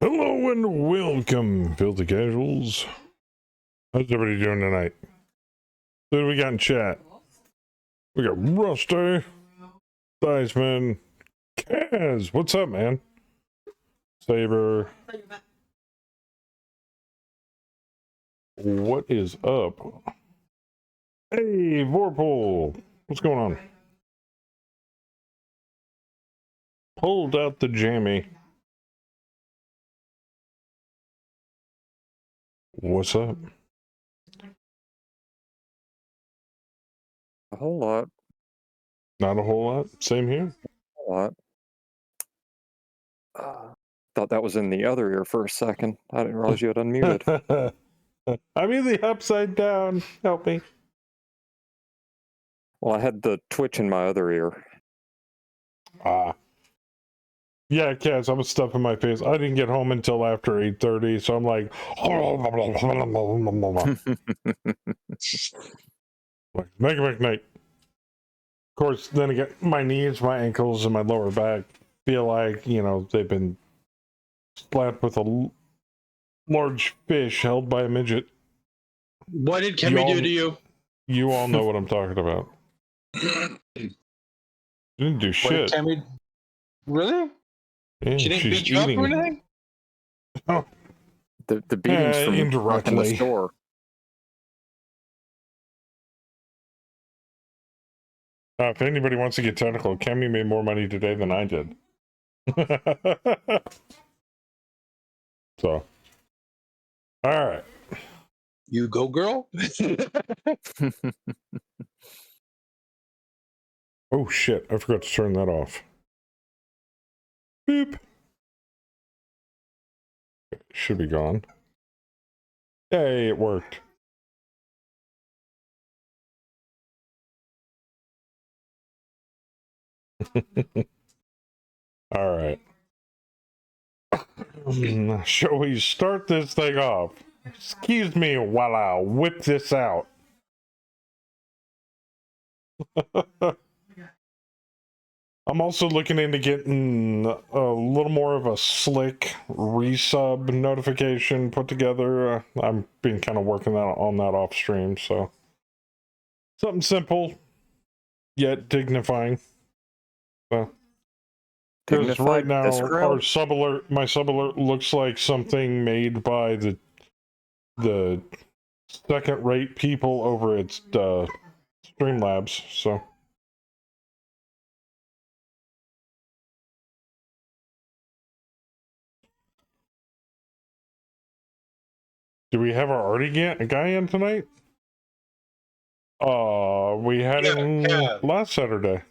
Hello and welcome, Filthy Casuals. How's everybody doing tonight? Who do we got in chat? We got Rusty, Diceman, Kaz. What's up, man? Saber. What is up? Hey, Vorpal. What's going on? Pulled out the jammy. What's up? A whole lot. Not a whole lot. Same here. A lot. Thought that was in the other ear for a second. I didn't realize you had unmuted. I'm in the upside down. Help me. Well, I had the twitch in my other ear. Yeah, Kaz, I was stuffing my face. I didn't get home until after 8:30, so I'm like, like night. Of course, then again, my knees, my ankles, and my lower back feel like, you know, they've been slapped with a large fish held by a midget. What did Kemi do to you? You all know what I'm talking about. Didn't do shit. What did Kemi... Really? Yeah, She didn't beat you up or anything? Oh. The beatings from indirectly. The store. If anybody wants to get technical, Kemi made more money today than I did. So, all right. You go, girl. Oh shit! I forgot to turn that off. Beep. It should be gone. Hey, it worked. All right. Shall we start this thing off? Excuse me while I whip this out. I'm also looking into getting a little more of a slick resub notification put together. I'm been kind of working on that off stream, so something simple yet dignifying. So, because right now our sub alert, my sub alert looks like something made by the second-rate people over at Streamlabs. So. Do we have our arty guy in tonight? We had him last Saturday.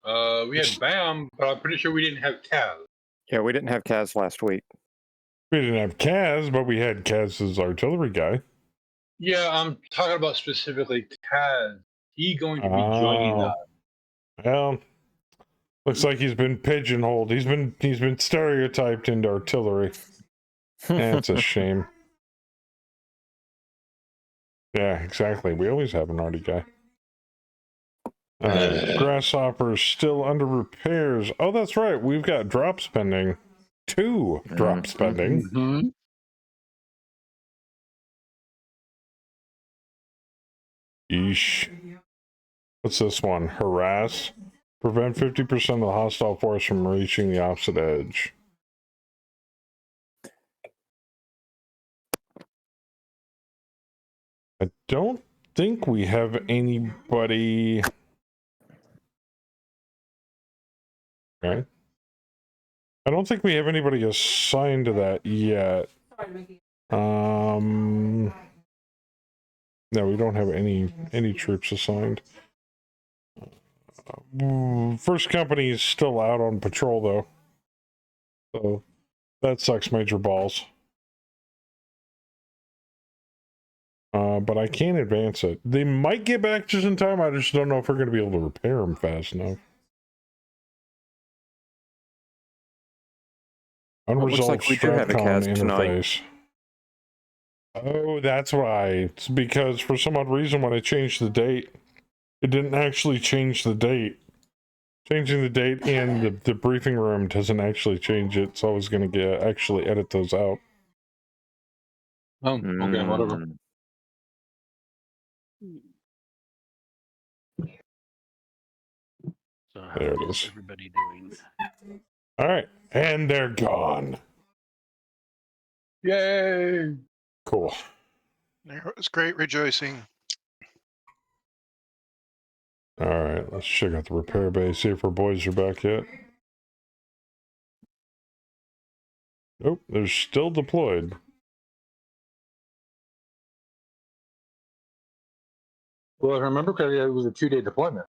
We had Bam, but I'm pretty sure we didn't have Kaz. Yeah, we didn't have Kaz last week. We didn't have Kaz, but we had Kaz's artillery guy. Yeah, I'm talking about specifically Kaz. He's going to be joining us. Well, looks like he's been pigeonholed. He's been stereotyped into artillery. That's a shame. Yeah, exactly. We always have an arty guy. Grasshopper's still under repairs. Oh, that's right. We've got drops pending. 2 drops pending. Mm-hmm. Yeesh. What's this one? Harass. Prevent 50% of the hostile force from reaching the opposite edge. I don't think we have anybody. Okay. I don't think we have anybody assigned to that yet. No, we don't have any troops assigned. First company is still out on patrol though, so that sucks major balls. But I can't advance it. They might get back just in time. I just don't know if we're going to be able to repair them fast enough. Unresolved looks like we do have a Kaz interface. Tonight. Oh, that's why. It's because for some odd reason when I changed the date, it didn't actually change the date. Changing the date in the briefing room doesn't actually change it, so I was going to actually edit those out. Oh, okay, whatever. So how There it is is. everybody doing? All right, and they're gone. Yay! Cool. There was great rejoicing. All right, let's check out the repair bay, see if our boys are back yet. Nope, they're still deployed. Well, if I remember correctly, it was a 2-day deployment.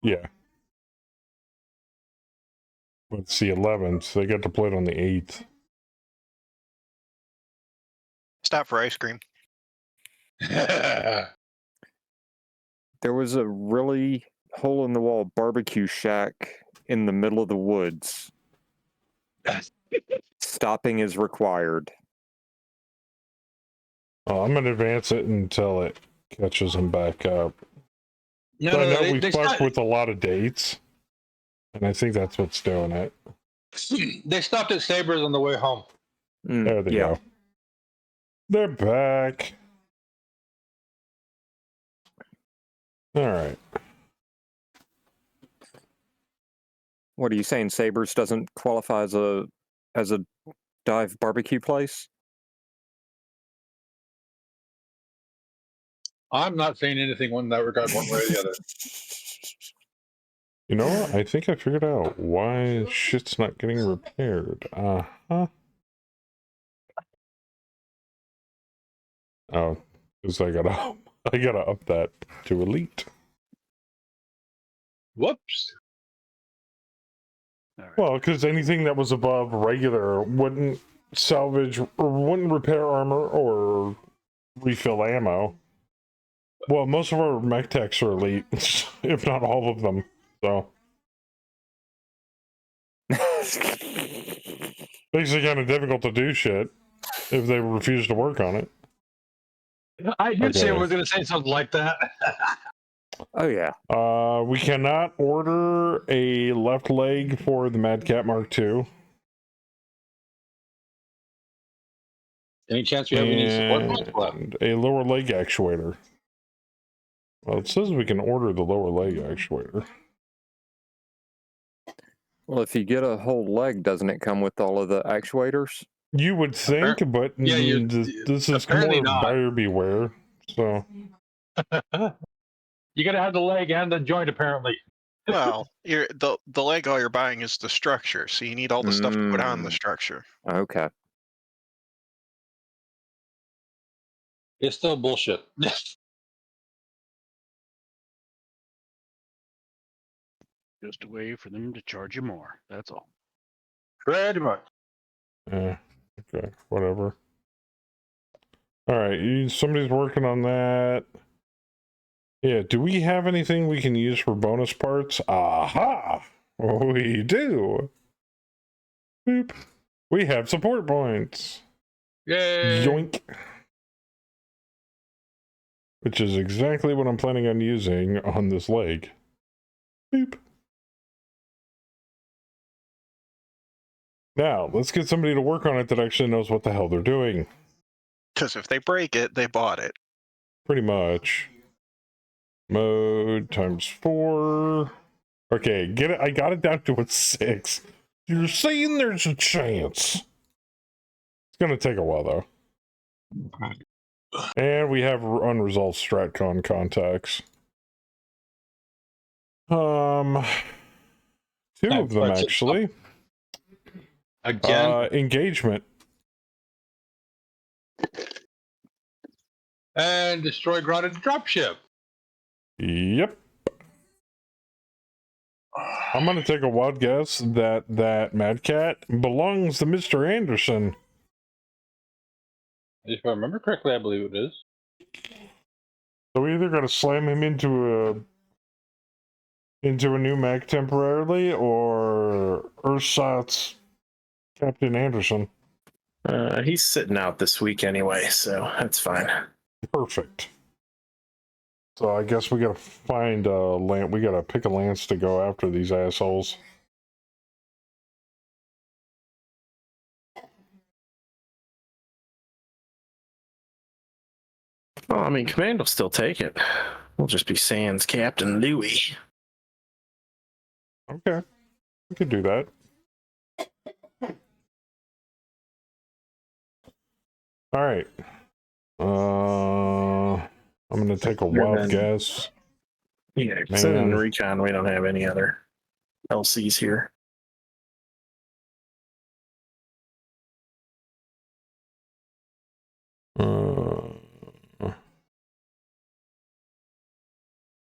Yeah. But it's the 11th. They got deployed on the 8th. Stop for ice cream. There was a really hole-in-the-wall barbecue shack in the middle of the woods. Stopping is required. Oh, I'm going to advance it until it catches them back up. No, So I no, know they, we they, fucked stopped, with a lot of dates, and I think that's what's doing it. they stopped at Sabres on the way home. There they yeah. go. They're back. All right. What are you saying? Sabres doesn't qualify as a dive barbecue place? I'm not saying anything in that regard one way or the other. You know what? I think I figured out why shit's not getting repaired. Uh-huh. Oh, because I gotta up that to elite. Whoops. All right. Well, because anything that was above regular wouldn't salvage or wouldn't repair armor or refill ammo. Well, most of our mech techs are elite, if not all of them. So basically kind of difficult to do shit if they refuse to work on it. I did say I Okay. was going to say something like that. Oh, yeah. We cannot order a left leg for the Mad Cat Mark II. Any chance we have any support points left? And a lower leg actuator. Well, it says we can order the lower leg actuator. Well, if you get a whole leg, doesn't it come with all of the actuators? You would think, but Yeah, this is apparently more not. buyer beware. So You got to have the leg and the joint, apparently. Well, the leg all you're buying is the structure, so you need all the stuff to put on the Mm. structure. Okay. It's still bullshit. Just a way for them to charge you more. That's all. Pretty much. okay, whatever. All right, somebody's working on that. Yeah, do we have anything we can use for bonus parts? Aha! We do. Boop. We have support points. Yay! Yoink. Which is exactly what I'm planning on using on this leg. Boop. Now, let's get somebody to work on it that actually knows what the hell they're doing. Because if they break it, they bought it. Pretty much. Mode times 4. Okay, get it. I got it down to a 6. You're saying there's a chance. It's gonna take a while though. And we have unresolved StratCon contacts. Two of them actually. Again. Engagement. And destroy grounded dropship. Yep. I'm gonna take a wild guess that Mad Cat belongs to Mr. Anderson. If I remember correctly, I believe it is. So we either gotta slam him into a new mech temporarily, or Ursat's Captain Anderson. He's sitting out this week anyway, so that's fine. Perfect. So I guess we gotta find a lance. We gotta pick a lance to go after these assholes. Well, I mean, command will still take it. We'll just be sans Captain Louis. Okay, we could do that. All right. I'm gonna take a wild guess. Yeah, because in Man. Recon, we don't have any other LCs here.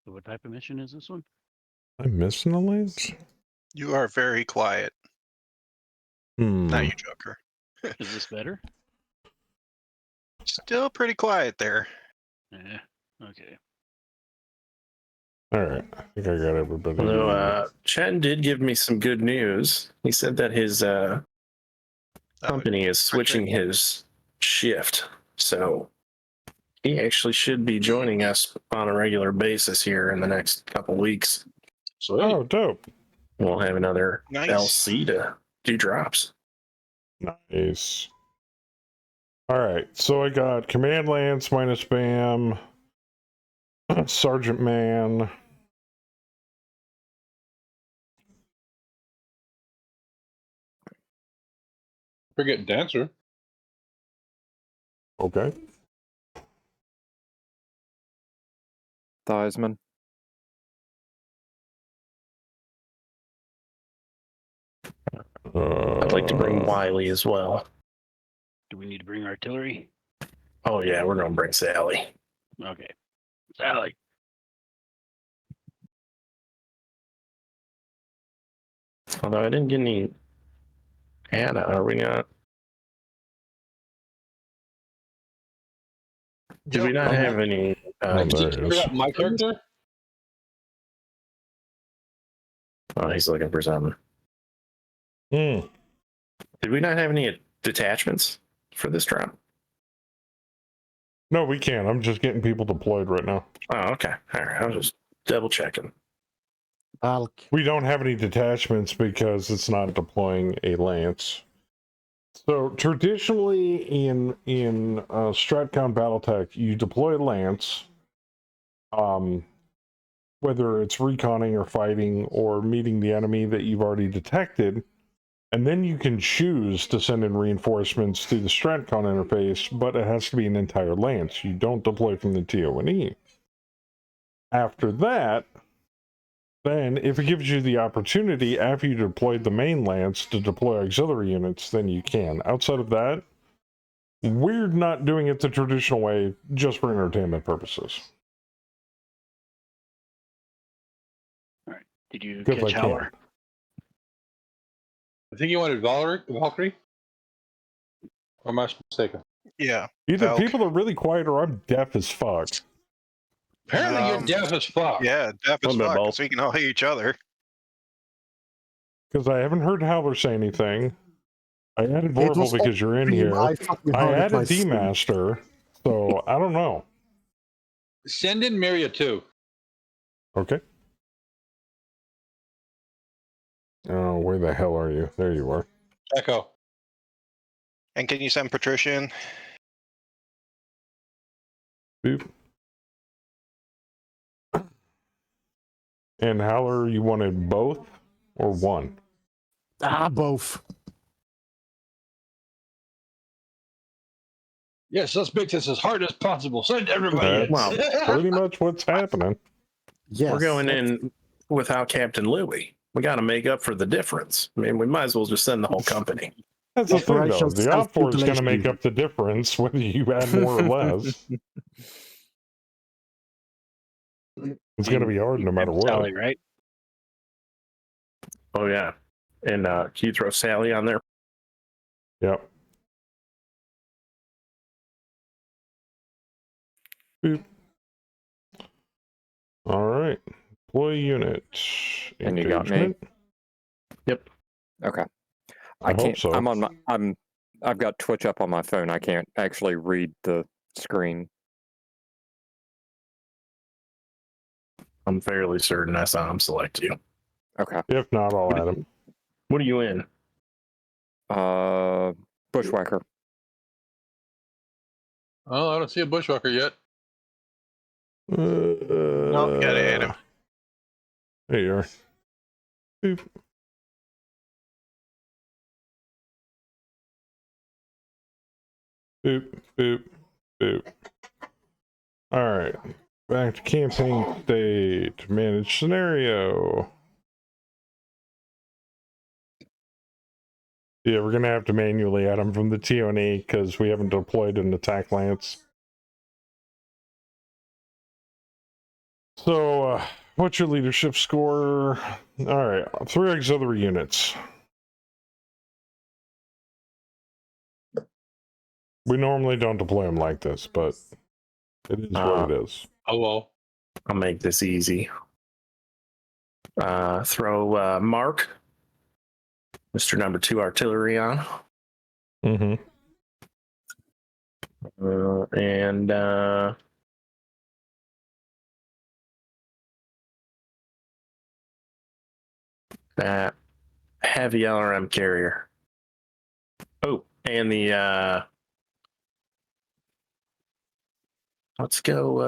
So what type of mission is this one? I'm missing a lance. You are very quiet. Not you, Joker. Is this better? Still pretty quiet there. Yeah. Okay. All right, I think I got everybody. Although Chen did give me some good news. He said that his company is switching his shift, so he actually should be joining us on a regular basis here in the next couple weeks. Oh, dope. We'll have another Nice. LC to do drops. Nice. All right, so I got Command Lance minus BAM, Sergeant Man. Forget Dancer. Okay. Theismann. I'd like to bring Wiley as well. Do we need to bring artillery? Oh yeah, we're gonna bring Sally. Okay. Sally. Although I didn't get any Anna, are we not? Did we not have any? Oh, Did there you it is. forget my character? Oh, he's looking for something. Hmm. Did we not have any detachments for this drop? No, we can't. I'm just getting people deployed right now. Oh, okay. All right. I was just double checking. We don't have any detachments because it's not deploying a lance. So traditionally in Stratcon Battletech, you deploy a lance, whether it's reconning or fighting or meeting the enemy that you've already detected, and then you can choose to send in reinforcements through the Stratcon interface, but it has to be an entire lance. You don't deploy from the TONE. After that, then if it gives you the opportunity after you deployed the main lance to deploy auxiliary units, then you can. Outside of that, we're not doing it the traditional way just for entertainment purposes. Did you Because I catch Howler? can. I think you wanted Valkyrie? Or am I mistaken? Yeah. Either Valk. people are really quiet or I'm deaf as fuck. Apparently you're deaf as fuck. Yeah, deaf as Little bit fuck. both. So we can all hear each other. Because I haven't heard Howler say anything. I added Vorpal because you're in here. fucking I heard it added myself. D-Master, so I don't know. Send in Miria too. Okay. Oh, where the hell are you? There you are. Echo. And can you send Patricia in? Boop. And Howler, you wanted both or one? Both. Yes, let's make this as hard as possible. Send everybody in. That's pretty much what's happening. Yes. We're going in without Captain Louis. We got to make up for the difference. I mean, we might as well just send the whole company. That's the thing, though. Operation The Op Force is going to make self-mutilation. up the difference whether you add more or less. It's going to be hard no matter what. Sally, right? Oh yeah, and can you throw Sally on there? Yep. Boop. All right. Deploy unit. And you got me? Yep. Okay. I hope can't. so. I've got Twitch up on my phone. I can't actually read the screen. I'm fairly certain I saw him select you. Okay. If not, I'll add him. What are you in? Bushwhacker. Oh, I don't see a bushwhacker yet. No, you gotta add him. There you are. Boop. Boop, boop, boop. All right. Back to campaign state. Manage scenario. Yeah, we're going to have to manually add them from the TONE because we haven't deployed an attack lance. So, what's your leadership score? All right, 3 auxiliary units. We normally don't deploy them like this, but it is what it is. Oh well. I'll make this easy. Throw Mark, Mr. Number 2 Artillery on. Mm-hmm. And that heavy LRM carrier. Oh, and the let's go.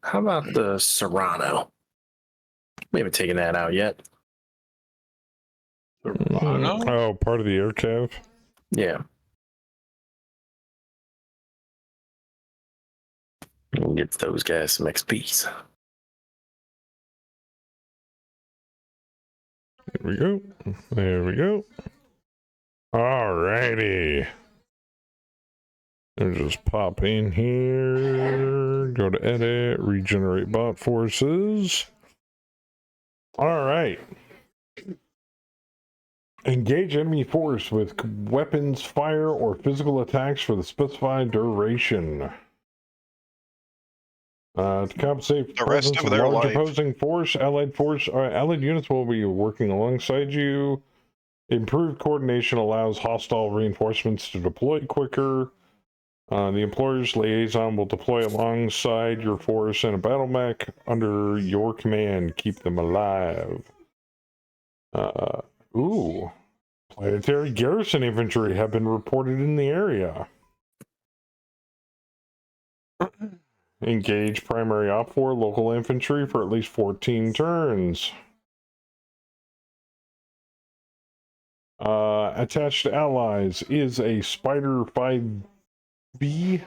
How about the Serrano? We haven't taken that out yet. Serrano? Oh, part of the air cav? Yeah. We'll get those guys some XPs. There we go. There we go. Alrighty. And just pop in here. Go to edit. Regenerate bot forces. Alright. Engage enemy force with weapons, fire, or physical attacks for the specified duration. To compensate The for rest presence of of their large life. opposing force, allied units will be working alongside you. Improved coordination allows hostile reinforcements to deploy quicker. The employer's liaison will deploy alongside your force in a battle mech under your command. Keep them alive. Ooh. Planetary garrison infantry have been reported in the area. Engage primary op for local infantry for at least 14 turns. Attached to allies is a Spider 5B.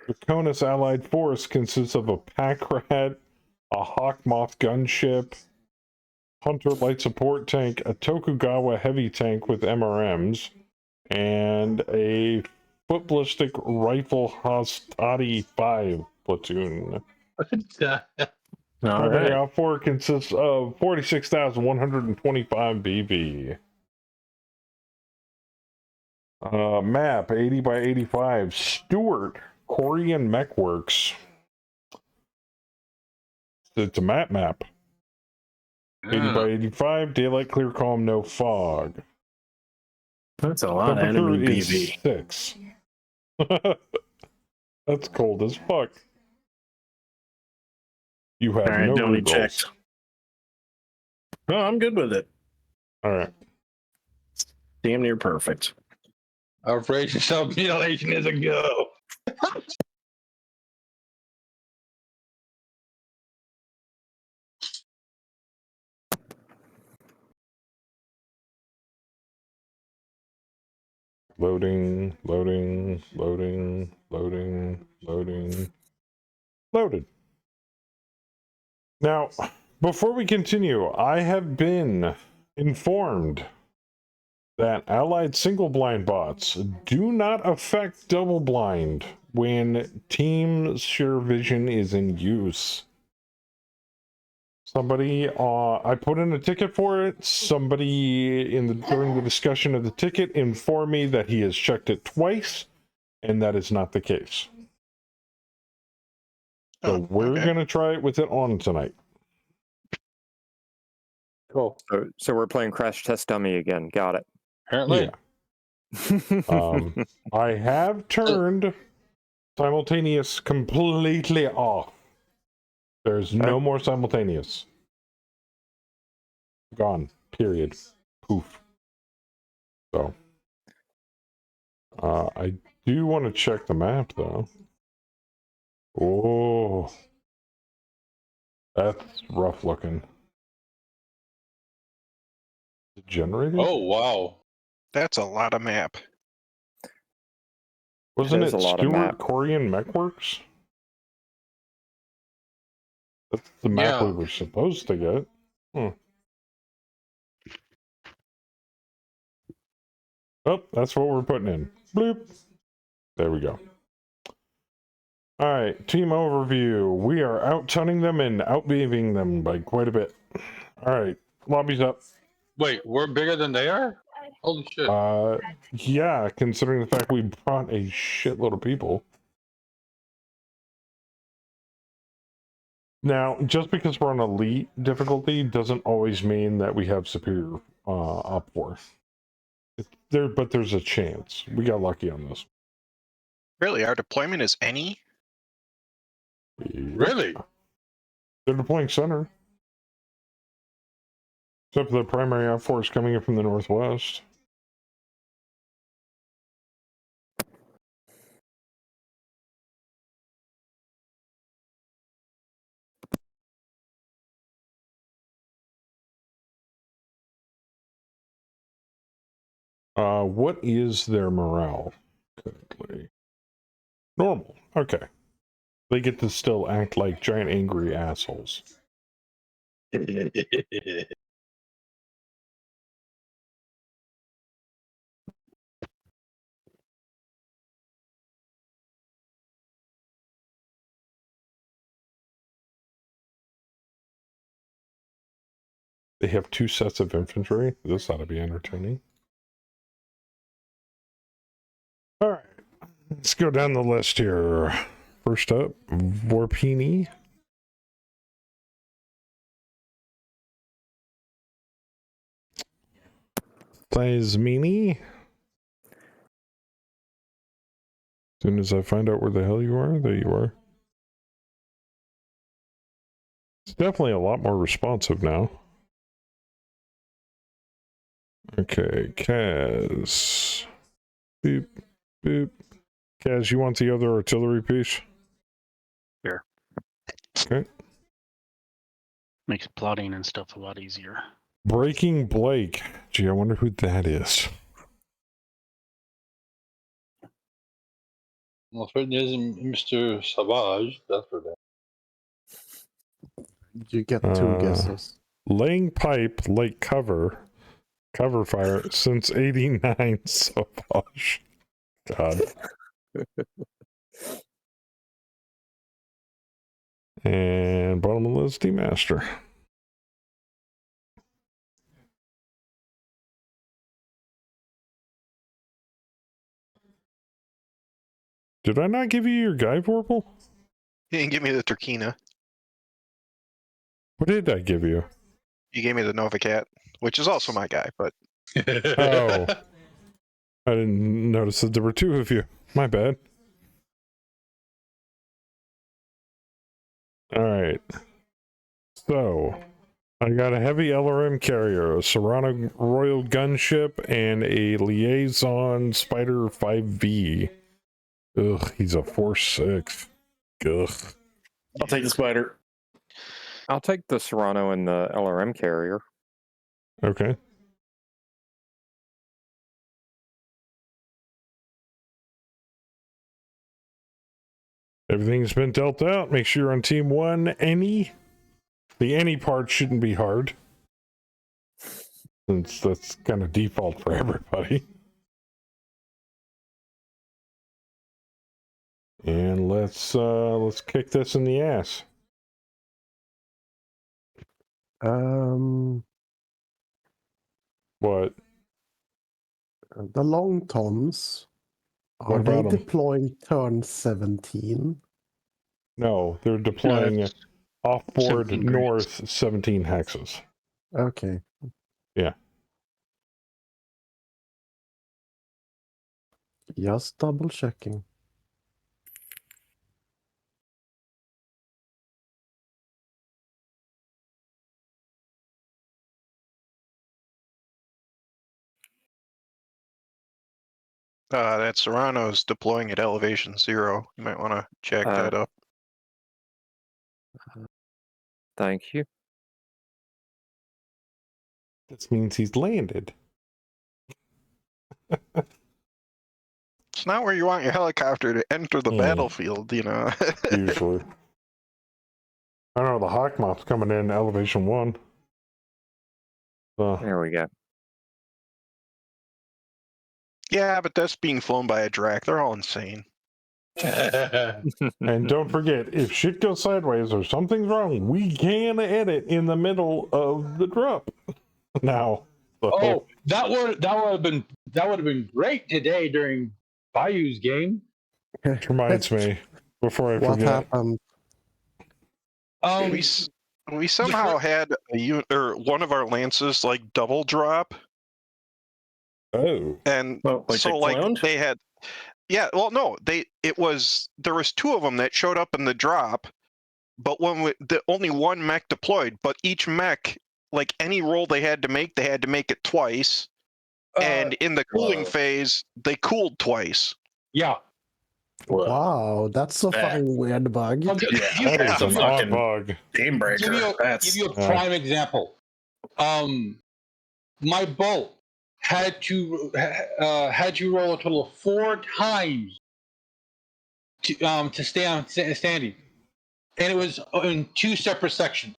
Draconis allied force consists of a pack rat, a hawk moth gunship, hunter light support tank, a Tokugawa heavy tank with MRMs, and a foot ballistic rifle Hastati 5 platoon. All Primary right. op 4 consists of 46,125 BB. Map 80 by 85. Stewart Korean Mech Works. It's a map. 80 by 85. Daylight, clear, calm, no fog. That's a lot of Temperature enemy is BB. 6. That's cold as fuck. You have All right, no don't need rebuilds. checked. Oh, I'm good with it. All right. Damn near perfect. Operation self-mutilation is a go. Loaded. Now, before we continue, I have been informed that allied single blind bots do not affect double blind when team share vision is in use. Somebody, I put in a ticket for it. Somebody during the discussion of the ticket informed me that he has checked it twice, and that is not the case. So Oh, we're okay. gonna try it with it on tonight. Cool. So we're playing Crash Test Dummy again. Got it. Apparently. Yeah. I have turned simultaneous completely off. There's no more simultaneous. Gone. Period. Poof. So, I do want to check the map though. Oh, that's rough looking. Generated? Oh wow. That's a lot of map. Wasn't is it a lot of Stuart map. Corian Mechworks? That's the map we Yeah. were supposed to get. Oh, that's what we're putting in. Bloop. There we go. All right, team overview. We are out-tunning them and out-beaving them by quite a bit. All right, lobby's up. Wait, we're bigger than they are? Holy shit. Yeah, considering the fact we brought a shitload of people. Now, just because we're on elite difficulty doesn't always mean that we have superior op force. But there's a chance. We got lucky on this. Really, our deployment is any? Really? They're deploying center. Except for the primary op force coming in from the northwest. What is their morale currently? Normal. Okay. They get to still act like giant angry assholes. They have 2 sets of infantry. This ought to be entertaining. All right. Let's go down the list here. First up, Vorpini. Plasmini. As soon as I find out where the hell you are, there you are. It's definitely a lot more responsive now. Okay, Kaz. Boop, boop. Kaz, you want the other artillery piece? Sure. Okay. Makes plotting and stuff a lot easier. Breaking Blake. Gee, I wonder who that is. Well, if it isn't Mr. Savage, that's for that. You get 2 guesses. Laying pipe, like cover fire since '89. So posh. God. And bottom of the list, D-Master. Did I not give you your guy, Vorpal? You didn't give me the Turkina. What did I give you? You gave me the Novacat, which is also my guy, but Oh. I didn't notice that there were 2 of you. My bad. Alright. So, I got a heavy LRM carrier, a Serrano Royal gunship, and a Liaison Spider 5V. Ugh, he's a 4.6. Ugh. I'll take the spider. I'll take the Serrano and the LRM carrier. Okay. Everything's been dealt out. Make sure you're on team 1. Any. The any part shouldn't be hard, since that's kind of default for everybody. And let's kick this in the ass. What? The long toms, What are they about 'em? deploying turn 17? No, they're deploying it's off-board 17 grid. north 17 hexes. Okay. Yeah. Just double checking. That Serrano's deploying at elevation 0. You might want to check that up. Thank you. This means he's landed. It's not where you want your helicopter to enter the battlefield, you know. Usually. I know the Hawkmoth's coming in elevation 1. So, There we go. Yeah, but that's being flown by a Drac. They're all insane. and don't forget, if shit goes sideways or something's wrong, we can edit in the middle of the drop. Now. So. Oh, that would have been great today during Bayou's game. Reminds me before I What forget. happened? We somehow had one of our lances like double drop. Oh. And like so like they had, yeah. Well, no, there was 2 of them that showed up in the drop, but only one mech deployed. But each mech, like any roll they had to make it twice. And in the cooling phase, they cooled twice. Yeah. Wow, that's a fucking weird bug. That is an odd bug. Game breaker. Give you a prime example. My bolt had to roll a total of 4 times to stay standing, and it was in 2 separate sections.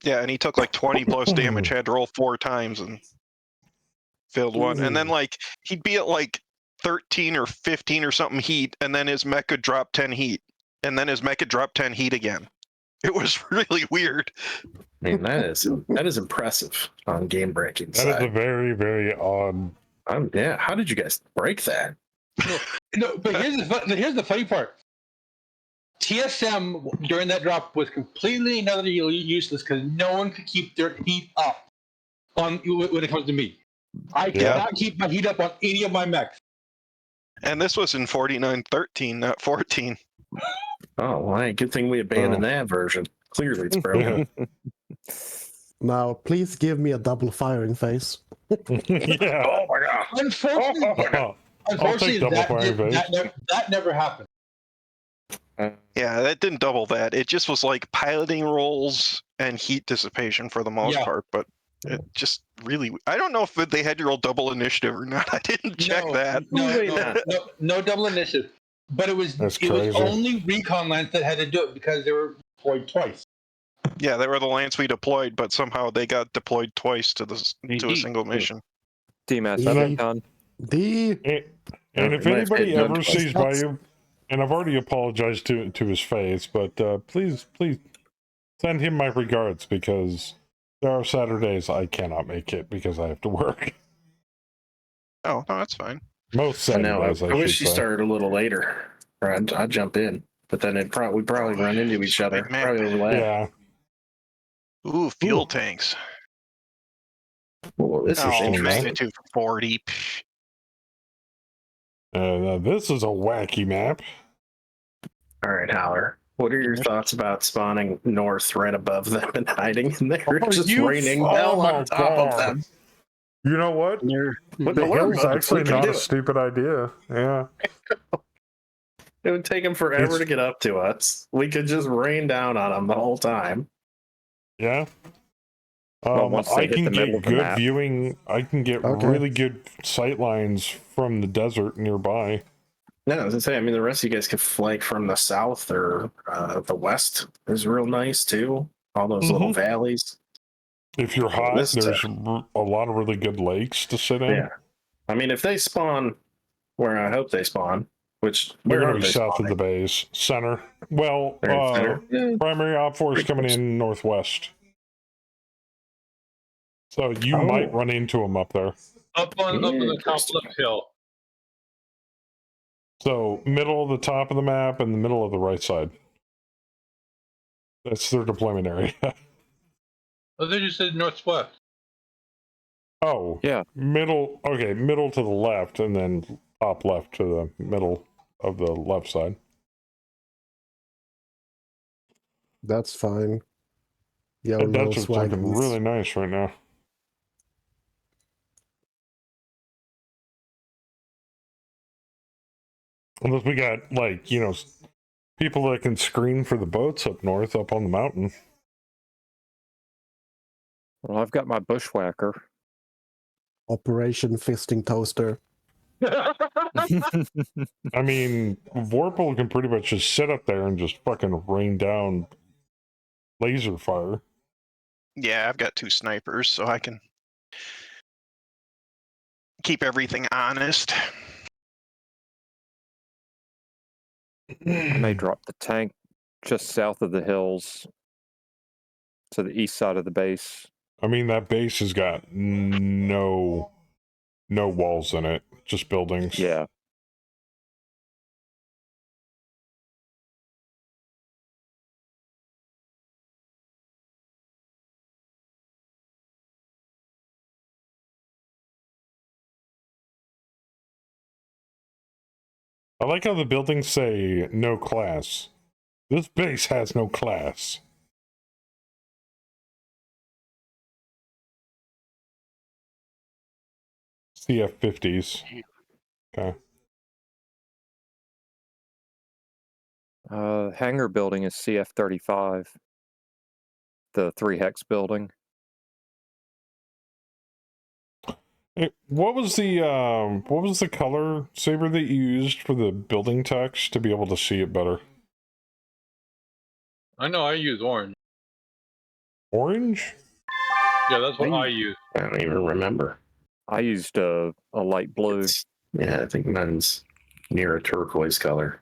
Yeah, and he took like 20 plus damage, had to roll 4 times and failed one. And then like he'd be at like 13 or 15 or something heat, and then his mech could drop 10 heat, and then his mech could drop 10 heat again. It was really weird. I mean, that is impressive on game breaking That side. is a very, very odd. Yeah, how did you guys break that? No, but here's the funny part. TSM during that drop was completely and utterly useless because no one could keep their heat up when it comes to me. I cannot keep my heat up on any of my mechs. And this was in 49.13, not 14. Oh, well, hey, good thing we abandoned that version. Clearly it's broken. Now, please give me a double firing phase. Yeah. Oh my god. Unfortunately, that never happened. Yeah, that didn't double that. It just was like piloting rolls and heat dissipation for the most part, but it just really... I don't know if they had to roll double initiative or not. I didn't check that. No double initiative. But it was only recon lance that had to do it because they were deployed twice. Yeah, they were the lance we deployed, but somehow they got deployed twice to a single mission. DMAS recon. And if anybody ever sees Bayou, and I've already apologized to his face, but please send him my regards, because there are Saturdays I cannot make it because I have to work. Oh, no, that's fine. Most Saturdays, I wish you started a little later. Or I'd jump in, but then we'd probably run into each other. Probably overlap. Yeah. Ooh, fuel tanks. Well, this is interesting. Magnitude 40. This is a wacky map. All right, Howler. What are your thoughts about spawning north right above them and hiding in there? Just raining hell on top of them. You know what? The hill's actually not a stupid idea. Yeah. It would take them forever to get up to us. We could just rain down on them the whole time. Yeah. I can get good viewing. I can get really good sight lines from the desert nearby. No, I was gonna say, I mean, the rest of you guys could flank from the south or the west is real nice too. All those little valleys. If you're hot, there's a lot of really good lakes to sit in. Yeah. I mean, if they spawn where I hope they spawn, which they're going to be south of the base, center. Well, primary op force coming in northwest. So you might run into them up there. Up on the top left hill. So middle of the top of the map and the middle of the right side. That's their deployment area. Oh, they just said northwest. Oh, yeah. Middle. Okay, middle to the left, and then top left to the middle of the left side. That's fine. Yeah, that's just looking really nice right now. Unless we got, like, people that can screen for the boats up north, up on the mountain. Well, I've got my bushwhacker. Operation Fisting Toaster. I mean, Vorpal can pretty much just sit up there and just fucking rain down laser fire. Yeah, I've got 2 snipers, so I can keep everything honest. I may drop the tank just south of the hills to the east side of the base. I mean, that base has got no walls in it, just buildings. Yeah. I like how the buildings say no class. This base has no class. CF-50s. Okay. Hangar building is CF-35. The 3-hex building. Hey, what was the color saber that you used for the building text to be able to see it better? I know I use orange. Orange? Yeah, that's what I use. I don't even remember. I used a light blue. Yeah, I think mine's near a turquoise color.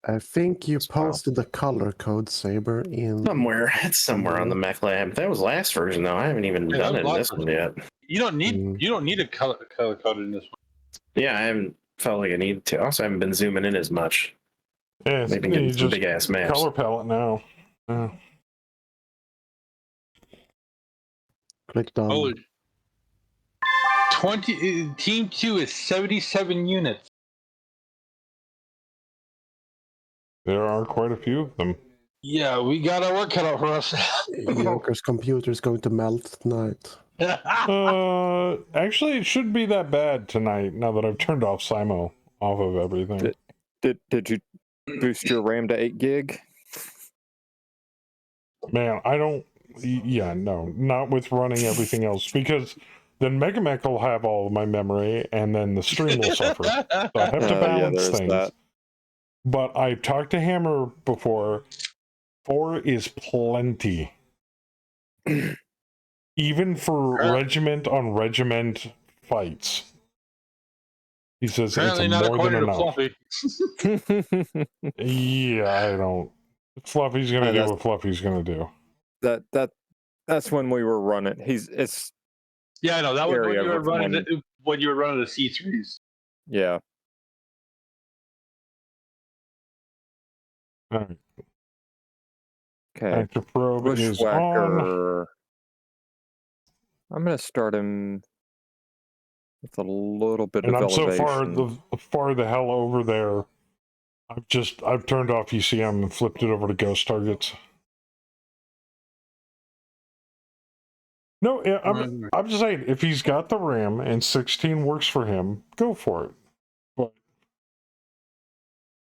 I think you Wow. posted the color code, Saber, in... Somewhere. It's somewhere on the mech lab. That was last version, though. I haven't even Yeah, done that it was in last this one yet. You don't need a color code in this one. Yeah, I haven't felt like I need to. Also, I haven't been zooming in as much. Yeah, Maybe you getting some just big ass maps. color palette now. Yeah. Click done. Oh, 20. Team 2 is 77 units. There are quite a few of them. Yeah, we got our work cut out for us. Yoker's computer is going to melt tonight. Actually, it shouldn't be that bad tonight. Now that I've turned off Simo off of everything. Did you boost your RAM to 8 gig? Man, I don't. Yeah, no, not with running everything else, because then Megamech will have all of my memory, and then the stream will suffer. So I have to balance there's things. that. But I've talked to Hammer before. 4 is plenty. Even for regiment on regiment fights. He says Apparently it's not more than according to enough. Fluffy. Yeah, I don't. Fluffy's gonna do what Fluffy's gonna do. That's when we were running. It's Yeah, I know that was when area you were with running one- when you were running the C3s. yeah. All right. Okay. Actor probe is on. Bushwhacker. I'm gonna start him with a little bit And of I'm so elevation. far the hell over there. I've turned off ECM and flipped it over to ghost targets. No, I'm just saying, if he's got the RAM and 16 works for him, go for it. But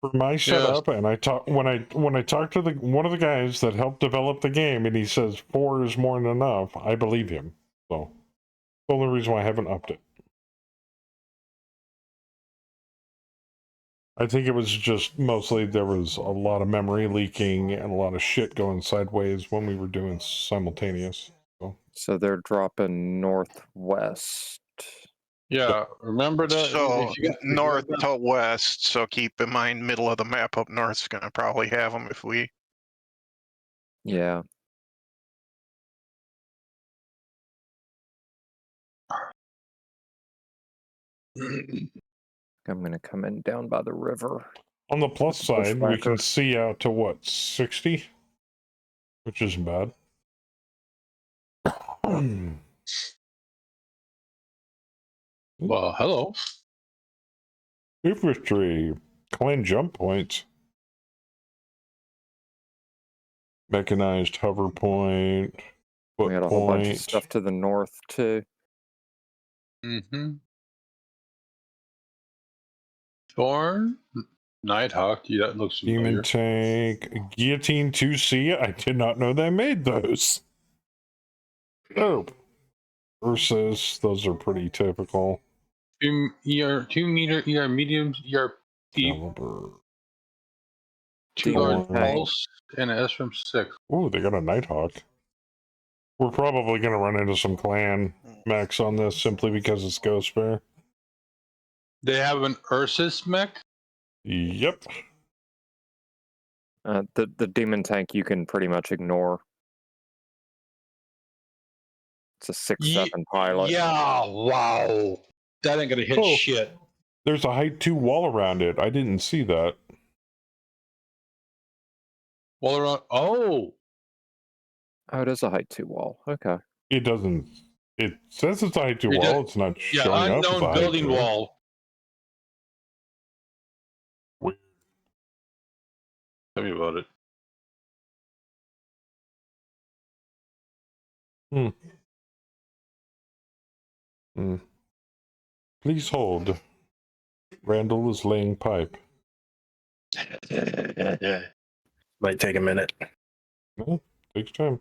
for my setup, and when I talked to one of the guys that helped develop the game, and he says 4 is more than enough, I believe him. So the only reason why I haven't upped it. I think it was just mostly there was a lot of memory leaking and a lot of shit going sideways when we were doing simultaneous. So they're dropping northwest. Yeah, remember that. So if you got- north to west. So keep in mind, middle of the map up north is going to probably have them if we. Yeah. I'm gonna come in down by the river. On the plus side, we Bushwhacker. can see out to what, 60? Which isn't bad. Well, hello. Infantry, clan jump points. Mechanized hover point. Foot We had a whole bunch of point. stuff to the north too. Mm-hmm. Thorn. Nighthawk, yeah, that looks familiar. Demon Tank, Guillotine 2C. I did not know they made those. Oh. Versus, those are pretty typical. 2 meter ER mediums, ER Caliber. 2 Demon guard Tank. pulse, and an SRM 6. Ooh, they got a Nighthawk. We're probably going to run into some clan mechs on this simply because it's Ghost Bear. They have an Ursus mech. Yep. The demon tank you can pretty much ignore. It's a 6-7 pilot. Yeah, wow. That ain't gonna hit Oh. shit. There's a height 2 wall around it. I didn't see that. Well, around. Oh, Oh, it is a height 2 wall. Okay. It doesn't. It says it's a height 2 It wall. does- It's not yeah, showing up as a unknown height building 2. wall. Weird. Tell me about it. Please hold. Randall is laying pipe. Might take a minute. No, takes time.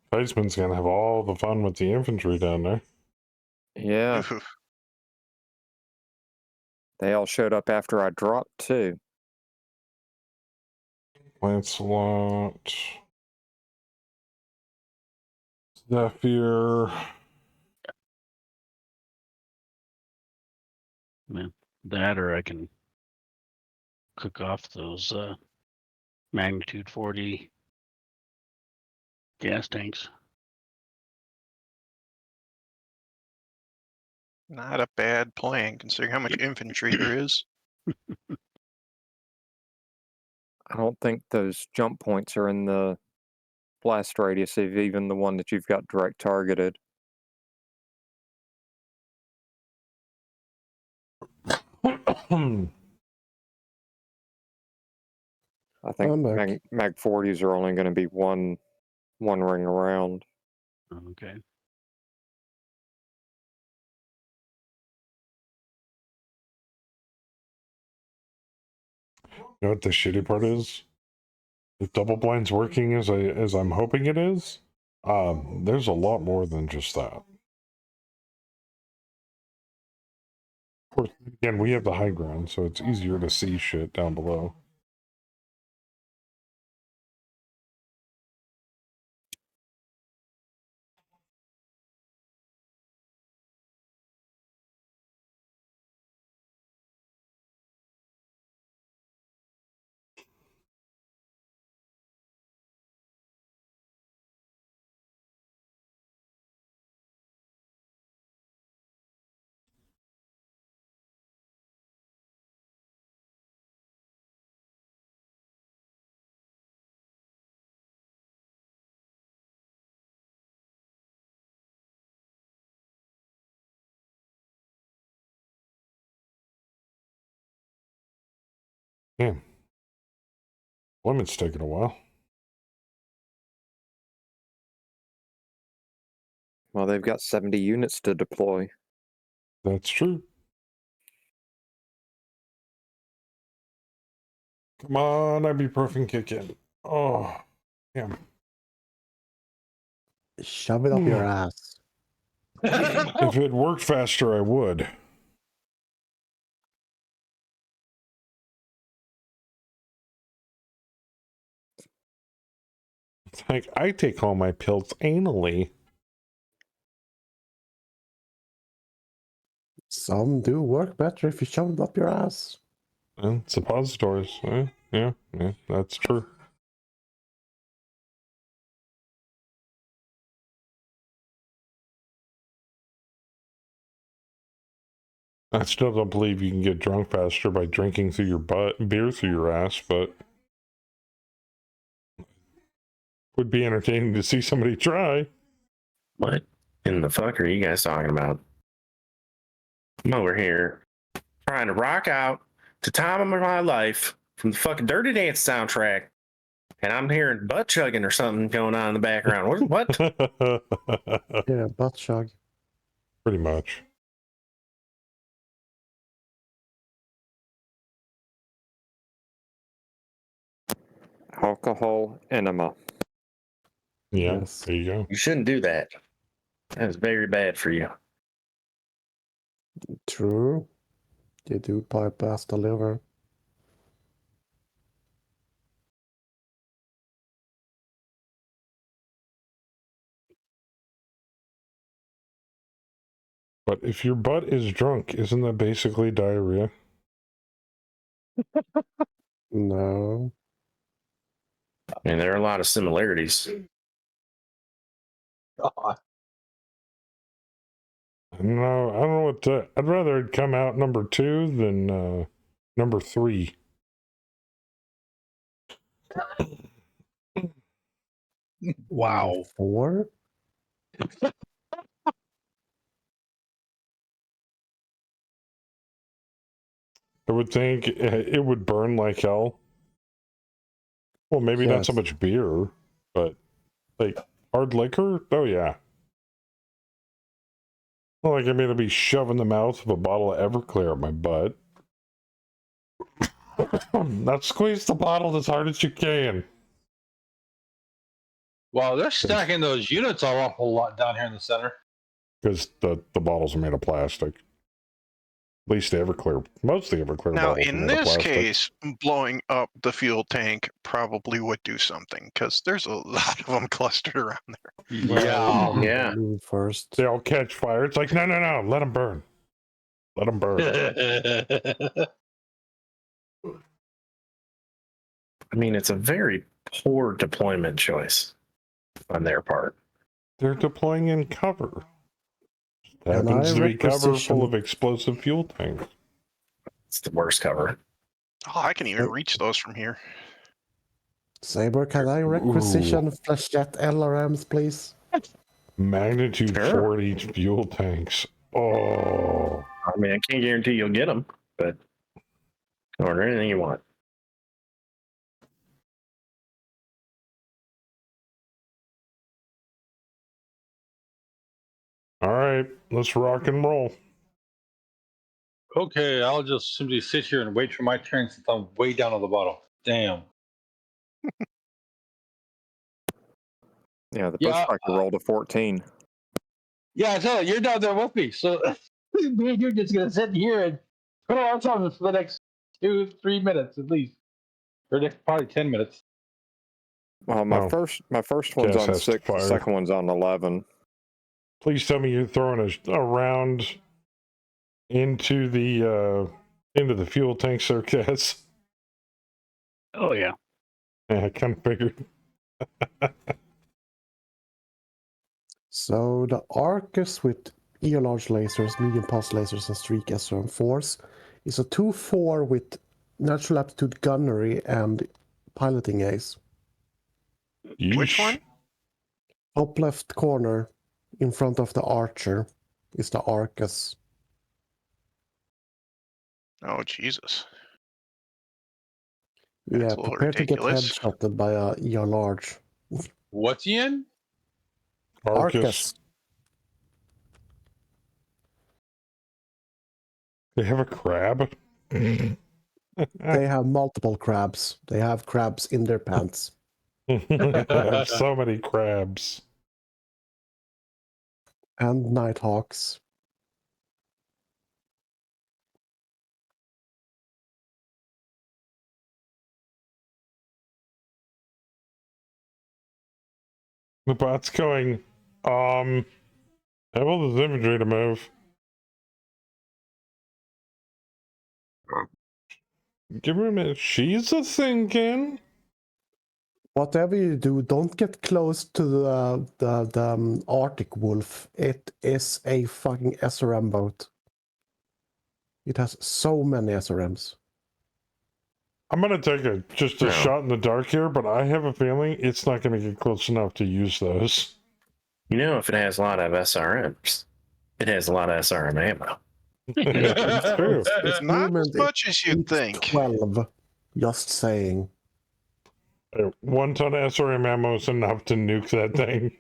Weissman's gonna have all the fun with the infantry down there. Yeah. They all showed up after I dropped, too. Lancelot. Zephyr. Man, that or I can cook off those magnitude 40 gas tanks. Not a bad plan, considering how much infantry there is. I don't think those jump points are in the blast radius of even the one that you've got direct targeted. I think I'm back. mag 40s are only going to be one ring around. Okay. You know what the shitty part is? If double blind's working as I'm hoping it is, there's a lot more than just that. Of course, again, we have the high ground, so it's easier to see shit down below. Damn. Deployment's taking a while. Well, they've got 70 units to deploy. That's true. Come on, ibuprofen kick in. Oh, damn. Shove it up your ass. If it worked faster, I would. Like, I take all my pills anally. Some do work better if you shove it up your ass. And suppositories. Yeah, that's true. I still don't believe you can get drunk faster by drinking through your butt, beer through your ass, but would be entertaining to see somebody try. What in the fuck are you guys talking about? I'm over here trying to rock out to Time of My Life from the fucking Dirty Dance soundtrack, and I'm hearing butt chugging or something going on in the background. What? Yeah, butt chug. Pretty much. Alcohol enema. Yeah, Yes. there you go. You shouldn't do that. That is very bad for you. True. You do bypass the liver. But if your butt is drunk, isn't that basically diarrhea? No. I mean, there are a lot of similarities. God. I don't know what to, I'd rather it come out number 2 than number 3. Wow. Number 4? I would think it would burn like hell. Well, maybe not so Yes. much beer, but like hard liquor? Oh, yeah. Well, like I'm going to be shoving the mouth of a bottle of Everclear up my butt. Now squeeze the bottle as hard as you can. Wow, they're stacking those units all up a lot down here in the center. Because the bottles are made of plastic. At least the Everclear, most of the Everclear Now, bottles are in made of this plastic. case, blowing up the fuel tank probably would do something because there's a lot of them clustered around there. Yeah. Yeah. Me first. They all catch fire. It's like, no, let them burn. Let them burn. I mean, it's a very poor deployment choice on their part. They're deploying in cover. It And happens I to be cover requisition- full of explosive fuel tanks. It's the worst cover. Oh, I can even reach those from here. Saber, can I requisition flashjet LRMs, please? Magnitude Sure. 4 at each fuel tanks. Oh. I mean, I can't guarantee you'll get them, but order anything you want. All right, let's rock and roll. Okay, I'll just simply sit here and wait for my turn since I'm way down on the bottom. Damn. Yeah, the Yeah, bushwhacker rolled a 14. Yeah, I tell you, you're down there with me. So me and you're just gonna sit here and put our thumbs for the next 2-3 minutes at least. Or next probably 10 minutes. Well, my Oh, first one's Gas on has to 6, the fire. second one's on 11. Please tell me you're throwing a round into the fuel tank, sir, Cass. Oh yeah. Yeah, I kind of figured. So the Arcus with EO large lasers, medium pulse lasers, and streak SRM4s is a 2-4 with natural aptitude gunnery and piloting ace. Which Yeesh. one? Top left corner in front of the Archer is the Arcus. Oh, Jesus. Yeah, That's a little prepare to get ridiculous. headshotted by a EO large. What's he in? Arcus. They have a crab? They have multiple crabs. They have crabs in their pants. They have so many crabs. And Nighthawks. The bot's going, enable this infantry to move. Give her a minute. She's a thinking. Whatever you do, don't get close to the Arctic Wolf. It is a fucking SRM boat. It has so many SRMs. I'm gonna take just a No. shot in the dark here, but I have a feeling it's not gonna get close enough to use those. You know, if it has a lot of SRMs, it has a lot of SRM ammo. It's true. It's Not as movement, much as you'd it's think. 12. Just saying. 1 ton of SRM ammo is enough to nuke that thing.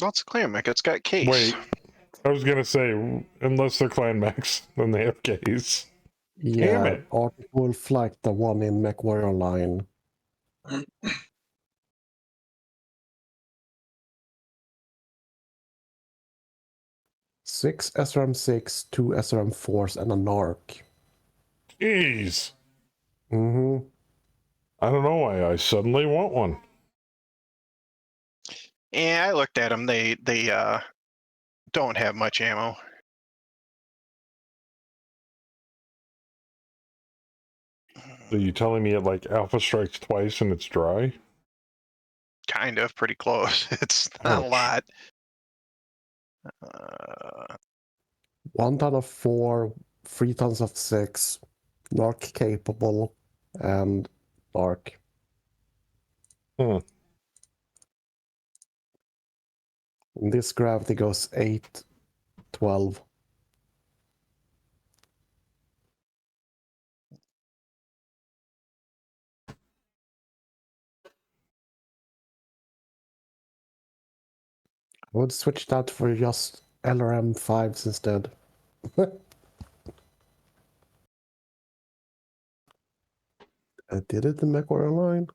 Lots of clan mech. It's got case. Wait, I was gonna say, unless they're clan mechs, then they have case. Damn Yeah, it. Arctic Wolf like the one in MechWarrior line. Six SRM6, 2 SRM4s, and a NARC. Jeez. Mm-hmm. I don't know why I suddenly want one. Yeah, I looked at them. They don't have much ammo. So you telling me it like alpha strikes twice and it's dry? Kind of pretty close. It's not a Ouch. lot. 1 ton of 4, 3 tons of 6, NARC capable, and ARC. Hmm. This gravity goes 8, 12. I would switch that for just LRM 5s instead. I did it in MechWarrior line.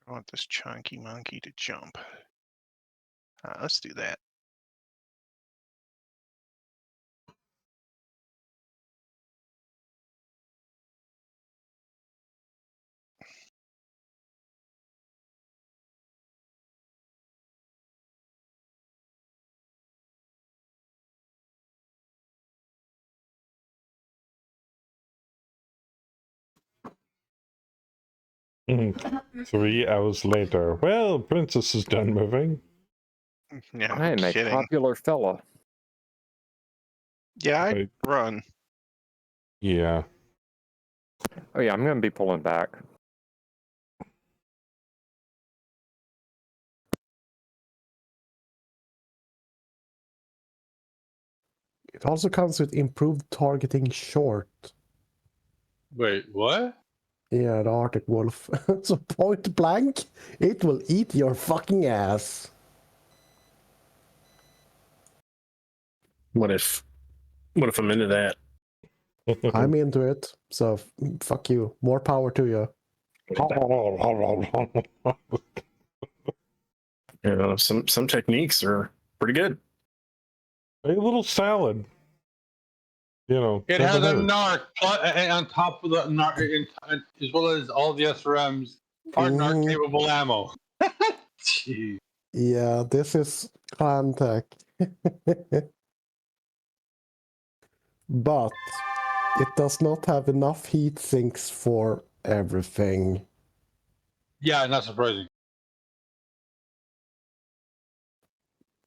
I want this chunky monkey to jump. Let's do that. Mhm. 3 hours later. Well, Princess is done moving. Yeah, I am a kidding. popular fella. Yeah, I'd Right. run. Yeah. Oh yeah, I'm going to be pulling back. It also comes with improved targeting short. Wait, what? Yeah, the Arctic Wolf. So point blank, it will eat your fucking ass. What if I'm into that? I'm into it, so fuck you. More power to you. You know, some techniques are pretty good. A little salad. You know, It never has a hurts. NARC and on top of the NARC, as well as all the SRMs, are NARC Mhm. capable ammo. Jeez. Yeah, this is clan tech. But it does not have enough heat sinks for everything. Yeah, not surprising.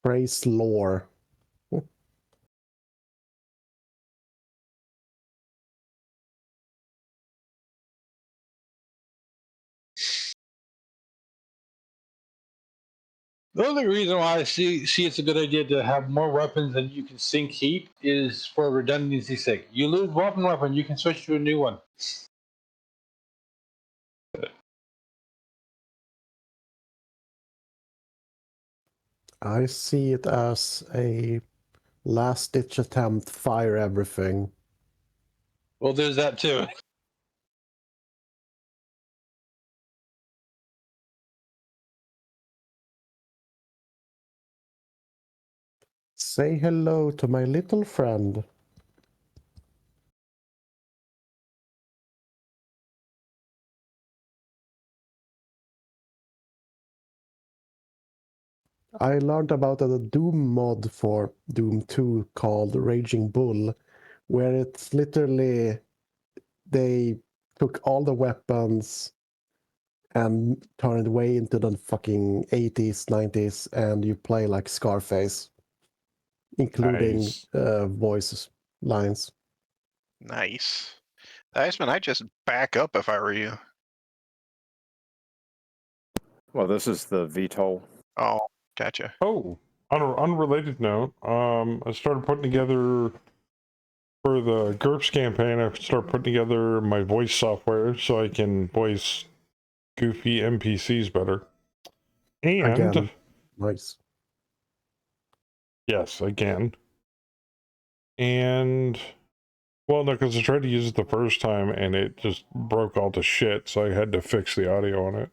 Praise lore. The only reason why I see it's a good idea to have more weapons than you can sink heat is for redundancy's sake. You lose one weapon, you can switch to a new one. I see it as a last ditch attempt, fire everything. Well, there's that too. Say hello to my little friend. I learned about a Doom mod for Doom 2 called Raging Bull, where it's literally they took all the weapons and turned it way into the fucking 80s, 90s, and you play like Scarface, including Nice. voice lines. Nice. Iceman, I'd just back up if I were you. Well, this is the VTOL. Oh, gotcha. Oh, on an unrelated note, I started putting together for the GURPS campaign. I started putting together my voice software so I can voice goofy NPCs better. And Again, nice. yes, again. And well, no, because I tried to use it the first time and it just broke all to shit, so I had to fix the audio on it.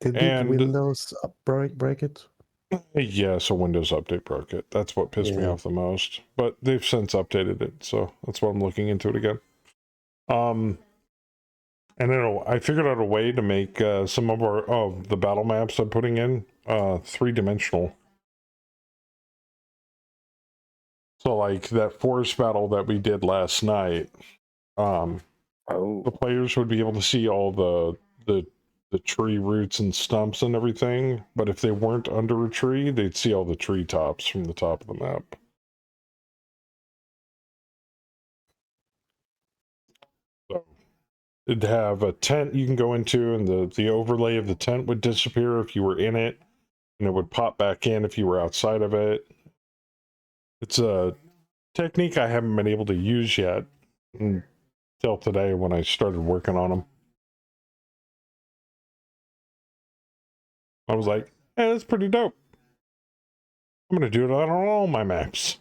Did and Windows break it? yeah, so Windows Update broke it. That's what pissed me Yeah. off the most. But they've since updated it, so that's why I'm looking into it again. And then I figured out a way to make some of the battle maps I'm putting in 3-dimensional. So like that forest battle that we did last night, the players would be able to see all the tree roots and stumps and everything, but if they weren't under a tree, they'd see all the tree tops from the top of the map. So it'd have a tent you can go into, and the overlay of the tent would disappear if you were in it, and it would pop back in if you were outside of it. It's a technique I haven't been able to use yet until today when I started working on them. I was like, hey, that's pretty dope. I'm going to do it on all my maps.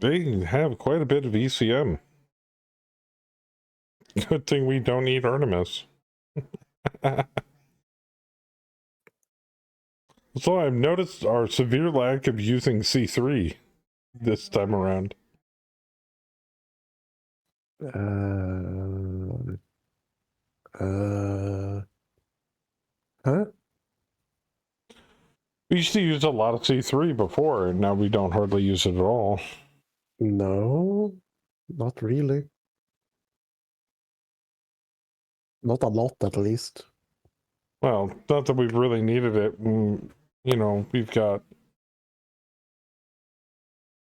They have quite a bit of ECM. Good thing we don't need Artemis. So I've noticed our severe lack of using C3 this time around. Huh? We used to use a lot of C3 before, and now we don't hardly use it at all. No, not really. Not a lot, at least. Well, not that we've really needed it. You know, we've got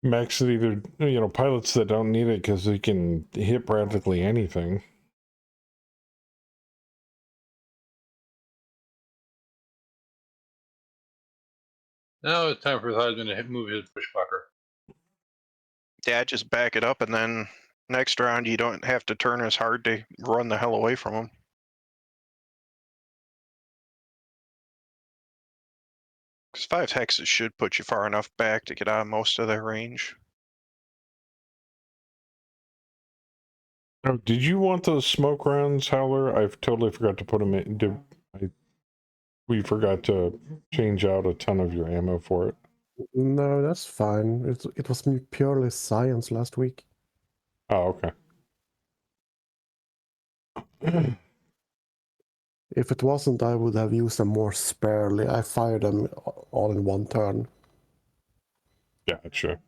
mechs that either, you know, pilots that don't need it because they can hit practically anything. Now it's time for Heisman to move his bushwhacker. Yeah, just back it up, and then next round you don't have to turn as hard to run the hell away from them. Because 5 hexes should put you far enough back to get out of most of their range. Oh, did you want those smoke rounds, Howler? I've totally forgot to put them in. We forgot to change out a ton of your ammo for it. No, that's fine. It was purely science last week. Oh, okay. If it wasn't, I would have used them more sparely. I fired them all in one turn. Gotcha.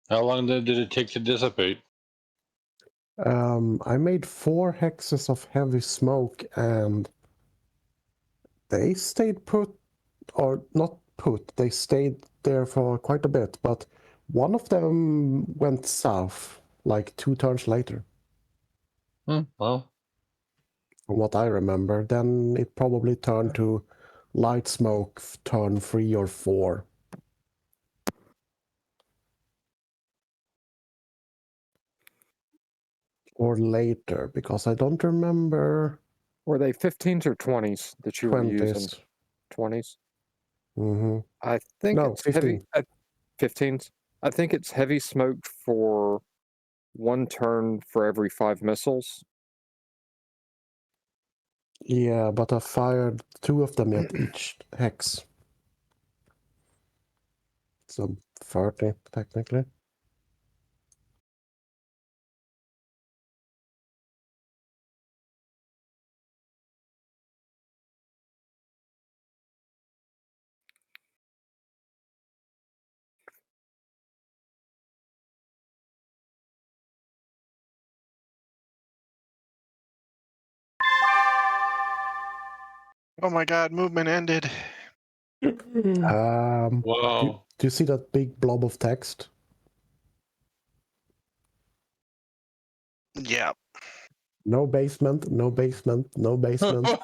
How long did it take to dissipate? I made 4 hexes of heavy smoke, and they stayed put, or not put, they stayed there for quite a bit, but one of them went south, like 2 turns later. Well, From what I remember. Then it probably turned to light smoke turn 3 or 4. Or later, because I don't remember. Were they 15s or 20s that you were using? 20s. 20s. Mm-hmm. I think No, it's heavy. 15s. I think it's heavy smoked for 1 turn for every 5 missiles. Yeah, but I fired 2 of them at each hex. So 30, technically. Oh my god, movement ended. Wow. Do you see that big blob of text? Yeah. No basement, no basement, no basement. I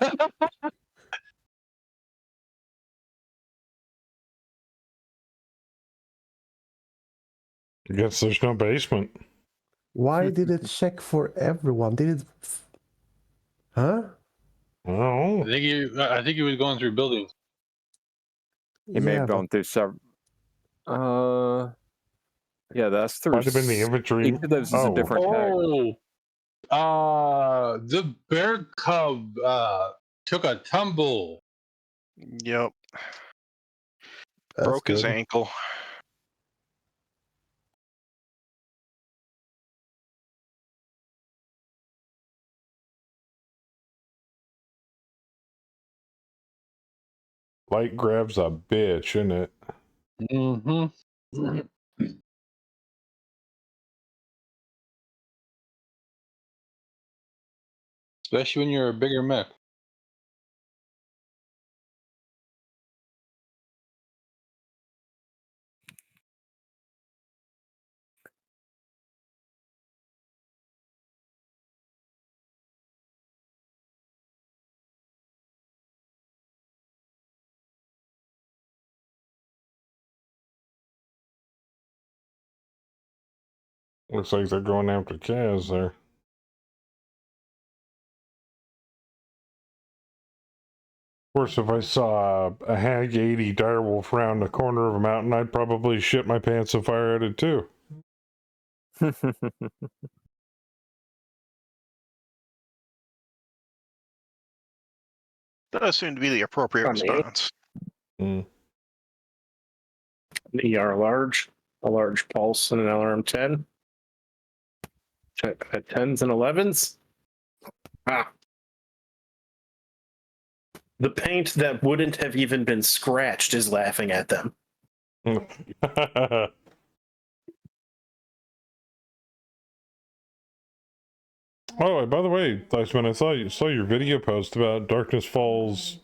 guess there's no basement. Why did it check for everyone? Did it? Huh? Oh, I think he was going through buildings. He may Yeah, have but gone through several. Yeah, that's through. might have been the infantry. Each of those is a different tag. The bear cub took a tumble. Yep. that's Broke his good. ankle. Light grabs a bitch, isn't it? Mm-hmm. Especially when you're a bigger mech. Looks like they're going after Kaz there. Of course, if I saw a Hag 80 direwolf round the corner of a mountain, I'd probably shit my pants and fire at it too. Does seem to be the appropriate On the response. Mm. An ER large, a large pulse, and an LRM 10. At 10s and 11s. Ah. The paint that wouldn't have even been scratched is laughing at them. Oh, by the way, Iceman, I saw your video post about Darkness Falls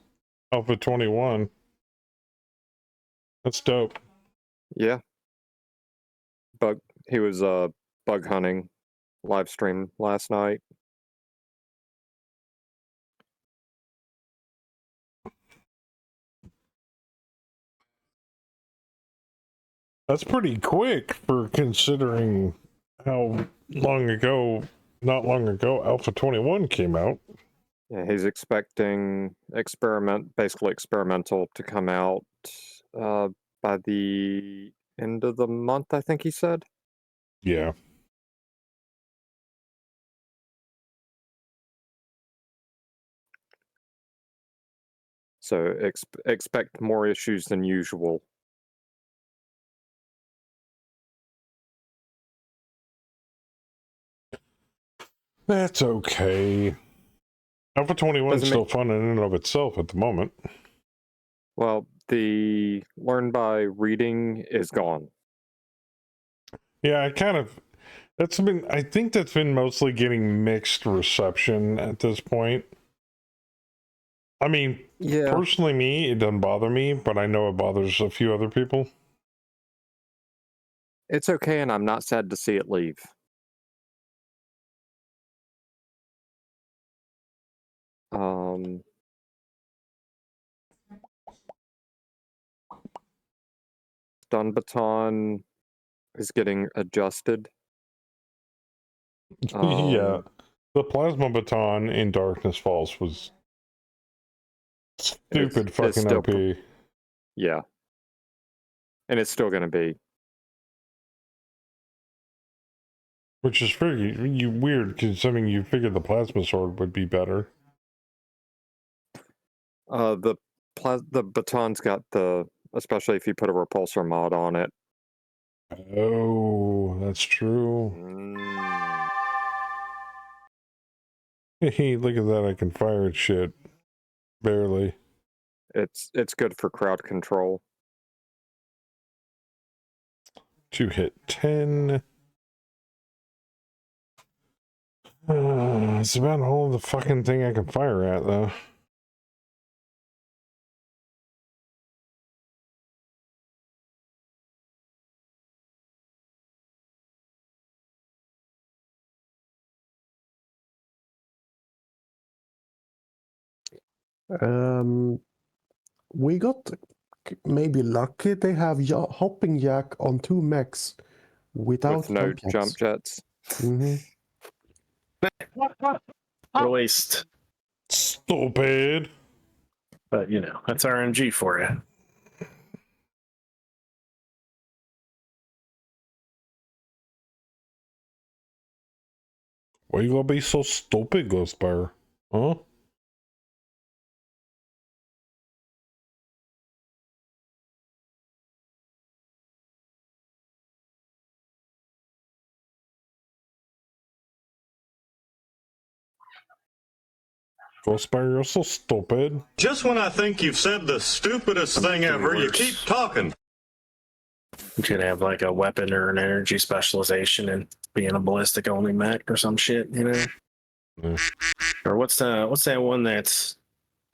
Alpha 21. That's dope. Yeah. He was bug hunting live stream last night. That's pretty quick for considering how not long ago, Alpha 21 came out. Yeah, he's expecting basically experimental to come out by the end of the month, I think he said. Yeah. So expect more issues than usual. That's okay. Alpha 21 is still fun in and of itself at the moment. Well, the learn by reading is gone. Yeah, I think that's been mostly getting mixed reception at this point. I mean, Yeah. personally, it doesn't bother me, but I know it bothers a few other people. It's okay, and I'm not sad to see it leave. Stun baton is getting adjusted. Yeah, the plasma baton in Darkness Falls was Stupid it's fucking still OP. Yeah. And it's still going to be. Which is pretty weird, considering you figured the plasma sword would be better. The baton's got especially if you put a repulsor mod on it. Oh, that's true. Mm. Hey, look at that! I can fire at shit. Barely. It's good for crowd control. 2 hit 10. It's about all the fucking thing I can fire at, though. We got maybe lucky. They have hopping jack on 2 mechs without With no jump jets. jump jets. Released. Stupid. But you know, that's RNG for you. Why you gonna be so stupid, Ghostfire? Huh? Ghostfire, you're so stupid. Just when I think you've said the stupidest thing ever, you keep talking. You could have like a weapon or an energy specialization and being a ballistic only mech or some shit, you know? Yeah. Or what's that one that's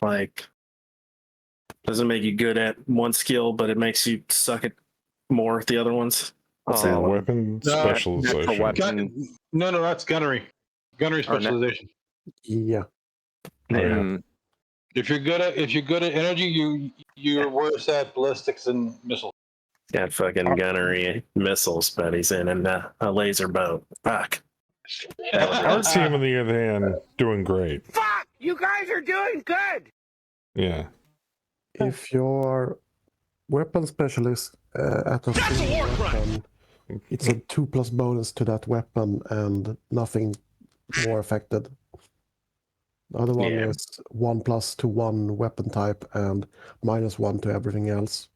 like doesn't make you good at one skill, but it makes you suck at more at the other ones? What's that one? Weapon No, specialization. weapon. No, that's gunnery. Gunnery specialization. Yeah. Yeah. Mm. If you're good at energy, you're worse at ballistics and missiles. Got fucking gunnery missiles, but he's in a laser boat. Fuck. Our team, on the other hand, doing great. Fuck! You guys are doing good! Yeah. If you're weapon specialist at a single weapon, it's a 2+ bonus to that weapon and nothing more affected. The other one Yeah. is 1+ to 1 weapon type and -1 to everything else.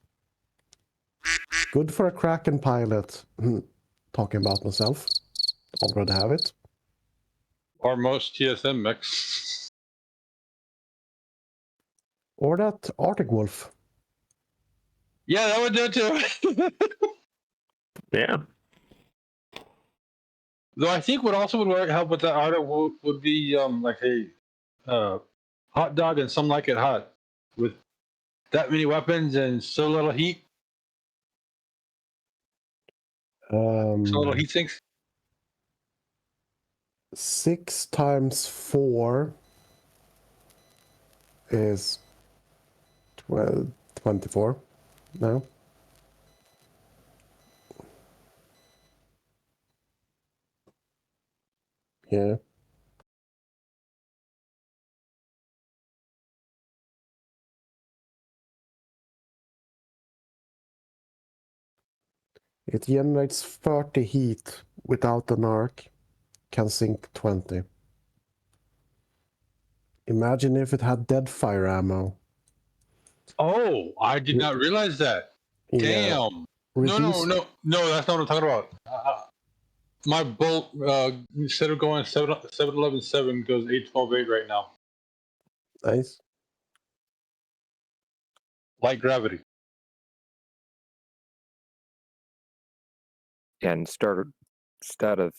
Good for a Kraken pilot. Talking about myself. Already have it. Or most TSM mechs. Or that Arctic Wolf. Yeah, that would do it too. Yeah. Though I think what also would help with that Arctic Wolf would be like a hot dog and some like it hot. With that many weapons and so little heat, so little heat sinks. 6 times 4 is 24 now. Yeah. It generates 30 heat without an arc. Can sink 20. Imagine if it had dead fire ammo. Oh, I did not realize that. Yeah. Damn. Reduce, No, that's not what I'm talking about. My bolt, instead of going 711-7, goes 812-8 right now. Nice. Light gravity. And instead of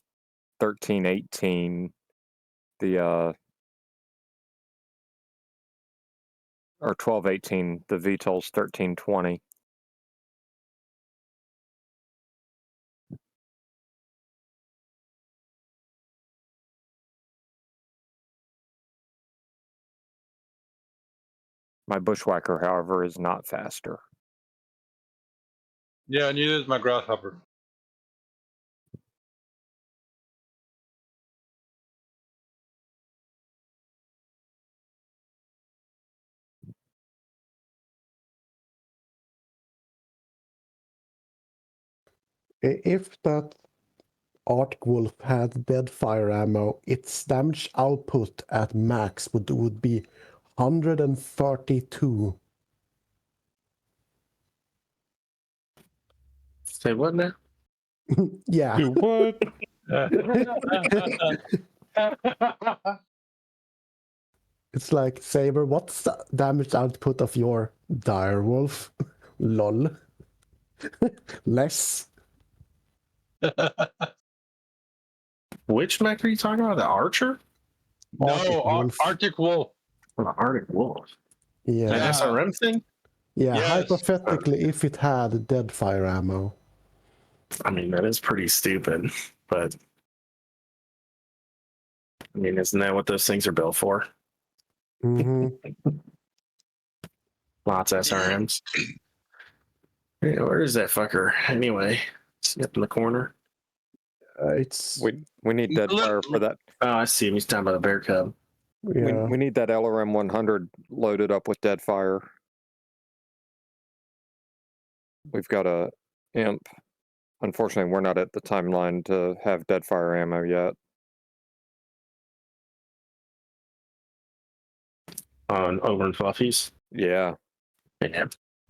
1318, the or 1218, the VTOL's 1320. My Bushwhacker, however, is not faster. Yeah, neither is my grasshopper. If that Arctic Wolf had dead fire ammo, its damage output at max would be 132. Say what now? Yeah. Do what? It's like, Saber, what's the damage output of your dire wolf? Lol. Less. Which mech are you talking about? The Archer? Arctic Wolf. Arctic Wolf. Or the Arctic Wolf? Yeah. That Yeah. SRM thing? Yeah, Yes. hypothetically, if it had dead fire ammo. I mean, that is pretty stupid, but I mean, isn't that what those things are built for? Hmm. Lots of SRMs. Yeah, where is that fucker? Anyway, is he up in the corner? It's We need dead fire for that. Oh, I see him. He's down by the bear cub. yeah. We need that LRM 100 loaded up with dead fire. We've got a imp. Unfortunately, we're not at the timeline to have dead fire ammo yet. On over in Fluffies. Yeah, Yeah.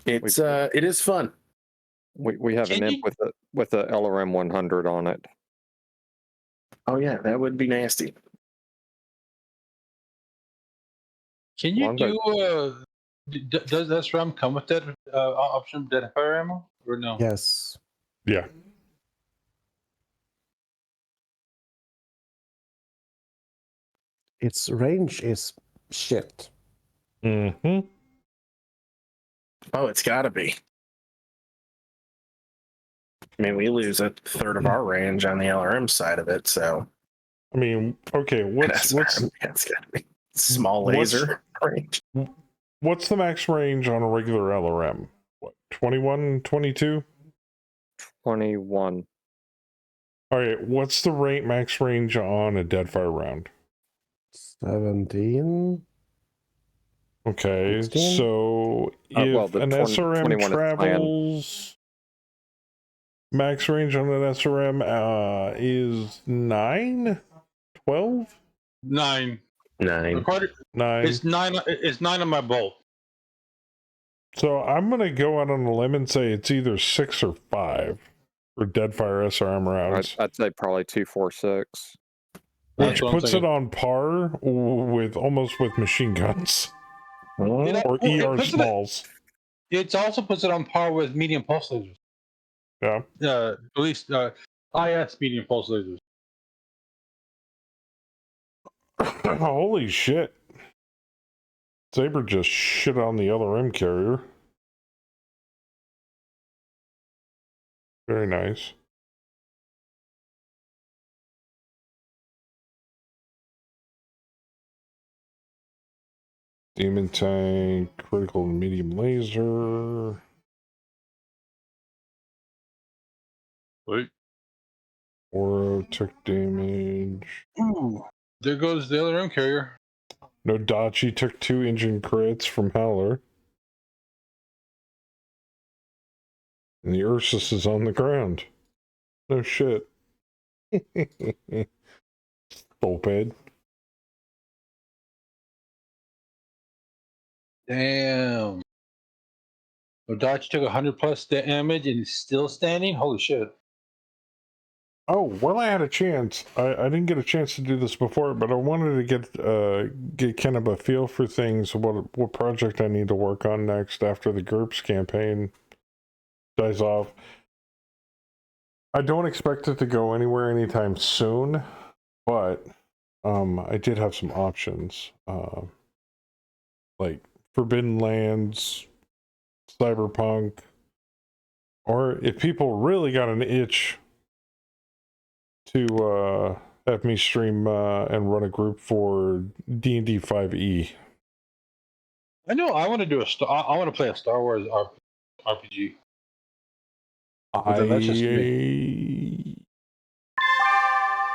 It's it is fun. we have an Can imp with a LRM 100 on it. Oh yeah, that would be nasty. Can you Longbow. does SRAM come with that option, dead fire ammo, or no? Yes. Yeah. Its range is shit. Mm-hmm. Oh, it's gotta be. I mean, we lose a third of our range on the LRM side of it, so I mean, okay, what's that's gotta be small what's- laser range. what's the max range on a regular LRM? What, 21, 22? 21. All right, what's the max range on a deadfire round? 17. Okay, 16? so if well, the an 21 SRM is planned. travels, max range on an SRM is 9? 12? 9. 9. According, 9. it's 9. It's 9 on my bolt. So I'm going to go out on a limb and say it's either 6 or 5 for deadfire SRM rounds. I'd say probably 246. Which That's what I'm puts it thinking. on par with almost with machine guns or It ER puts it- smalls. It also puts it on par with medium pulse lasers. Yeah. At least IS medium pulse lasers. Holy shit. Saber just shit on the LRM carrier. Very nice. Demon tank, critical and medium laser. Wait. Aura took damage. Ooh. There goes the LRM carrier. No Dachi took 2 engine crits from Howler. And the Ursus is on the ground. No shit. Stupid. Damn. Dodge took 100 plus damage and is still standing? Holy shit. Oh, well, I had a chance. I didn't get a chance to do this before, but I wanted to get kind of a feel for things, what project I need to work on next after the GURPS campaign dies off. I don't expect it to go anywhere anytime soon, but I did have some options, like Forbidden Lands, Cyberpunk, or if people really got an itch to have me stream and run a group for D&D 5e. I know I want to do I want to play a Star Wars RPG. But that's just me.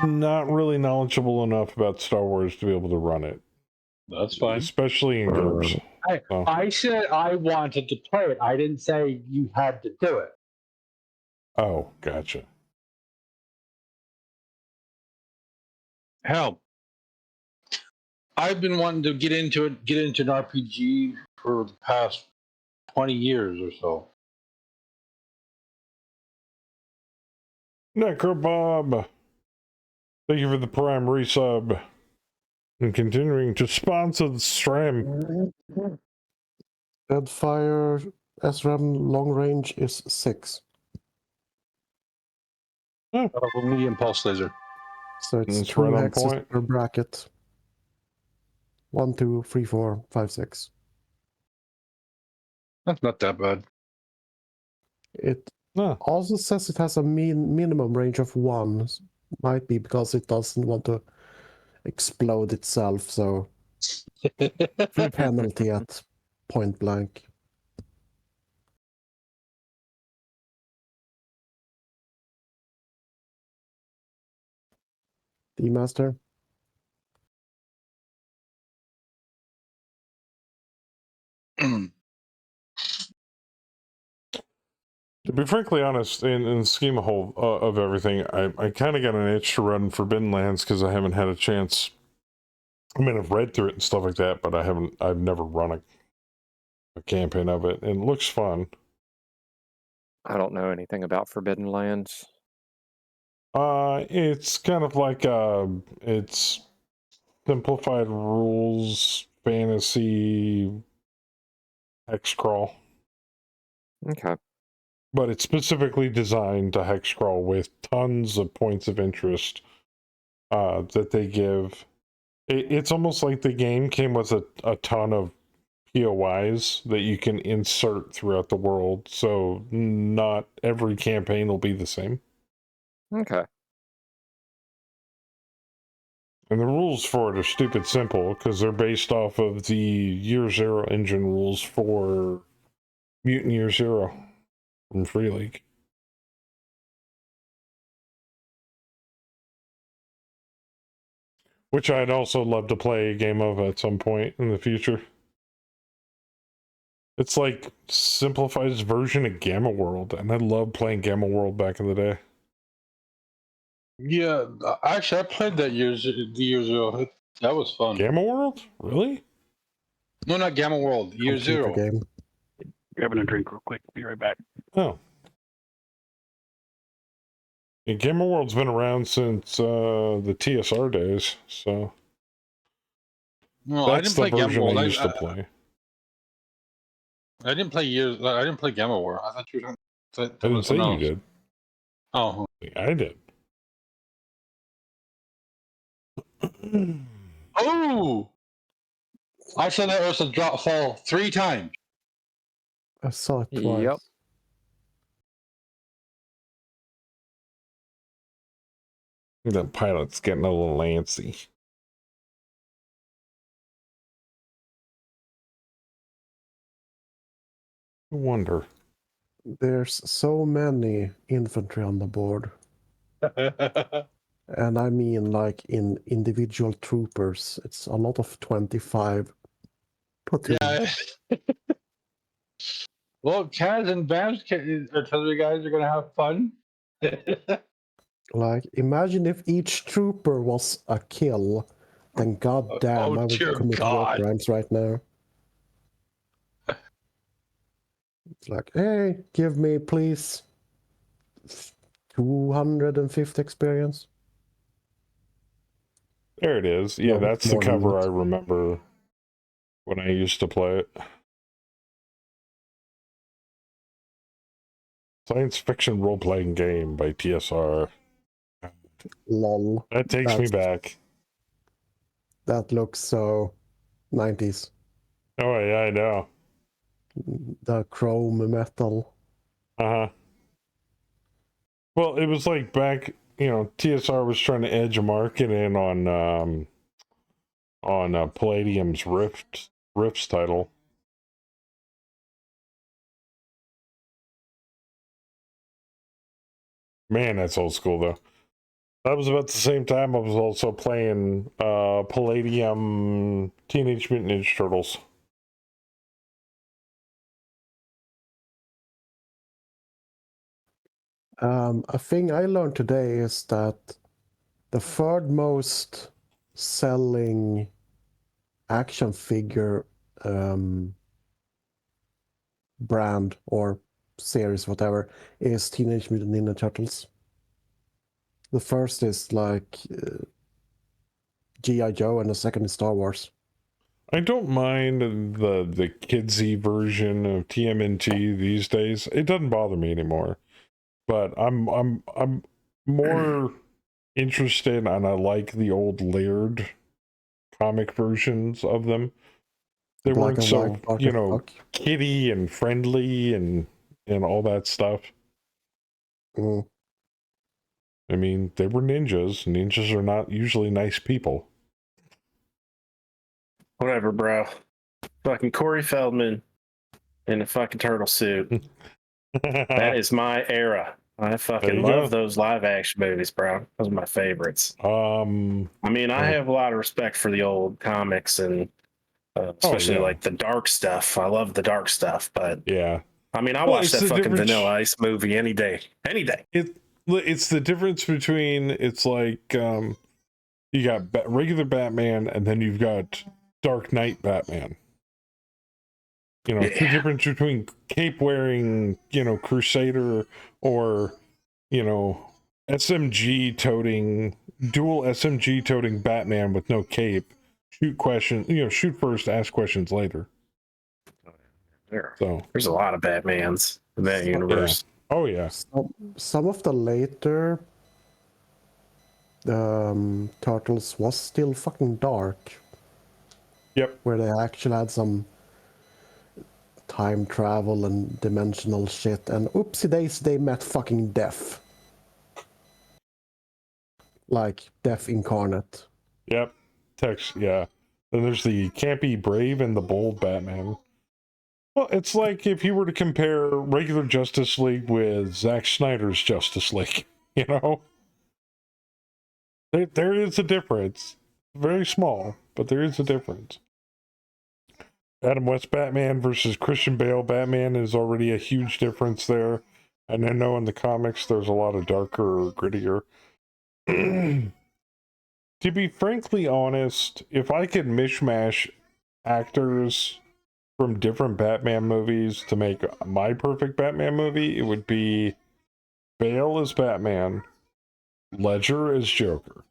Not really knowledgeable enough about Star Wars to be able to run it. That's fine. Especially in GURPS. I said I wanted to play it. I didn't say you had to do it. Oh, gotcha. Hell, I've been wanting to get into an RPG for the past 20 years or so. Necrobob, thank you for the Prime resub. And continuing to sponsor the stream. Deadfire SRAM long range is 6. Medium pulse laser. So it's That's 2 right on hexes point. per bracket. 1, 2, 3, 4, 5, 6. That's not that bad. It Huh. also says it has a minimum range of 1. Might be because it doesn't want to explode itself, so free penalty at point blank. D-Master? To be frankly honest, in the scheme of everything, I kind of got an itch to run Forbidden Lands because I haven't had a chance. I mean, I've read through it and stuff like that, but I've never run a campaign of it, and it looks fun. I don't know anything about Forbidden Lands. It's kind of like it's simplified rules, fantasy, hex crawl. Okay. But it's specifically designed to hex crawl with tons of points of interest that they give. It's almost like the game came with a ton of POIs that you can insert throughout the world, so not every campaign will be the same. Okay. And the rules for it are stupid simple because they're based off of the Year Zero engine rules for Mutant Year Zero from Free League. Which I'd also love to play a game of at some point in the future. It's like simplified version of Gamma World, and I loved playing Gamma World back in the day. Yeah, actually, I played that years ago. That was fun. Gamma World? Really? No, not Gamma World. Year Computer Zero. game. Grabbing a drink real quick. Be right back. Oh. Yeah, Gamma World's been around since the TSR days, so No, I that's didn't the play Gamma version World. I used to play. I didn't play years. I didn't play Gamma World. I thought you were talking. I didn't say you did. Oh. I did. Oh! I said that was a drop fall 3 times. I saw it twice. Yep. The pilot's getting a little antsy. I wonder. There's so many infantry on the board. And I mean, like in individual troopers, it's a lot of 25 platoons. Yeah. Well, Kaz and Bam's artillery guys are going to have fun. Like, imagine if each trooper was a kill, then goddamn, I would dear commit war God. crimes right now. It's like, hey, give me, please, 250 experience. There it is. Yeah, No, that's the more than cover that. I remember when I used to play it. Science fiction role-playing game by TSR. Lol. That takes me back. That looks so 90s. Oh, yeah, I know. The chrome metal. Uh-huh. Well, it was like back, TSR was trying to edge a market in on Palladium's Rift's title. Man, that's old school though. That was about the same time I was also playing Palladium Teenage Mutant Ninja Turtles. A thing I learned today is that the third most selling action figure brand or series, whatever, is Teenage Mutant Ninja Turtles. The first is like G.I. Joe, and the second is Star Wars. I don't mind the kidsy version of TMNT these days. It doesn't bother me anymore. But I'm more interested, and I like the old Laird comic versions of them. They Black weren't and so, white, dark you as know, fuck. kitty and friendly and all that stuff. Mm. I mean, they were ninjas. Ninjas are not usually nice people. Whatever, bro. Fucking Corey Feldman in a fucking turtle suit. That is my era. I fucking you love go. those live action movies, bro. Those are my favorites. I mean, I yeah. have a lot of respect for the old comics and especially yeah. like the dark stuff. I love the dark stuff, but Yeah. I mean, I Well, watch it's that the fucking difference- Vanilla Ice movie any day. Any day. It's the difference between, it's like you got regular Batman, and then you've got Dark Knight Batman. You know, it's the difference between cape wearing, you know, Crusader, or, you know, SMG toting, dual SMG toting Batman with no cape. Shoot first, ask questions later. There's a lot of Batmans in that universe. Yeah. Oh yeah. Some of the later Turtles was still fucking dark. Yep. Where they actually had some time travel and dimensional shit, and oopsie days, they met fucking death. Like death incarnate. Yep. Yeah. Then there's the campy brave and the bold Batman. Well, it's like if you were to compare regular Justice League with Zack Snyder's Justice League, you know? There is a difference. Very small, but there is a difference. Adam West Batman versus Christian Bale Batman is already a huge difference there. And I know in the comics there's a lot of darker, grittier. To be frankly honest, if I could mishmash actors from different Batman movies to make my perfect Batman movie, it would be Bale as Batman, Ledger as Joker.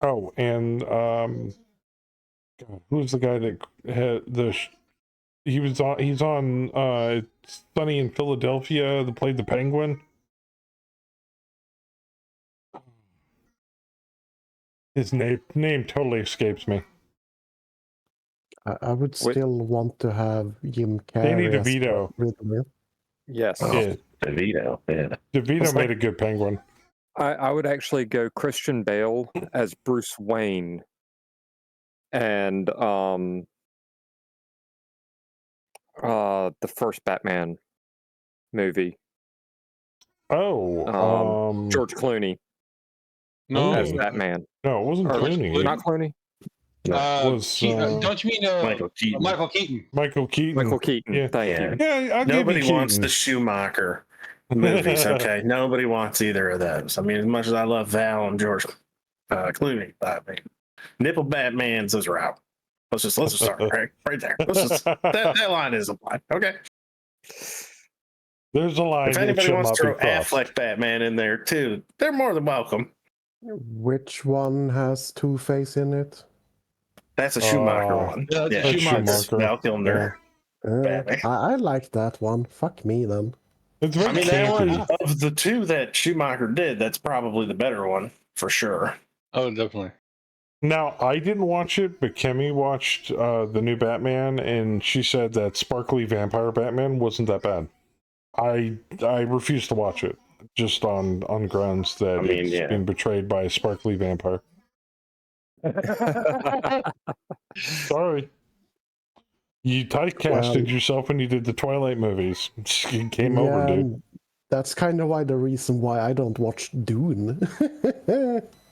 Oh, and God, who's the guy that had he's on Sunny in Philadelphia that played the Penguin? His name totally escapes me. I would still want to have Jim Carrey. Danny DeVito. Yes. Yeah. DeVito. Yeah. DeVito made a good Penguin. I would actually go Christian Bale as Bruce Wayne, and the first Batman movie. Oh, George Clooney No, as Batman. No, it wasn't Or Clooney. Not Clooney. Was don't you mean Michael Keaton? Michael Keaton. Michael Keaton. Michael Keaton. Yeah. Thank you. Yeah, I'll Nobody give you wants Keaton. the Schumacher movies, okay? Nobody wants either of those. I mean, as much as I love Val and George Clooney, I mean, nipple Batmans, those are out. Let's just start right there. That line is a line, okay? There's a line. If that anybody shall wants not to be throw crossed. Affleck Batman in there too, they're more than welcome. Which one has Two-Face in it? That's a Schumacher one. Yeah, that's That's Schumacher. Val Kilmer. Batman. I like that one. Fuck me then. It's very I mean, that campy. one, of the two that Schumacher did, that's probably the better one for sure. Oh, definitely. Now, I didn't watch it, but Kemi watched the new Batman, and she said that sparkly vampire Batman wasn't that bad. I refuse to watch it, just on grounds that it's been betrayed by a sparkly vampire. Sorry. You typecasted yourself when you did the Twilight movies. It came over, dude. That's kind of the reason why I don't watch Dune.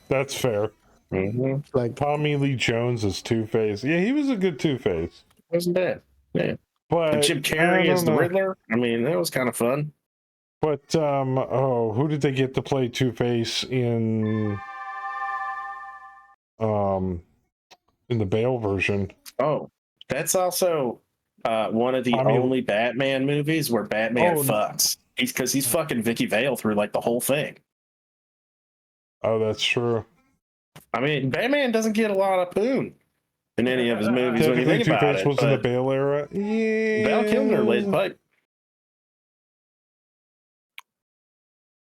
That's fair. Mm-hmm. Like Tommy Lee Jones as Two-Face. Yeah, he was a good Two-Face. Wasn't bad. Yeah. But Jim I Carrey don't as the know. Riddler. I mean, that was kind of fun. But who did they get to play Two-Face in the Bale version? Oh, that's also one of the Tommy- only Batman movies where Batman Oh. fucks. He's fucking Vicky Vale through like the whole thing. Oh, that's true. I mean, Batman doesn't get a lot of poon in any of his movies when you Technically, think about Two-Face it. was in the But Bale era. Yeah. Val Kilmer laid pipe.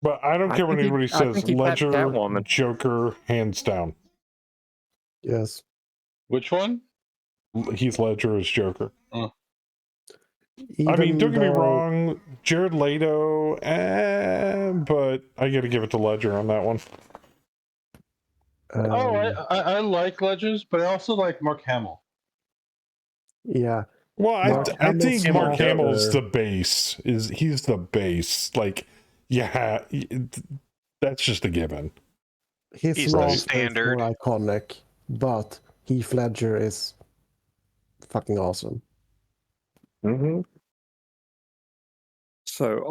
But I don't I care what think he- anybody I says. think he patched Ledger, Catwoman. Joker, hands down. Yes. Which one? Heath Ledger is Joker. Even I mean, don't get me though- wrong, Jared Leto, but I got to give it to Ledger on that one. I like Legends, but I also like Mark Hamill. Yeah. Well, Mark I Hamill's think Mark Joker. Hamill's the base. He's the base? Like, yeah, that's just a given. His He's the mask is standard. more iconic, but Heath Ledger is fucking awesome. Mm-hmm. So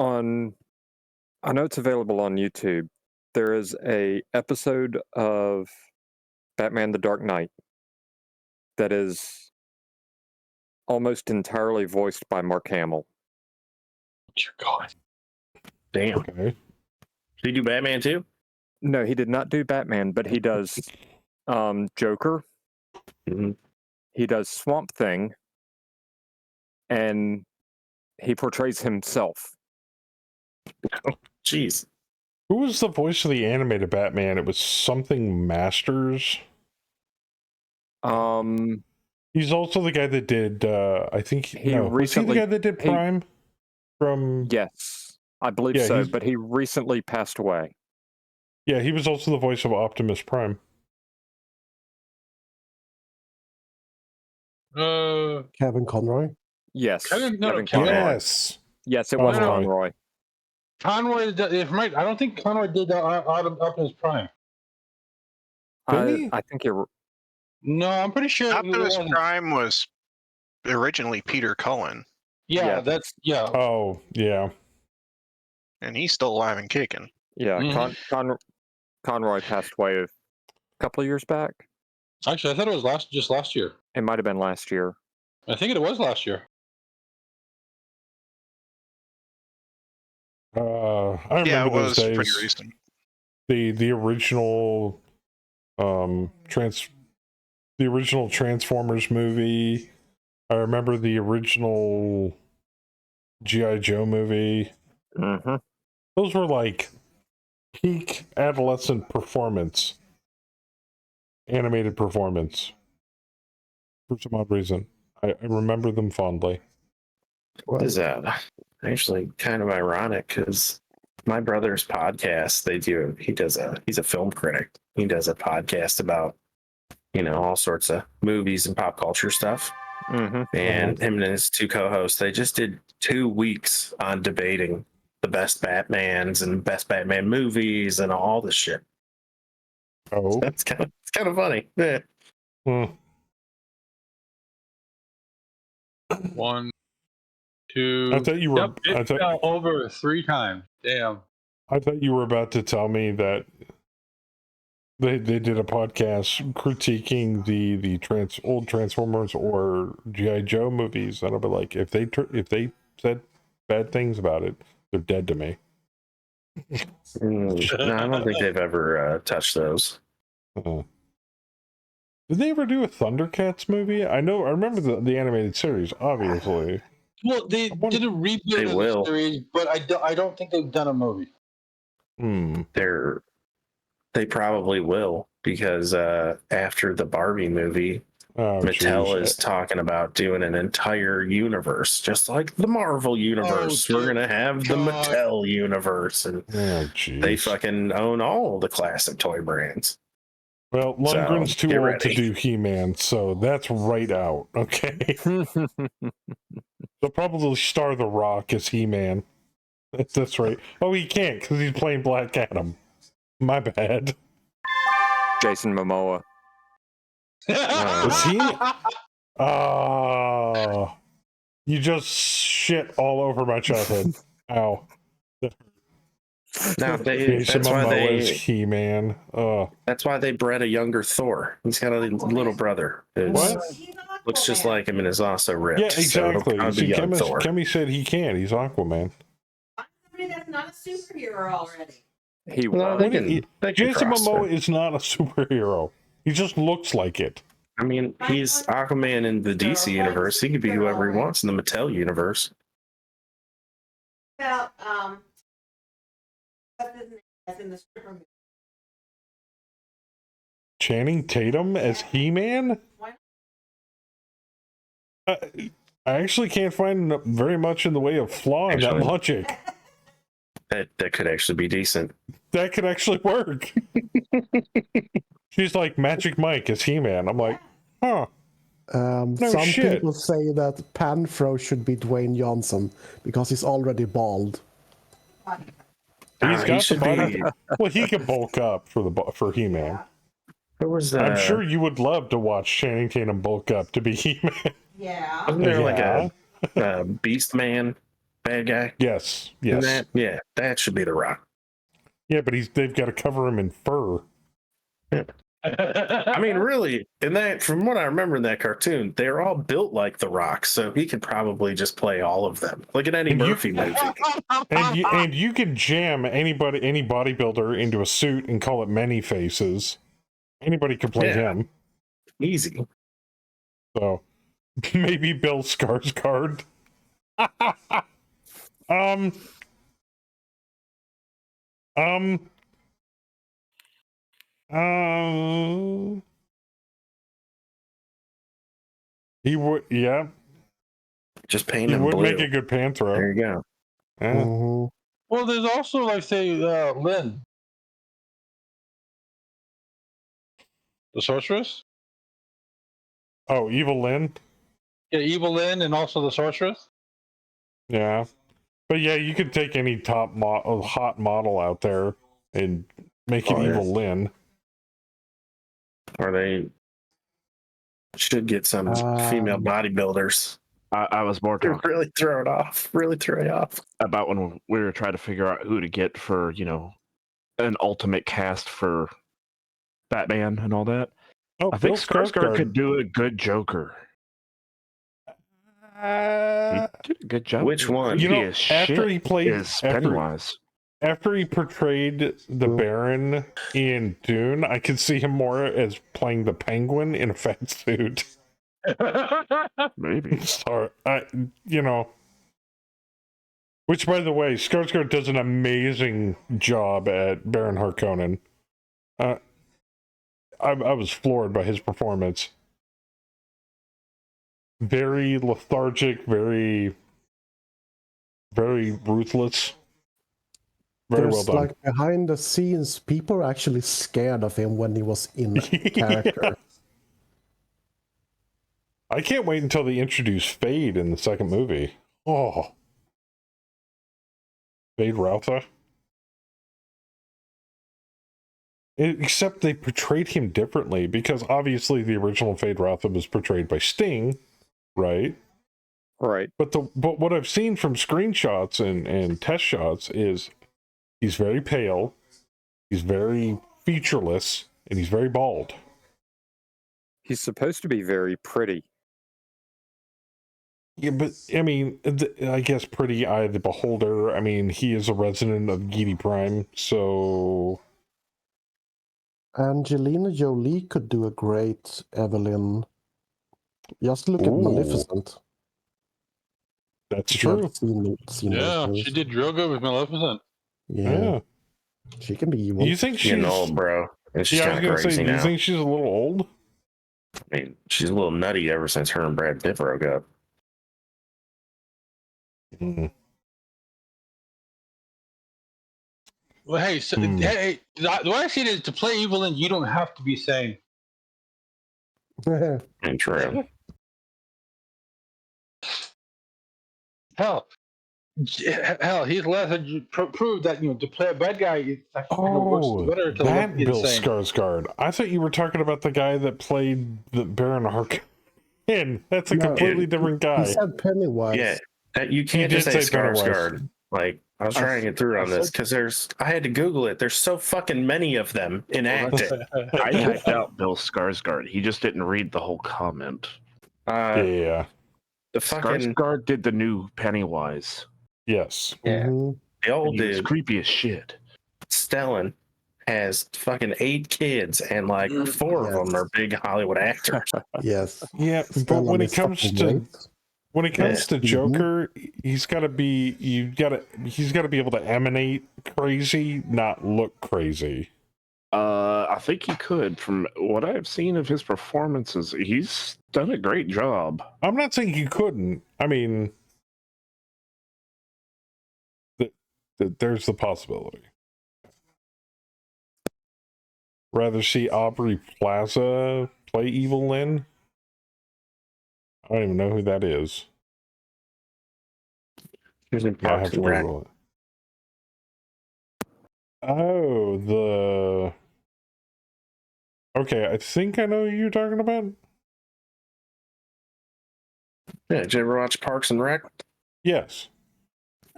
I know it's available on YouTube. There is a episode of Batman: The Dark Knight that is almost entirely voiced by Mark Hamill. Dear God. Damn. Okay. Did he do Batman too? No, he did not do Batman, but he does Joker. Mm-hmm. He does Swamp Thing, and he portrays himself. Jeez. Who was the voice of the animated Batman? It was something Masters. He's also the guy that did. I think was he the recently- guy that did Prime? From Yes, I believe Yeah, so, he's- but he recently passed away. yeah, he was also the voice of Optimus Prime. Kevin Conroy. Yes, Kevin Kevin Conroy. Conroy. Yes. Yes, it was Conroy. Conroy. Conroy, if right, I don't think Conroy did Optimus Prime. Did he? I think you're. No, I'm pretty sure. Optimus Prime was originally Peter Cullen, Yeah, that's yeah. Oh, yeah. and he's still alive and kicking. Yeah, Mhm. Conroy passed away a couple of years back. Actually, I thought it was just last year. It might have been last year. I think it was last year. I remember Yeah, it those was days. pretty recent. The original the original Transformers movie. I remember the original G.I. Joe movie. Mm-hmm. Those were like peak adolescent performance, animated performance. For some odd reason, I remember them fondly. What is that? Actually, kind of ironic because my brother's podcast, he's a film critic. He does a podcast about, all sorts of movies and pop culture stuff. Mm-hmm. And him and his two co-hosts, they just did 2 weeks on debating the best Batmans and best Batman movies and all this shit. Oh, It's kind of funny. Yeah. Hmm. 1, 2. I thought you were. Yep, I it's thought. over 3 times. Damn. I thought you were about to tell me that they did a podcast critiquing the old Transformers or G.I. Joe movies, and I'll be like, if they said bad things about it, they're dead to me. No, I don't think they've ever touched those. Did they ever do a Thundercats movie? I remember the animated series, obviously. Well, they did a reboot They of will. the series, but I don't think they've done a movie. They probably will because after the Barbie movie, Mattel is talking about doing an entire universe, just like the Marvel universe. We're gonna have the Mattel universe, and they fucking own all the classic toy brands. Well, Lundgren's So, too get old ready. to do He-Man, so that's right out. Okay, they'll probably star The Rock as He-Man. That's right. Oh, he can't because he's playing Black Adam. My bad. Jason Momoa. Is he? Oh, You just shit all over my childhood. Ow. Now Jason that's why Momoa is they He-Man. that's why they bred a younger Thor. He's got a little brother who What? looks just like him and is also ripped. Yeah, So exactly. it'll See, be young Thor. Kemi said he can. He's Aquaman. Somebody that's not a superhero already. He No, was. they can Jason cross Momoa it. is not a superhero. He just looks like it. I mean, he's Aquaman in the DC universe. He could be whoever he wants in the Mattel universe. About what's his name? That's in the stripper movie. Channing Tatum as He-Man? Why I actually can't find very much in the way of flaw in that Actually. logic. That could actually be decent. That could actually work. She's like Magic Mike as He-Man. I'm like, huh. No Some shit. people say that Panthro should be Dwayne Johnson because he's already bald. He's He got the should body. be. Well, he can bulk up for He-Man. Who was I'm sure you would love to watch Channing Tatum bulk up to be He-Man. Yeah. Wasn't there Yeah. like a Beast Man bad guy? Yes, In yes. that? Yeah, that should be The Rock. Yeah, but they've got to cover him in fur. I mean, really, in that, from what I remember in that cartoon, they're all built like The Rock, so he could probably just play all of them, like an Eddie And Murphy movie. And you can jam any bodybuilder into a suit and call it Many Faces. Anybody can play Yeah. him. Easy. So maybe Bill Skarsgård. He would, yeah. Just paint He him would blue. make a good Panthro. There you go. Yeah. Mhm. Well, there's also, like, say, Lynn. The sorceress? Oh, Evil Lynn. Yeah, Evil Lynn and also the sorceress? Yeah, but yeah, you could take any hot model out there and make it Oh, yeah. Evil Lynn. Or they should get some female bodybuilders. I was more To talking really throw it off. Really throw you off. about when we were trying to figure out who to get for, an ultimate cast for Batman and all that. Oh, I think Skarsgård could do a good Joker. He did a good job. Which one? You know, Creepy as after shit he played is Pennywise. after he portrayed the Baron in Dune, I could see him more as playing the Penguin in a fat suit. Maybe. Sorry, Which, by the way, Skarsgård does an amazing job at Baron Harkonnen. I was floored by his performance. Very lethargic, very, very ruthless. Very There's well done. like behind the scenes, people are actually scared of him when he was in character. I can't wait until they introduce Fade in the second movie. Oh. Fade Routha. Except they portrayed him differently, because obviously the original Fade Routha was portrayed by Sting, right? Right. But what I've seen from screenshots and test shots is he's very pale, he's very featureless, and he's very bald. He's supposed to be very pretty. Yeah, but I mean, I guess pretty eye of the beholder. I mean, he is a resident of Geedy Prime, so Angelina Jolie could do a great Evelyn. Just look at Ooh. Maleficent. that's If you true. haven't seen those Yeah, movies. she did real good with Maleficent. Yeah, she can be evil. You think she's Getting old, bro. And she's Yeah, I was kind gonna of say, crazy do you now. think she's a little old? I mean, she's a little nutty ever since her and Brad Pitt broke up. Mm. Well, hey, so, hey, the way I see it is to play Evil Lynn, you don't have to be sane. And true. Hell, Heath Ledger proved that to play a bad guy, it's actually works better to that look Bill insane. Skarsgård. I thought you were talking about the guy that played the Baron Harkonnen. That's a No, completely different He guy. said Pennywise. Yeah, you can't He just did say say Pennywise. Skarsgård. Like I was trying to get through on this because I had to Google it. There's so fucking many of them in acting. I typed out Bill Skarsgård. He just didn't read the whole comment. Yeah. The fucking Skarsgård did the new Pennywise. Yes. yeah, Mhm. the old He was dude creepy as shit. Stellan has fucking 8 kids, and like 4 of them are big Hollywood actors. Yes. Yeah, but Stellan when it is comes fucking to great. Joker, he's got to be able to emanate crazy, not look crazy. I think he could. From what I've seen of his performances, he's done a great job. I'm not saying he couldn't. I mean, there's the possibility. Rather see Aubrey Plaza play Evil Lynn? I don't even know who that is. He was in I have Parks to and Rec. Google it. Oh, okay, I think I know who you're talking about. Yeah, did you ever watch Parks and Rec? Yes.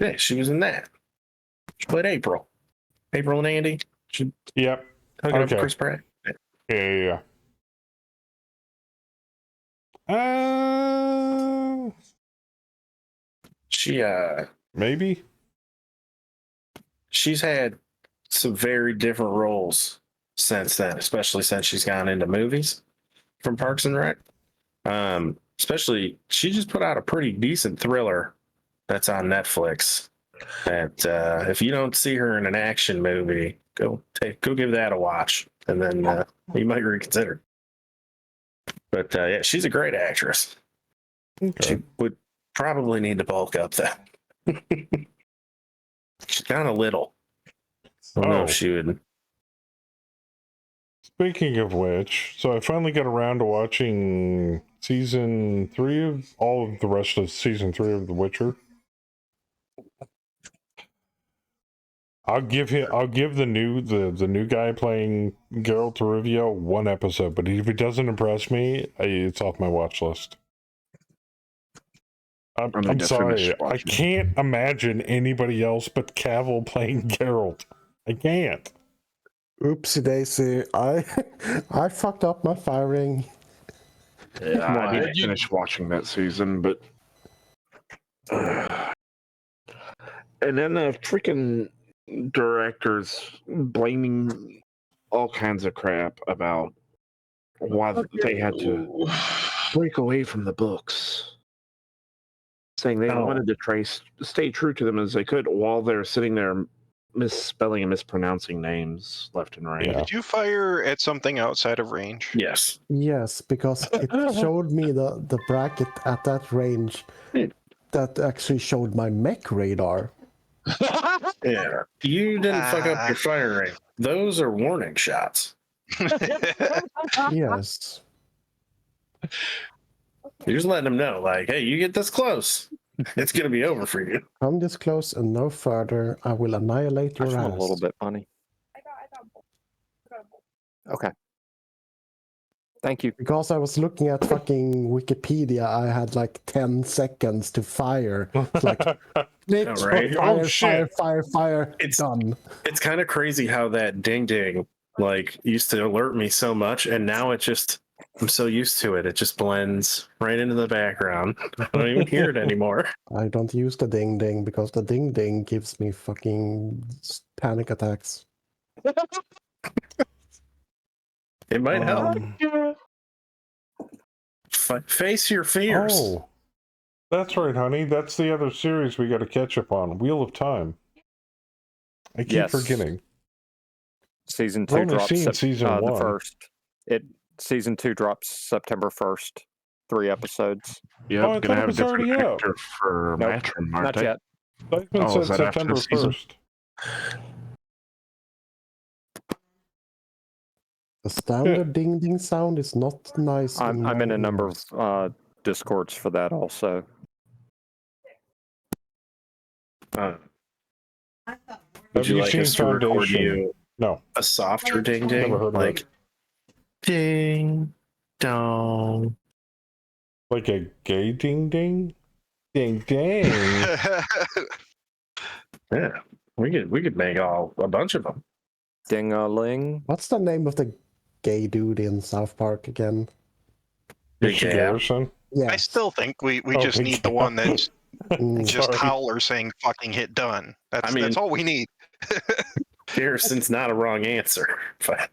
Yeah, she was in that. She played April. April and Andy. She Yep. hooked up with Okay. Chris Pratt. Yeah. She Maybe. she's had some very different roles since then, especially since she's gone into movies from Parks and Rec. Especially she just put out a pretty decent thriller that's on Netflix. That if you don't see her in an action movie, go give that a watch, and then you might reconsider. But yeah, she's a great actress. Okay. She would probably need to bulk up though. She's kind of little. I don't know if she would. Speaking of which, so I finally got around to watching season 3 of all of the rest of season 3 of The Witcher. I'll give the new guy playing Geralt of Rivia 1 episode, but if he doesn't impress me, it's off my watch list. I'm sorry, I can't imagine anybody else but Cavill playing Geralt. I can't. Oopsie daisy. I fucked up my firing. Yeah, I need to finish watching that season, but and then the freaking directors blaming all kinds of crap about why they had to break away from the books, saying they wanted to stay true to them as they could while they're sitting there misspelling and mispronouncing names left and right. Yeah. Did you fire at something outside of range? Yes. Yes, because it showed me the bracket at that range that actually showed my mech radar. Yeah. You didn't fuck up your fire rate. Those are warning shots. Yes. You're just letting them know, like, hey, you get this close, it's gonna be over for you. Come this close and no further, I will annihilate your I smell ass. a little bit funny. Okay. Thank you. Because I was looking at fucking Wikipedia, I had like 10 seconds to fire. It's like, All right. fire, It's done. It's kind of crazy how that ding ding like used to alert me so much, and now it just I'm so used to it. It just blends right into the background. I don't even hear it anymore. I don't use the ding ding because the ding ding gives me fucking panic attacks. It might help. Face your fears. Oh, that's right, honey. That's the other series we got to catch up on. Wheel of Time. I keep forgetting. Season I've 2 only drops seen season the 1. first. Season 2 drops September 1st. 3 episodes. Yeah, Oh, I thought it was already up. For Matron, aren't Not they? yet. Dyson said is that after September the season? 1st. The standard ding ding sound is not nice. I'm in a number of discords for that also. Would Have you you like seen us to record Foundation? you No. a softer ding ding? Never heard of Like it. ding dong Like a gay ding ding? Ding ding. Yeah, we could make a bunch of them. Ding-a-ling. What's the name of the gay dude in South Park again? Big Mr. Cam. Garrison? Yeah. I still think we Oh, just Big need the Cam. one that's just Sorry. Howler saying fucking hit done. That's all we need. Garrison's not a wrong answer, but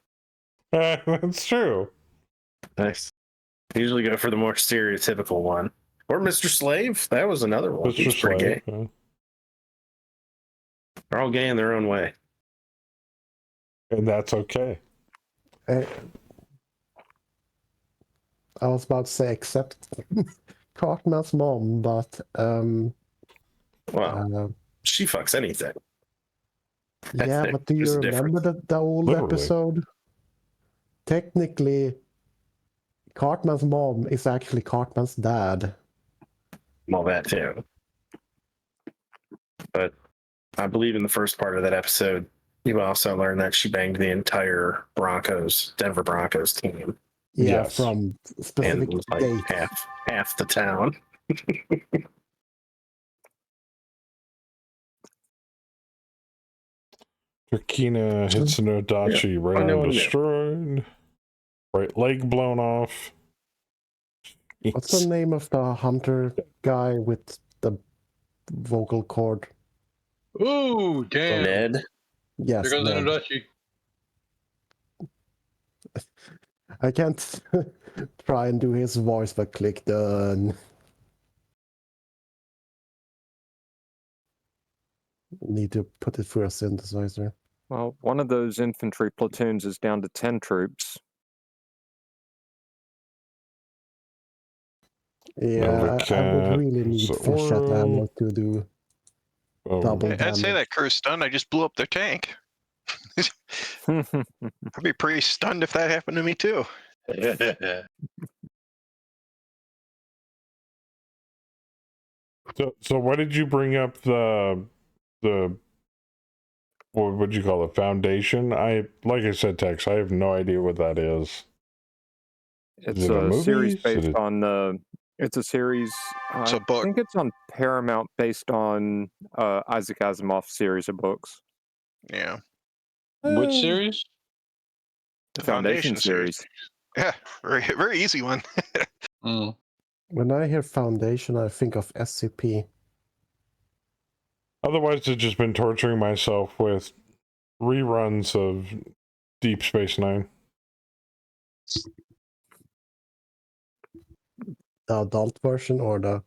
That's true. nice. Usually go for the more stereotypical one. Or Mr. Slave. That was another one. Mr. He's pretty Slave. gay. They're all gay in their own way. And that's okay. I was about to say except Cartman's mom, but Well, she fucks anything. yeah, but do you There's a remember the old Literally. episode? Technically, Cartman's mom is actually Cartman's dad. Well, that too. But I believe in the first part of that episode, you also learn that she banged the entire Denver Broncos team. Yeah, Yes. from And specific it was like date. half the town. Turkina hits an Odachi, right I know arm what I mean. destroyed. Right leg blown off. What's the name of the hunter guy with the vocal cord? Ooh, damn. Ned. Yes, There goes Ned. an Adachi. I can't try and do his voice, but click done. Need to put it through a synthesizer. Well, one of those infantry platoons is down to 10 troops. Yeah, I would really need Fishat ammo to do double I'd damage. say that crew's stunned. I just blew up their tank. I'd be pretty stunned if that happened to me too. So why did you bring up the what would you call it, foundation? Like I said, Tex, I have no idea what that is. It's Is it a movie? series Is based it- on it's a series. It's a I book. think it's on Paramount, based on Isaac Asimov's series of books, Yeah. Which series? the Foundation series. Yeah, very easy one. Mm. When I hear Foundation, I think of SCP. Otherwise, I've just been torturing myself with reruns of Deep Space Nine. The adult version or the...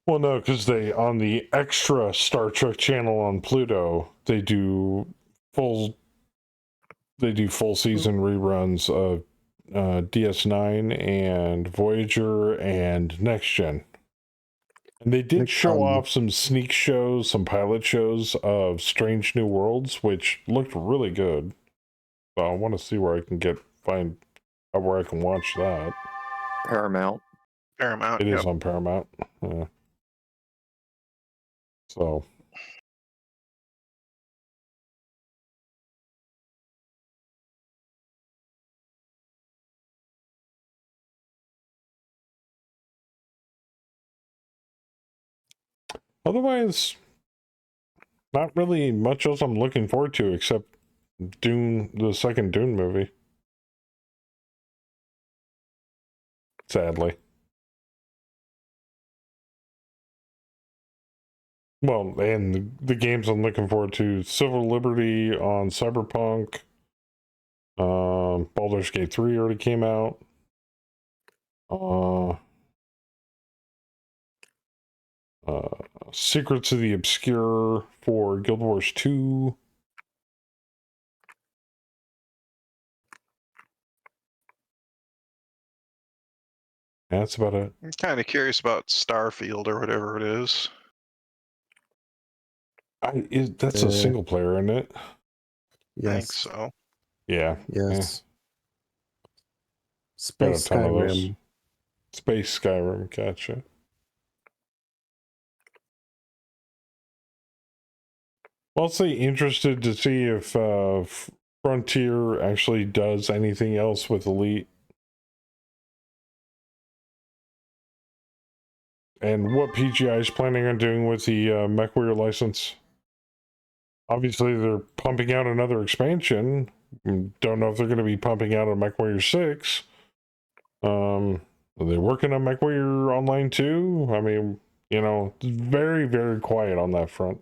Well, no, because on the extra Star Trek channel on Pluto, they do full season reruns of DS9 and Voyager and Next Gen. And they did show off some sneak shows, some pilot shows of Strange New Worlds, which looked really good. So I want to see where I can find where I can watch that. Paramount. Paramount. It is on Paramount. Yeah. So. Otherwise, not really much else I'm looking forward to except Dune, the second Dune movie. Sadly. Well, and the games I'm looking forward to: Civil Liberty on Cyberpunk. Baldur's Gate 3 already came out. Secrets of the Obscure for Guild Wars 2. That's about it. I'm kind of curious about Starfield or whatever it is. That's a single player, isn't it? Yes. I think so. Yeah. Yes. Got a Space ton of those. Skyrim. Space Skyrim, gotcha. Also interested to see if Frontier actually does anything else with Elite. and what PGI is planning on doing with the MechWarrior license. Obviously, they're pumping out another expansion. Don't know if they're going to be pumping out a MechWarrior 6. Are they working on MechWarrior Online too? I mean, you know, it's very, very quiet on that front.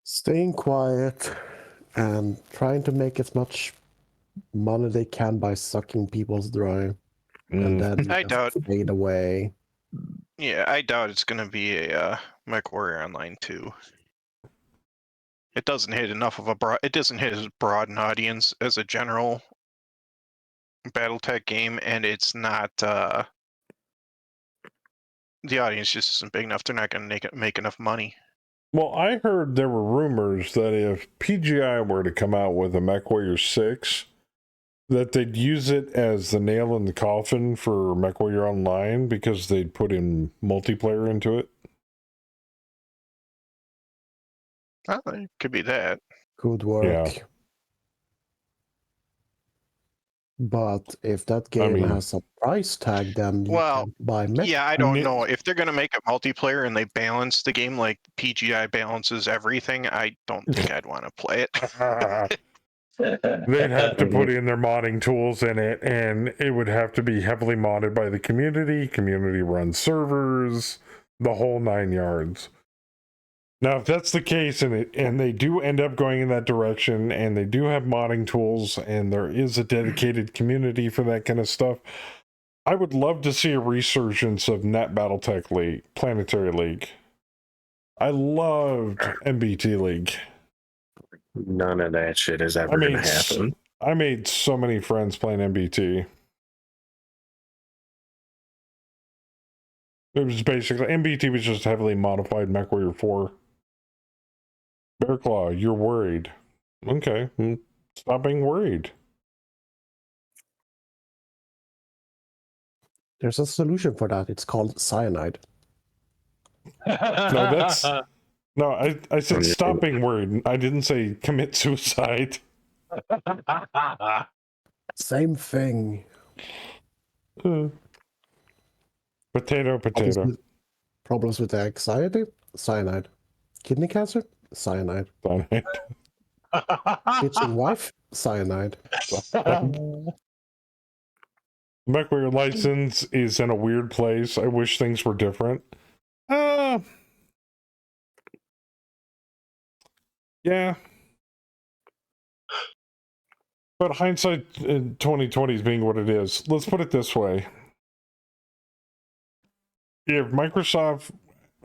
Staying quiet and trying to make as much money they can by sucking people's dry, and then I just doubt. fade away. Yeah, I doubt it's going to be a MechWarrior Online 2. It doesn't hit enough of a broad. It doesn't hit as broad an audience as a general BattleTech game, and it's not. The audience just isn't big enough. They're not going to make enough money. Well, I heard there were rumors that if PGI were to come out with a MechWarrior 6, that they'd use it as the nail in the coffin for MechWarrior Online because they'd put in multiplayer into it. Oh, it could be that. Good work. Yeah. But if that game mean- has a price tag, then you Well, can buy mech. Yeah, I don't know. If they're going to make it multiplayer and they balance the game like PGI balances everything, I don't think I'd want to play it. They'd have to put in their modding tools in it, and it would have to be heavily modded by the community run servers, the whole 9 yards. Now, if that's the case, and they do end up going in that direction, and they do have modding tools, and there is a dedicated community for that kind of stuff, I would love to see a resurgence of Net Battletech League, Planetary League. I loved MBT League. None of that shit is ever going to happen. I made so many friends playing MBT. It was basically, MBT was just heavily modified MechWarrior 4. Bearclaw, you're worried. Okay, stop being worried. There's a solution for that. It's called cyanide. No, I said stop being worried. I didn't say commit suicide. Same thing. Potato. Problems with anxiety? Cyanide. Kidney cancer? Cyanide. Bitching wife? Cyanide. MechWarrior license is in a weird place. I wish things were different. Yeah. But hindsight in 2020 is being what it is. Let's put it this way. If Microsoft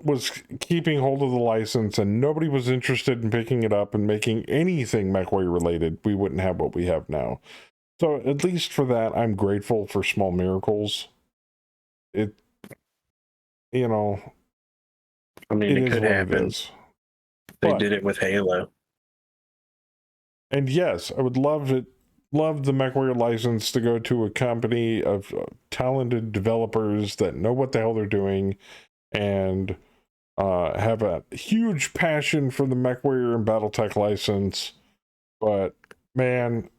was keeping hold of the license and nobody was interested in picking it up and making anything MechWarrior related, we wouldn't have what we have now. So at least for that, I'm grateful for small miracles. It, you know, I mean, it could happen. They did it with Halo. And yes, I would love the MechWarrior license to go to a company of talented developers that know what the hell they're doing and have a huge passion for the MechWarrior and Battletech license. But man,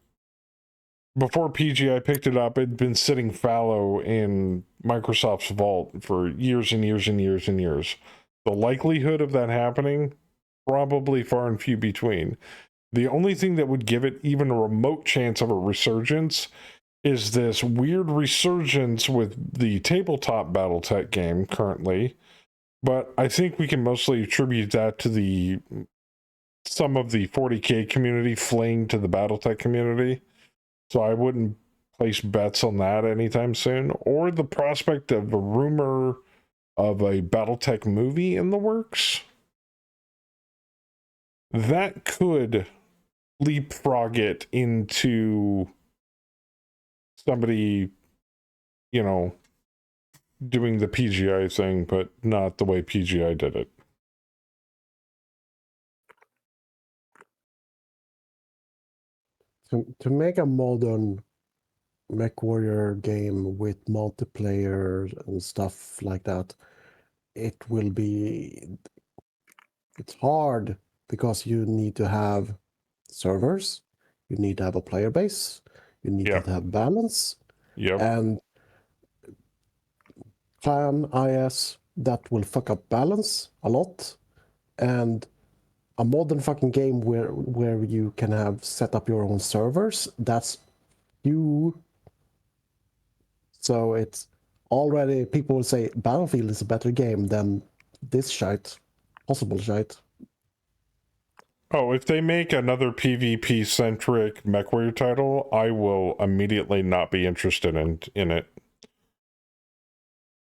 before PGI picked it up, it'd been sitting fallow in Microsoft's vault for years and years and years and years. The likelihood of that happening, probably far and few between. The only thing that would give it even a remote chance of a resurgence is this weird resurgence with the tabletop Battletech game currently. But I think we can mostly attribute that to some of the 40K community fleeing to the Battletech community. So I wouldn't place bets on that anytime soon. Or the prospect of a rumor of a Battletech movie in the works. That could leapfrog it into somebody, you know, doing the PGI thing, but not the way PGI did it. To make a modern MechWarrior game with multiplayer and stuff like that, it's hard because you need to have servers, you need to have a player base, you need Yep. to have balance, Yep. and clan IS that will fuck up balance a lot, and a modern fucking game where you can have set up your own servers. That's you. So it's already people will say Battlefield is a better game than this shite, possible shite. Oh, if they make another PvP centric MechWarrior title, I will immediately not be interested in it.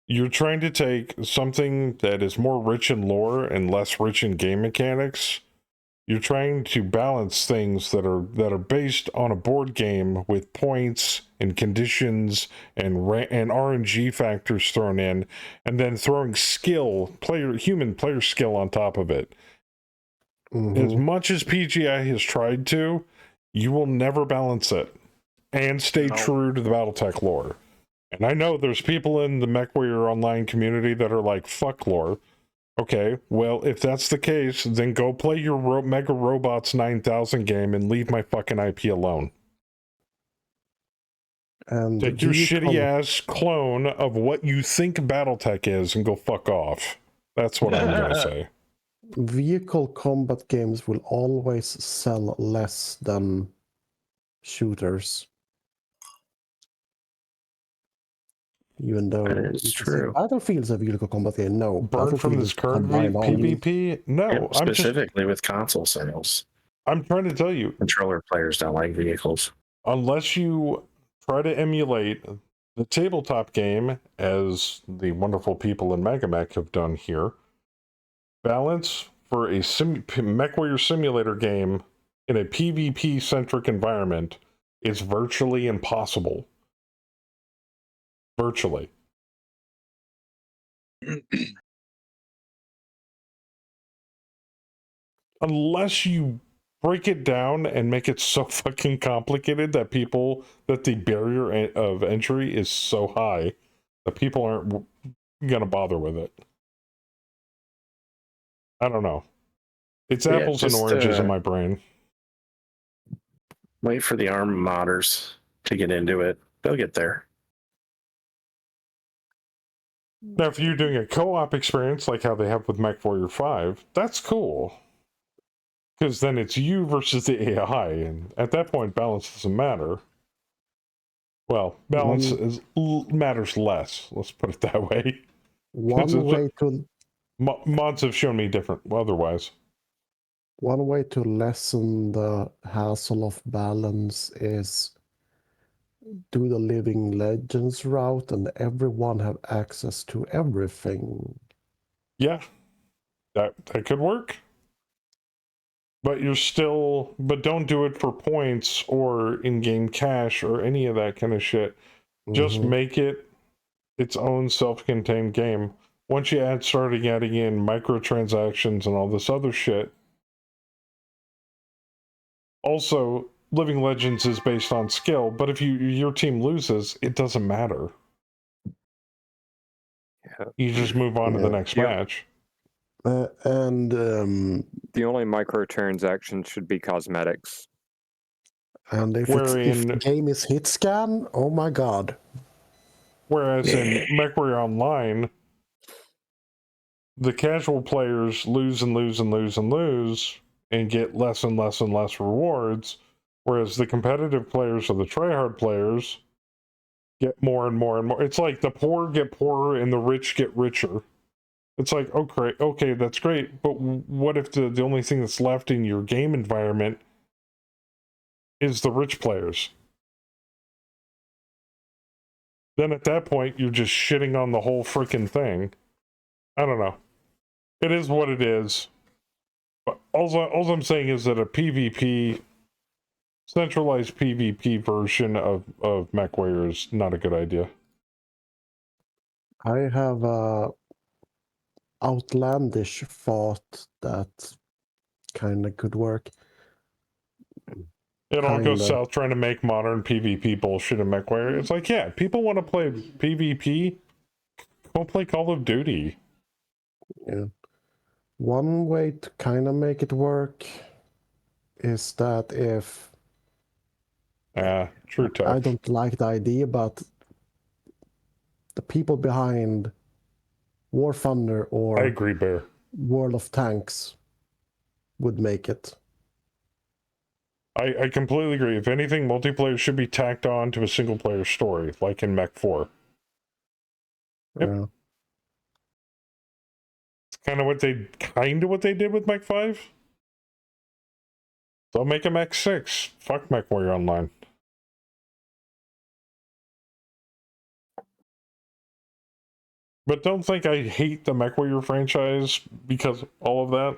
You're trying to take something that is more rich in lore and less rich in game mechanics. You're trying to balance things that are based on a board game with points and conditions and RNG factors thrown in, and then throwing human player skill on top of it. As much as PGI has tried to, you will never balance it and stay true to the Battletech lore. And I know there's people in the MechWarrior Online community that are like, fuck lore. Okay, well, if that's the case, then go play your Mega Robots 9000 game and leave my fucking IP alone. And take your shitty ass clone of what you think Battletech is and go fuck off. That's what I'm going to say. Vehicle combat games will always sell less than shooters. Even though it's true. Battlefield's a vehicle combat game. No, Burn from this current PvP? No, I'm specifically with console sales. I'm trying to tell you, controller players don't like vehicles. Unless you try to emulate the tabletop game, as the wonderful people in Megamech have done here, balance for a MechWarrior simulator game in a PvP-centric environment is virtually impossible. Virtually. Unless you break it down and make it so fucking complicated that the barrier of entry is so high that people aren't gonna bother with it. I don't know. It's apples and oranges in my brain. Wait for the ARM modders to get into it. They'll get there. Now, if you're doing a co-op experience like how they have with MechWarrior 5, that's cool. Because then it's you versus the AI, and at that point, balance doesn't matter. Well, balance matters less. Let's put it that way. Mods have shown me different otherwise. One way to lessen the hassle of balance is do the Living Legends route and everyone have access to everything. Yeah, that could work. But but don't do it for points or in-game cash or any of that kind of shit. Just make it its own self-contained game. Once you start adding in microtransactions and all this other shit. Also, Living Legends is based on skill, but if your team loses, it doesn't matter. Yeah. You just move on to the next match. The only microtransactions should be cosmetics. And if the game is hit scan, oh my god. Whereas in MechWarrior Online, the casual players lose and lose and lose and lose and get less and less and less rewards, whereas the competitive players or the tryhard players get more and more and more. It's like the poor get poorer and the rich get richer. It's like, okay, that's great, but what if the only thing that's left in your game environment is the rich players? Then at that point, you're just shitting on the whole freaking thing. I don't know. It is what it is. But all I'm saying is that a centralized PvP version of MechWarrior is not a good idea. I have a outlandish thought that kind of could work. It all goes south trying to make modern PvP bullshit in MechWarrior. It's like, yeah, people want to play PvP. Go play Call of Duty. Yeah. One way to kind of make it work is that if True touch. I don't like the idea, but the people behind War Thunder or I agree, Bear. World of Tanks would make it. I completely agree. If anything, multiplayer should be tacked on to a single player story, like in Mech 4. Yep. Yeah. It's kind of what they did with Mech 5. They'll make a Mech 6. Fuck Mech Warrior Online. But don't think I hate the Mech Warrior franchise because of all of that.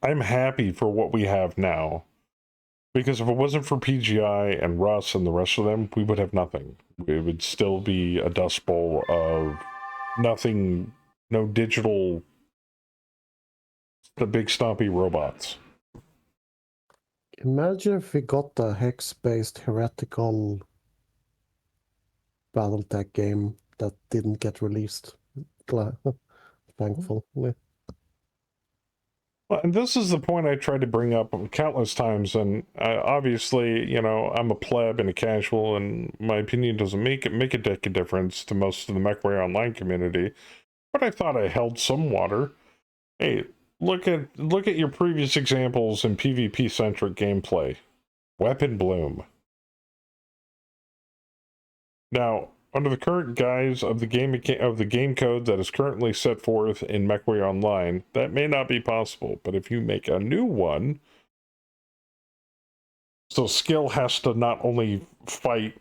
I'm happy for what we have now. Because if it wasn't for PGI and Russ and the rest of them, we would have nothing. It would still be a dust bowl of nothing, no digital, the big stompy robots. Imagine if we got a hex-based heretical Battletech game that didn't get released. Thankfully. Well, and this is the point I tried to bring up countless times, and obviously, you know, I'm a pleb and a casual, and my opinion doesn't make a dick of difference to most of the MechWarrior Online community, but I thought I held some water. Hey, look at your previous examples in PvP-centric gameplay. Weapon Bloom. Now, under the current guise of the game code that is currently set forth in MechWarrior Online, that may not be possible. But if you make a new one, so skill has to not only fight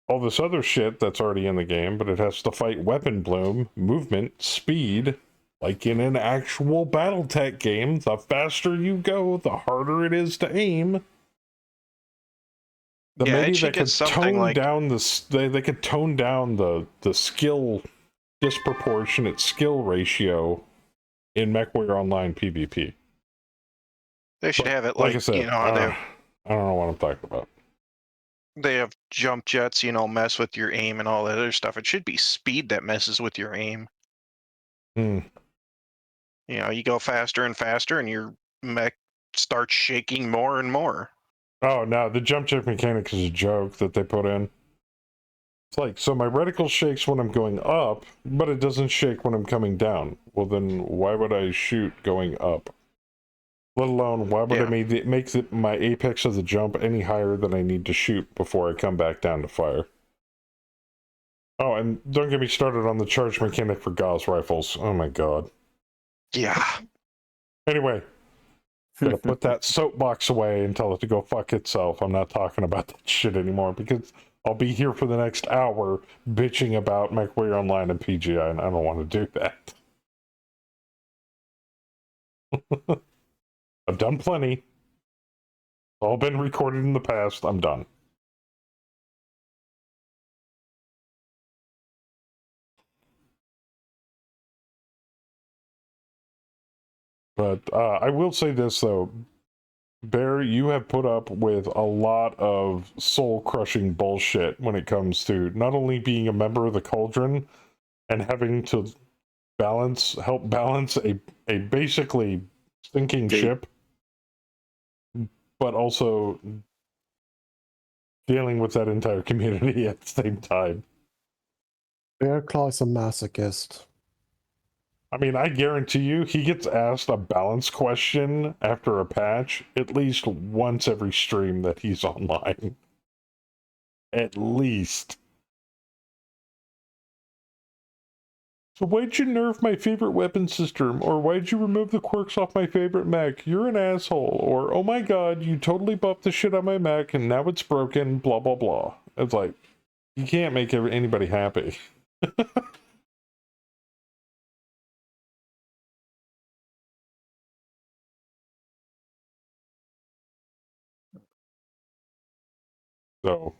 all this other shit that's already in the game, but it has to fight weapon bloom, movement, speed, like in an actual Battletech game. The faster you go, the harder it is to aim. Maybe they could tone down they could tone down the skill disproportionate skill ratio in MechWarrior Online PvP. They should have it like I said, you know, I don't know what I'm talking about. They have jump jets, you know, mess with your aim and all that other stuff. It should be speed that messes with your aim. Hmm. You know, you go faster and faster, and your mech starts shaking more and more. Oh, no, the jump jet mechanic is a joke that they put in. It's like, so my reticle shakes when I'm going up, but it doesn't shake when I'm coming down. Well, then why would I shoot going up? Let alone, why would I make my apex of the jump any higher than I need to shoot before I come back down to fire? Oh, and don't get me started on the charge mechanic for Gauss rifles. Oh my god. Yeah. Anyway, gonna put that soapbox away and tell it to go fuck itself. I'm not talking about that shit anymore because I'll be here for the next hour bitching about MechWarrior Online and PGI, and I don't want to do that. I've done plenty. It's all been recorded in the past. I'm done. But I will say this, though. Bear, you have put up with a lot of soul-crushing bullshit when it comes to not only being a member of the Cauldron and having to help balance a basically sinking ship, but also dealing with that entire community at the same time. Bear Claw is a masochist. I mean, I guarantee you, he gets asked a balance question after a patch at least once every stream that he's online. At least. So why'd you nerf my favorite weapon system? Or why'd you remove the quirks off my favorite mech? You're an asshole. Or, oh my god, you totally buffed the shit on my mech and now it's broken, blah blah blah. It's like, you can't make anybody happy. So,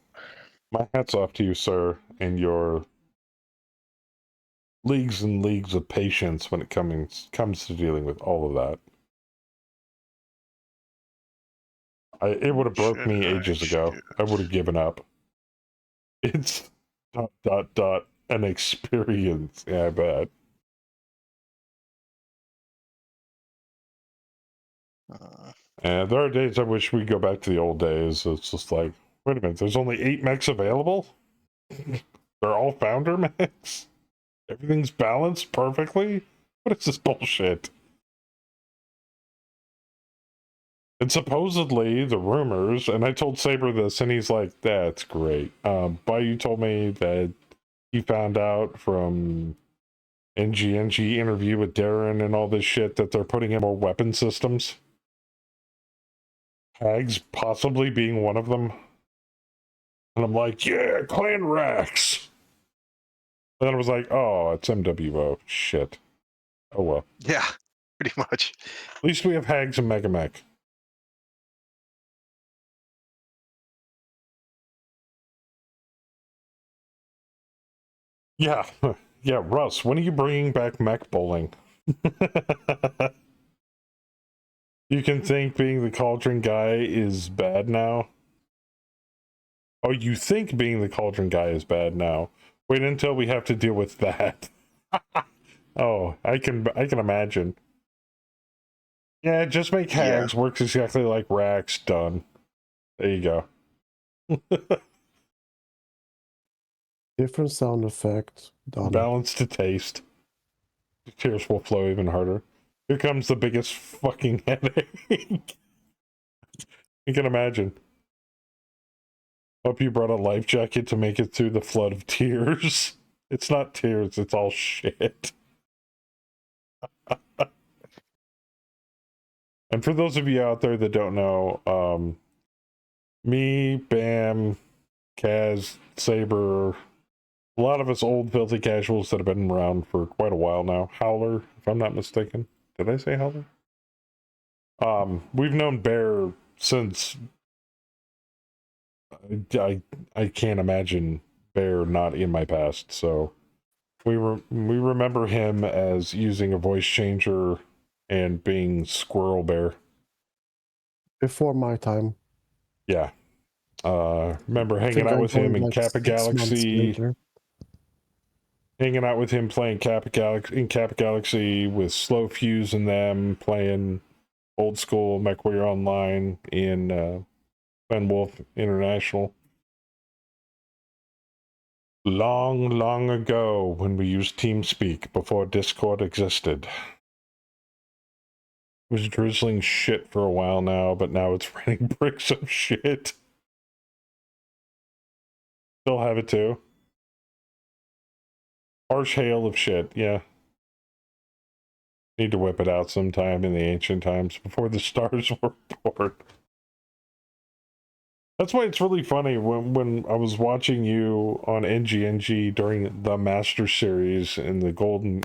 my hat's off to you, sir, and your leagues and leagues of patience when it comes to dealing with all of that. It would have broke me ages ago. I would have given up. It's ... an experience. Yeah, I bet. And there are days I wish we'd go back to the old days. It's just like, wait a minute, there's only 8 mechs available? They're all founder mechs? Everything's balanced perfectly? What is this bullshit? And supposedly, the rumors, and I told Saber this, and he's like, that's great. Bayou told me that he found out from NGNG interview with Darren and all this shit that they're putting in more weapon systems. Hags possibly being one of them. And I'm like, yeah, Clan Rex. And then I was like, oh, it's MWO. Shit. Oh well. Yeah, pretty much. At least we have Hags and Mega Mech. Yeah. Yeah, Russ, when are you bringing back mech bowling? You can think being the Cauldron guy is bad now? Oh, you think being the Cauldron guy is bad now? Wait until we have to deal with that. Oh, I can imagine. Yeah, just make Hags. Yeah. Works exactly like Rax. Done. There you go. Different sound effect. Done. Balance to taste. The tears will flow even harder. Here comes the biggest fucking headache. You can imagine. Hope you brought a life jacket to make it through the flood of tears. It's not tears, it's all shit. And for those of you out there that don't know, me, Bam, Kaz, Saber, a lot of us old filthy casuals that have been around for quite a while now. Howler, if I'm not mistaken. Did I say Howler? We've known Bear since I can't imagine Bear not in my past, so we remember him as using a voice changer and being Squirrel Bear. Before my time. Yeah. Remember hanging out with him in like Kappa Galaxy. Hanging out with him playing Kappa Galaxy with Slow Fuse and them playing old school MechWarrior Online in Ben Wolf International. Long ago when we used TeamSpeak before Discord existed. It was drizzling shit for a while now, but now it's raining bricks of shit. Still have it too. Harsh hail of shit, yeah. Need to whip it out sometime in the ancient times before the stars were born. That's why it's really funny when I was watching you on NGNG during the Master Series in the Golden,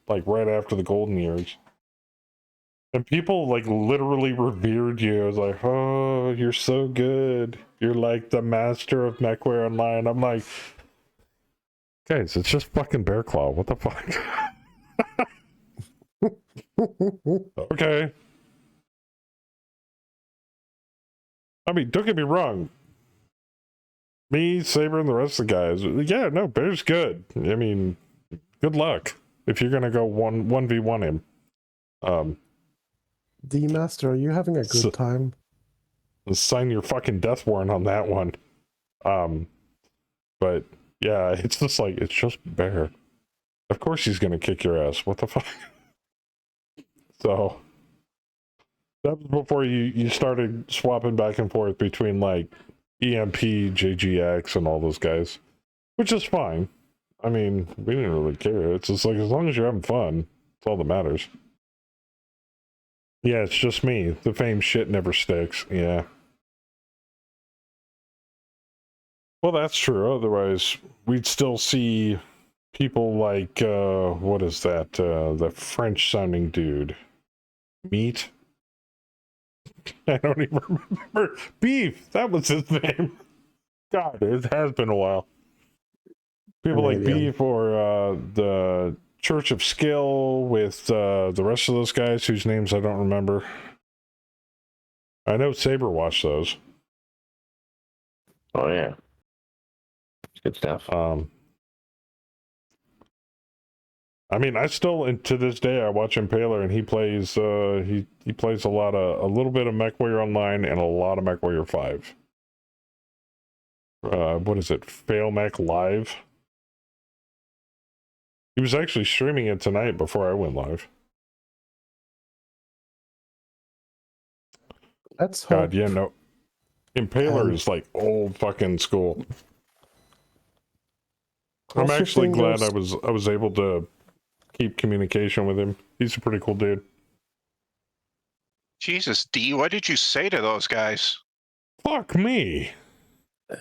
like right after the Golden Years. And people like literally revered you. I was like, oh, you're so good. You're like the master of MechWarrior Online. I'm like, guys, it's just fucking Bear Claw. What the fuck? Okay. I mean, don't get me wrong. Me, Saber, and the rest of the guys. Yeah, no, Bear's good. I mean, good luck if you're gonna go 1v1 him. D-Master, are you having a good time? Sign your fucking death warrant on that one. But yeah, it's just like, it's just Bear. Of course he's gonna kick your ass. What the fuck? So that was before you started swapping back and forth between like EMP, JGX, and all those guys, which is fine. I mean, we didn't really care. It's just like, as long as you're having fun, it's all that matters. Yeah, it's just me. The fame shit never sticks. Yeah. Well, that's true. Otherwise, we'd still see people like, what is that? The French-sounding dude. Meat? I don't even remember. Beef! That was his name. God, it has been a while. People like Beef or the Church of Skill with the rest of those guys whose names I don't remember. I know Saber watched those. Oh, yeah. Good stuff. I mean, I still, and to this day, I watch Impaler, and he plays. He plays a little bit of MechWarrior Online and a lot of MechWarrior 5. What is it? Fail Mech Live. He was actually streaming it tonight before I went live. Let's hope. God, yeah, no. Impaler is like old fucking school. I'm actually glad I was able to keep communication with him. He's a pretty cool dude. Jesus, D, what did you say to those guys? Fuck me.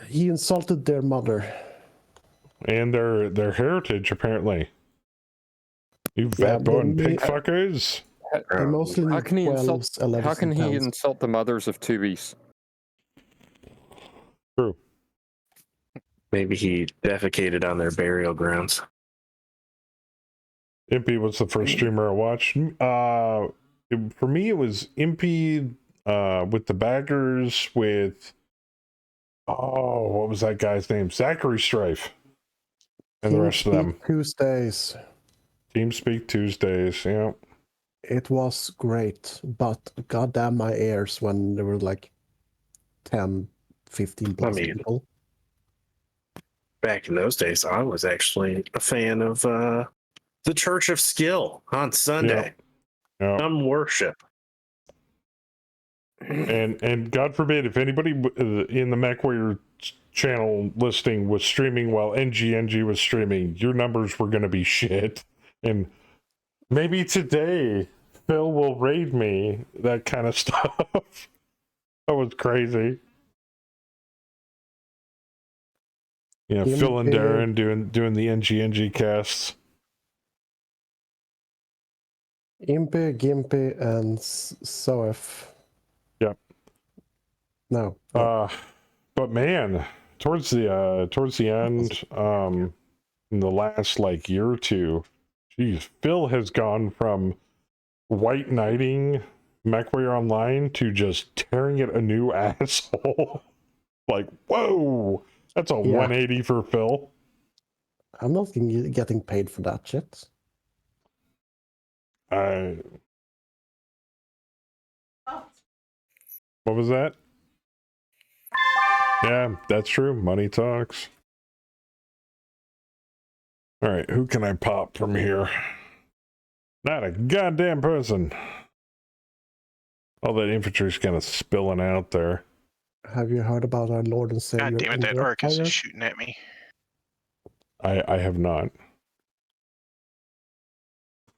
He insulted their mother. And their heritage, apparently. You vet-born pig fuckers. They mostly How can he 12s, insult? 11s, How can and he 10s. insult the mothers of tubies? True. Maybe he defecated on their burial grounds. Impy was the first streamer I watched. For me, it was Impy with the baggers with... Oh, what was that guy's name? Zachary Strife. And the rest of them. Tuesdays. TeamSpeak Tuesdays, yeah. It was great, but goddamn my ears when there were like 10, 15 plus people. Back in those days, I was actually a fan of the Church of Skill on Sunday. Yeah. Come worship. And God forbid, if anybody in the MechWarrior channel listing was streaming while NG was streaming, your numbers were going to be shit. And maybe today Phil will raid me, that kind of stuff. That was crazy. Yeah, Phil and Darren doing the NG casts. Impy, Gimpy, and Soef. Yep. No. But man, towards the end, in the last like year or two, geez, Phil has gone from white knighting MechWarrior Online to just tearing it a new asshole. Like, whoa, that's a 180 for Phil. I'm not getting paid for that shit. What was that? Yeah, that's true. Money talks. All right, who can I pop from here? Not a goddamn person. All that infantry's kind of spilling out there. Have you heard about our Lord and Savior? God damn it, that Arcus is shooting at me. I have not.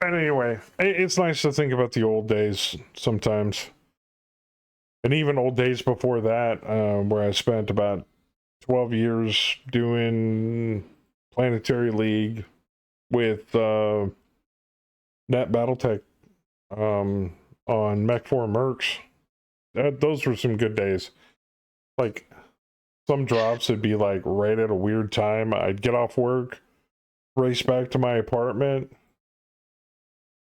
But anyway, it's nice to think about the old days sometimes. And even old days before that, where I spent about 12 years doing Planetary League with Net Battletech on Mech 4 Mercs. Those were some good days. Like, some drops would be like right at a weird time. I'd get off work, race back to my apartment,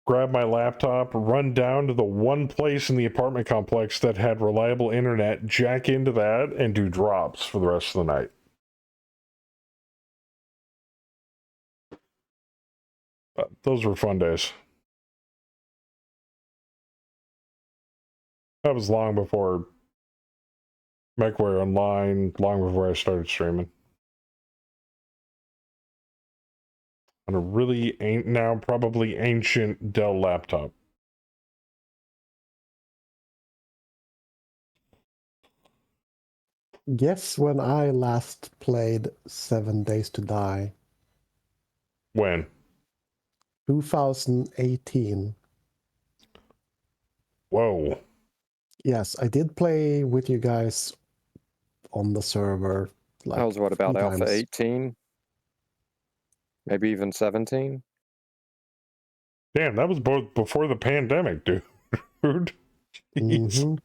grab my laptop, run down to the one place in the apartment complex that had reliable internet, jack into that, and do drops for the rest of the night. Those were fun days. That was long before MechWarrior Online, long before I started streaming. On a really now probably ancient Dell laptop. Guess when I last played 7 Days to Die? When? 2018. Whoa. Yes, I did play with you guys on the server. Like, that was what, about Alpha times. 18? Maybe even 17? Damn, that was both before the pandemic, dude. Mm-hmm.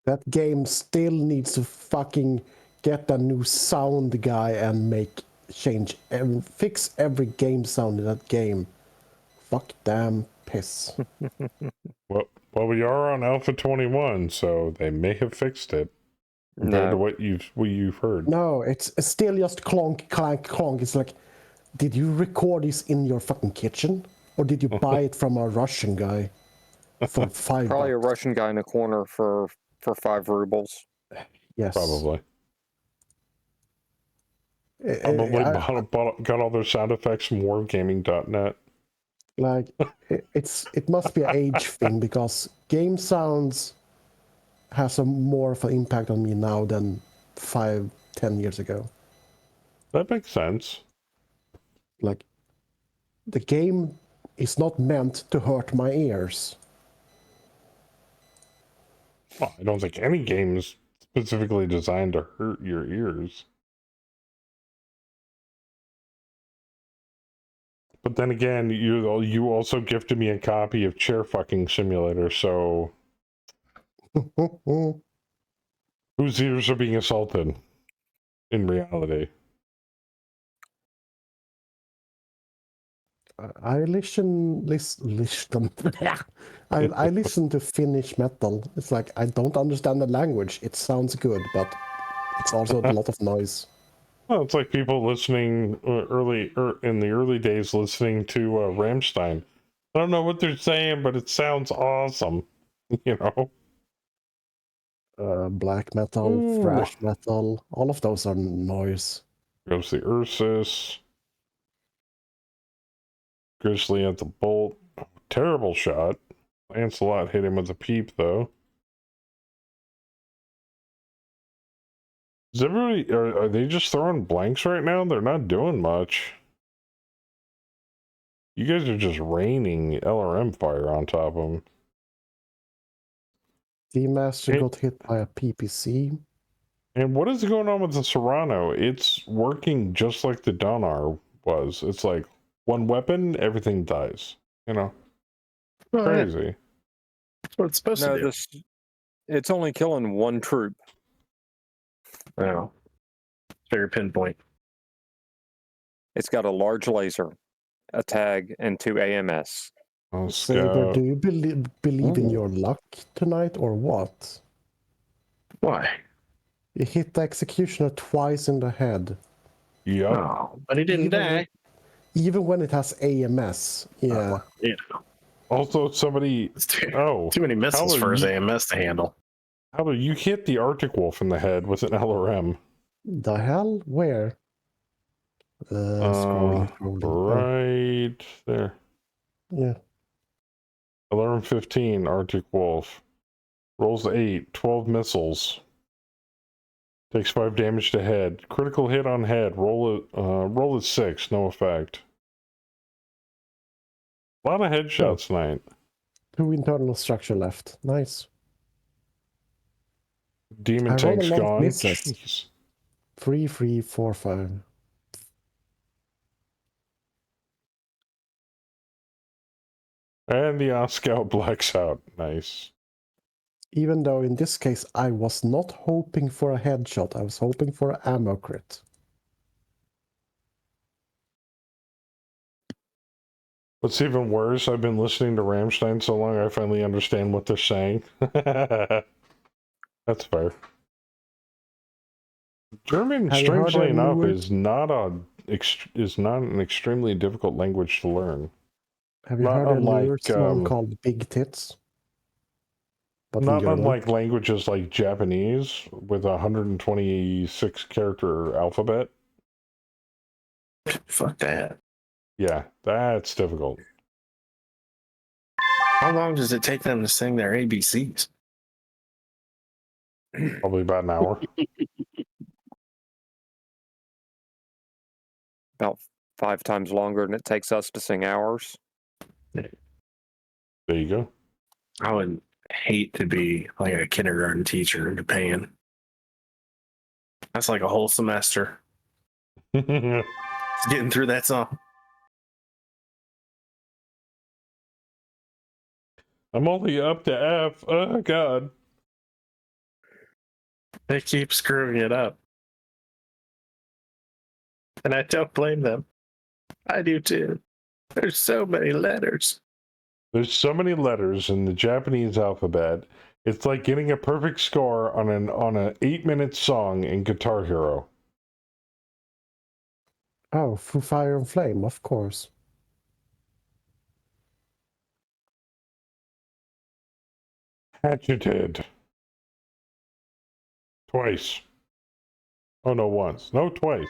That game still needs to fucking get a new sound guy and fix every game sound in that game. Fuck damn piss. Well, we are on Alpha 21, so they may have fixed it compared to what you've heard. No, it's still just clonk, clank, clonk. It's like, did you record this in your fucking kitchen? Or did you buy it from a Russian guy for $5? Probably a Russian guy in a corner for 5 rubles. Yes. Probably. Probably got all their sound effects from wargaming.net. Like, it must be an age thing, because game sounds has a more of an impact on me now than 5-10 years ago. That makes sense. Like, the game is not meant to hurt my ears. Well, I don't think any game is specifically designed to hurt your ears. But then again, you also gifted me a copy of Chair Fucking Simulator, so whose ears are being assaulted in reality? I listen I listen to Finnish metal. It's like, I don't understand the language. It sounds good, but it's also a lot of noise. Well, it's like people listening in the early days listening to Rammstein. I don't know what they're saying, but it sounds awesome. You know? Black metal, thrash metal, all of those are noise. Goes the Ursus. Grizzly at the bolt. Terrible shot. Lancelot hit him with a peep, though. Is everybody, are they just throwing blanks right now? They're not doing much. You guys are just raining LRM fire on top of them. The Master got hit by a PPC. And what is going on with the Serrano? It's working just like the Donar was. It's like one weapon, everything dies. You know? Crazy. That's what it's supposed to do. It's only killing one troop. Wow. Very pinpoint. It's got a large laser, a tag, and 2 AMS. Oh, Saber, do you believe in your luck tonight, or what? Why? You hit the executioner twice in the head. Yep. Oh, but he didn't die. Even when it has AMS. Yeah. Yeah. Also, somebody... Too many missiles for his AMS to handle. How about you hit the Arctic Wolf in the head with an LRM? The hell? Where? Scrolling. Right there. Yeah. LRM 15, Arctic Wolf. Rolls 8, 12 missiles. Takes 5 damage to head. Critical hit on head. Roll it 6, no effect. A lot of headshots tonight. 2 internal structure left. Nice. Demon tank's gone. Jeez. 3, 3, 4, 5. And the Oscout blacks out. Nice. Even though in this case I was not hoping for a headshot, I was hoping for an ammo crit. What's even worse, I've been listening to Rammstein so long I finally understand what they're saying. That's fair. German, strangely enough, is not an extremely difficult language to learn. Have you heard a newer song called Big Tits? But not unlike languages like Japanese with a 126 character alphabet. Fuck that. Yeah, that's difficult. How long does it take them to sing their ABCs? Probably about an hour. About 5 times longer than it takes us to sing ours. There you go. I would hate to be like a kindergarten teacher in Japan. That's like a whole semester. Just getting through that song. I'm only up to F. Oh, God. They keep screwing it up. And I don't blame them. I do too. There's so many letters. There's so many letters in the Japanese alphabet. It's like getting a perfect score on an 8-minute song in Guitar Hero. Oh, through Fire and Flame, of course. Hatcheted. Twice. Oh, no, once. No, twice.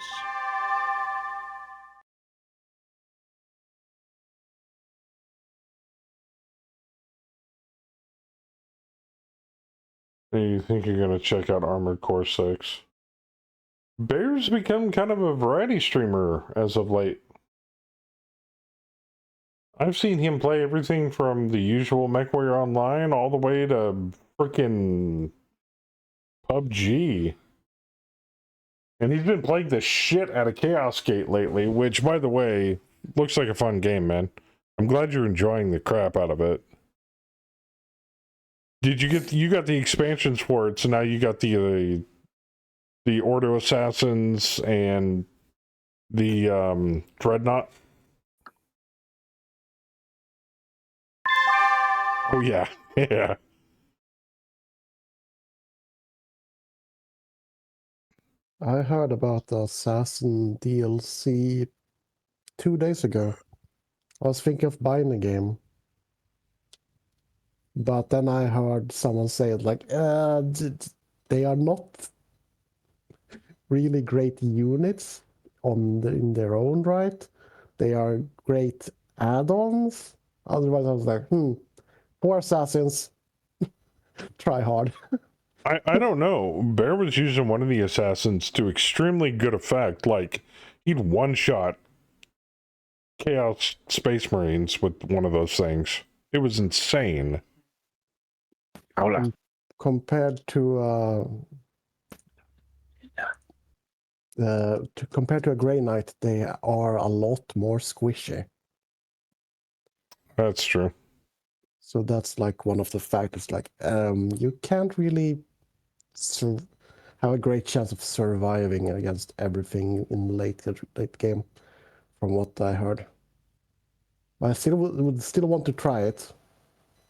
You think you're going to check out Armored Core 6? Bear's become kind of a variety streamer as of late. I've seen him play everything from the usual MechWarrior Online all the way to freaking PUBG. And he's been playing the shit out of Chaos Gate lately, which, by the way, looks like a fun game, man. I'm glad you're enjoying the crap out of it. Did you got the expansions for it, so now you got the Ordo Assassins and the Dreadnought? Oh yeah, yeah. I heard about the Assassin DLC 2 days ago. I was thinking of buying the game. But then I heard someone say it like, they are not really great units in their own right. They are great add-ons. Otherwise, I was like, poor Assassins. Try hard. I don't know. Bear was using one of the assassins to extremely good effect. Like, he'd one-shot Chaos Space Marines with one of those things. It was insane. Hola. Compared to a Grey Knight, they are a lot more squishy. That's true. So that's like one of the factors. Like, you can't really have a great chance of surviving against everything in the late game, from what I heard. I still would still want to try it,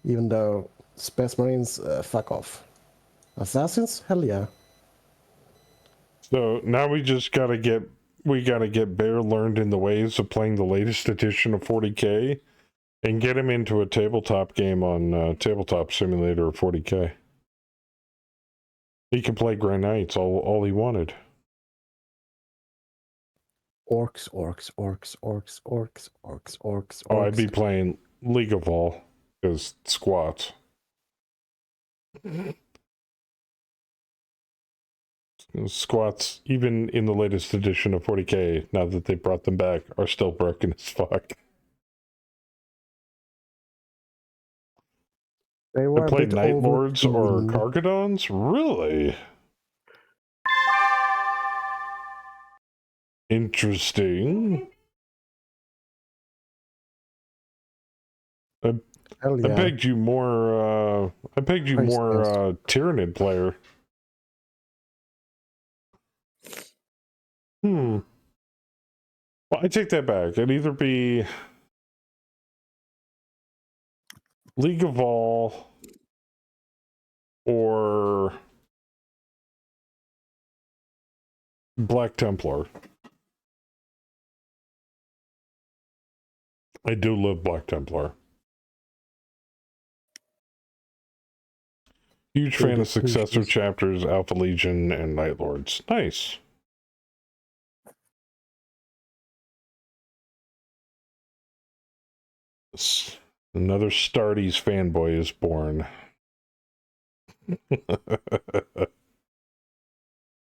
even though Space Marines, fuck off. Assassins, hell yeah. So now we just gotta get Bear learned in the ways of playing the latest edition of 40K and get him into a tabletop game on Tabletop Simulator or 40K. He can play Grey Knights all he wanted. Orcs. Oh, I'd be playing League of All, because squats. Squats, even in the latest edition of 40K, now that they brought them back, are still broken as fuck. They were to play a bit Night Lords or overtuned. Cargadons? Really? Interesting. Hell yeah. I pegged you more Tyranid player. Well, I take that back. It'd either be League of All or Black Templar. I do love Black Templar. Huge fan of successor chapters, Alpha Legion, and Night Lords. Nice. Another Starties fanboy is born.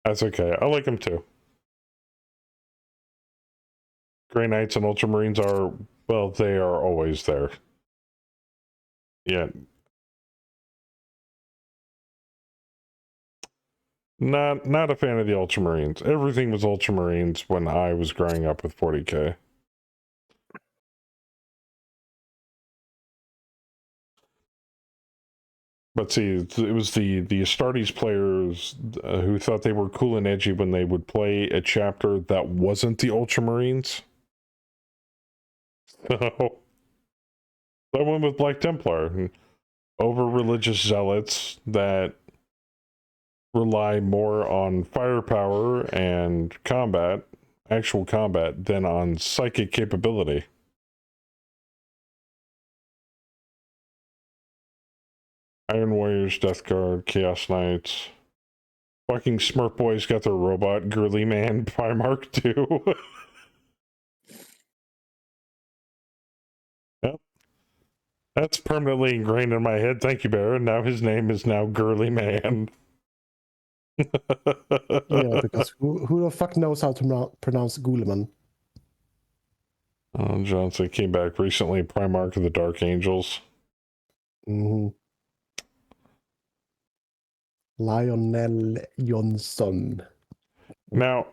That's okay. I like them too. Grey Knights and Ultramarines are, well, they are always there. Yeah. Not a fan of the Ultramarines. Everything was Ultramarines when I was growing up with 40K. But see, it was the Astartes players who thought they were cool and edgy when they would play a chapter that wasn't the Ultramarines. So I went with Black Templar. Over-religious zealots that rely more on firepower and combat, actual combat than on psychic capability. Iron Warriors, Death Guard, Chaos Knights. Fucking Smurf Boys got their robot girly man Primarch too. Yep. That's permanently ingrained in my head. Thank you, Bear. Now his name is now Girly Man. Yeah, because who the fuck knows how to pronounce Guleman? Oh, Johnson came back recently. Primarch of the Dark Angels. Mm-hmm. Lionel Johnson. Now,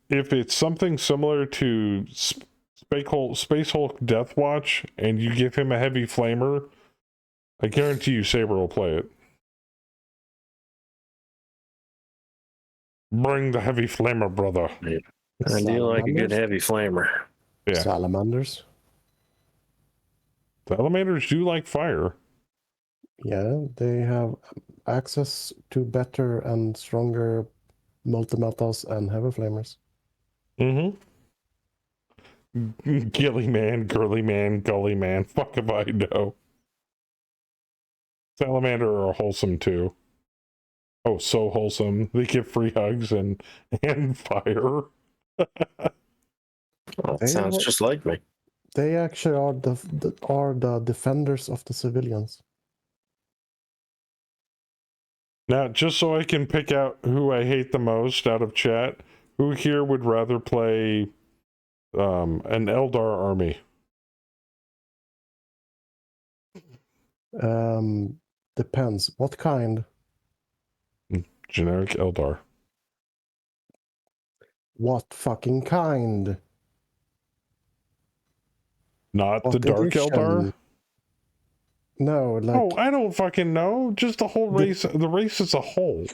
if it's something similar to Space Hulk Death Watch, and you give him a heavy flamer, I guarantee you Saber will play it. Bring the heavy flamer, brother. I do like a good heavy flamer. Yeah. Salamanders. Salamanders do like fire. Yeah, they have access to better and stronger multi-metals and heavy flamers. Mm-hmm. Gilly man, girly man, gully man. Fuck if I know. Salamander are wholesome too. Oh, so wholesome. They give free hugs and fire. Well, sounds just like me. They actually are the defenders of the civilians. Now, just so I can pick out who I hate the most out of chat, who here would rather play an Eldar army? Depends. What kind? Generic Eldar. What fucking kind? Not What the Dark edition? Eldar? No, like... Oh, I don't fucking know. Just the whole race, the race as a whole.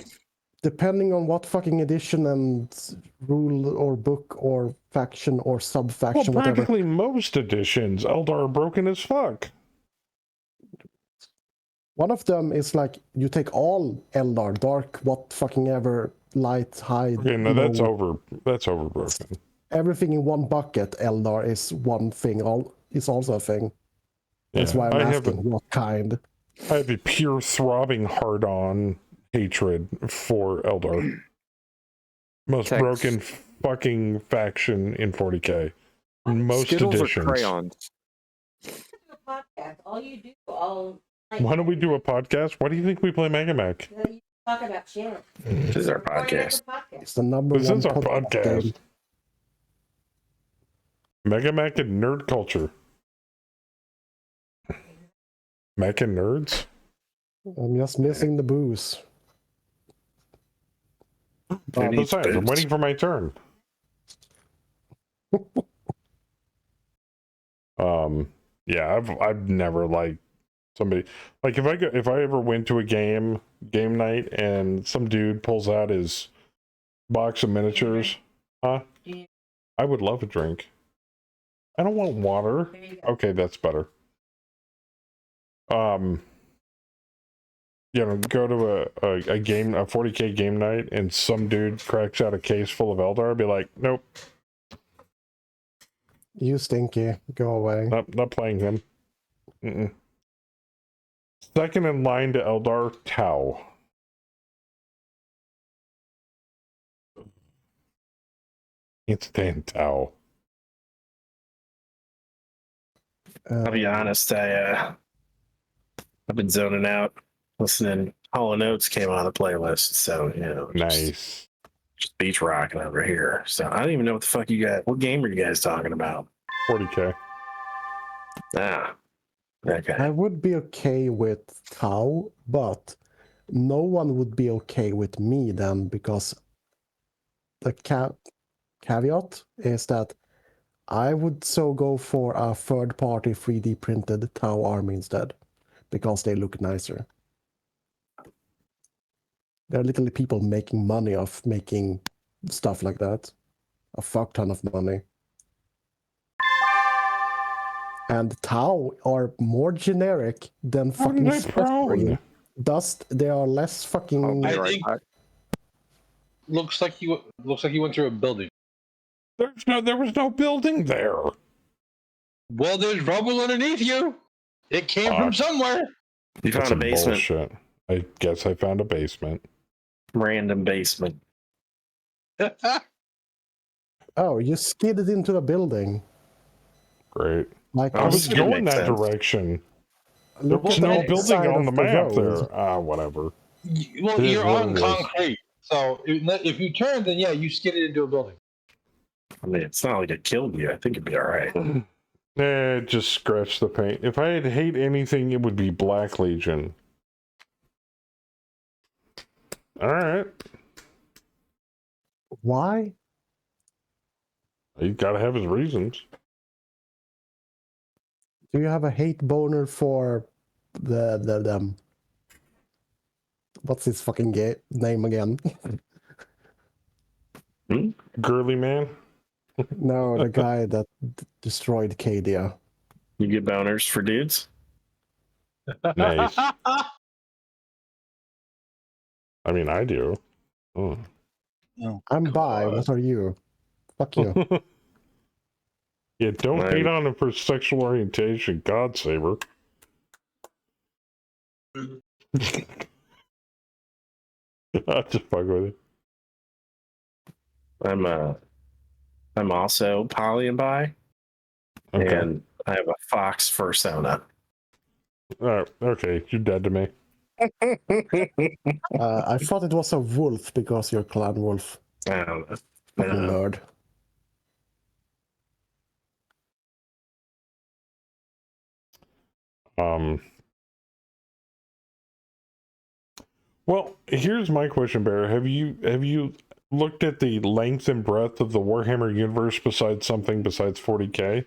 Depending on what fucking edition and rule or book or faction or sub-faction, Well, practically whatever. most editions, Eldar are broken as fuck. One of them is like, you take all Eldar, dark, what fucking ever, light, high, Okay, no, that's over. That's overbroken. Everything in one bucket, Eldar is one thing. Is also a thing. That's why I'm asking, what kind? I have a pure throbbing hard-on hatred for Eldar. Most broken fucking faction in 40k. Most Skittles editions. or crayons? Podcast. All you do all night. Why don't we do a podcast? Why do you think we play Mega Mac? You talk about shit. This is our podcast. It's the number This one is our podcast. game. Mega Mac and nerd culture. Mac and nerds? I'm just missing the booze. Besides, I'm waiting for my turn. Yeah, I've never liked somebody like if I ever went to a game night and some dude pulls out his box of miniatures, I would love a drink. I don't want water. Okay, that's better. You know, go to a 40k game night and some dude cracks out a case full of Eldar, I'd be like, nope. You stinky. Go away. Not playing him. Mm-mm. Second in line to Eldar, Tau. Can't stand Tau. I'll be honest, I've been zoning out, listening. Hall & Oates came on the playlist, so you know, nice. Just beach rocking over here. So I don't even know what the fuck you got. What game are you guys talking about? 40k. Ah, okay. I would be okay with Tau, but no one would be okay with me then, because the caveat is that I would so go for a third-party 3D printed Tau army instead, because they look nicer. There are literally people making money off making stuff like that. A fuck ton of money. And Tau are more generic than fucking Spacemarine. Thus, they are less fucking... I think looks like he went through a building. There was no building there. Well, there's rubble underneath you. It came from somewhere. You That's found a some basement. bullshit. I guess I found a basement. Random basement. Oh, you skidded into a building. Great. Like I was skid going makes that sense. direction. There look was at no the building side on of the the map road. there. Whatever. Well, It is you're what on it is. concrete. So if you turn, then yeah, you skidded into a building. I mean, it's not like it killed you. I think it'd be all right. Just scratch the paint. If I had hate anything, it would be Black Legion. Alright. Why? He's gotta have his reasons. Do you have a hate boner for the what's his fucking name again? Girly man? No, the guy that destroyed Cadia. You get boners for dudes? Nice. I mean, I do. Oh. I'm bi. What are you? Fuck you. Yeah, don't hate on him for sexual orientation, God saver. I'll just fuck with it. I'm also poly and bi, Okay. and I have a fox fursona. Okay, you're dead to me. I thought it was a wolf because you're clan wolf. I don't know. Fucking nerd. Well, here's my question, Bear. Have you looked at the length and breadth of the Warhammer universe besides 40K?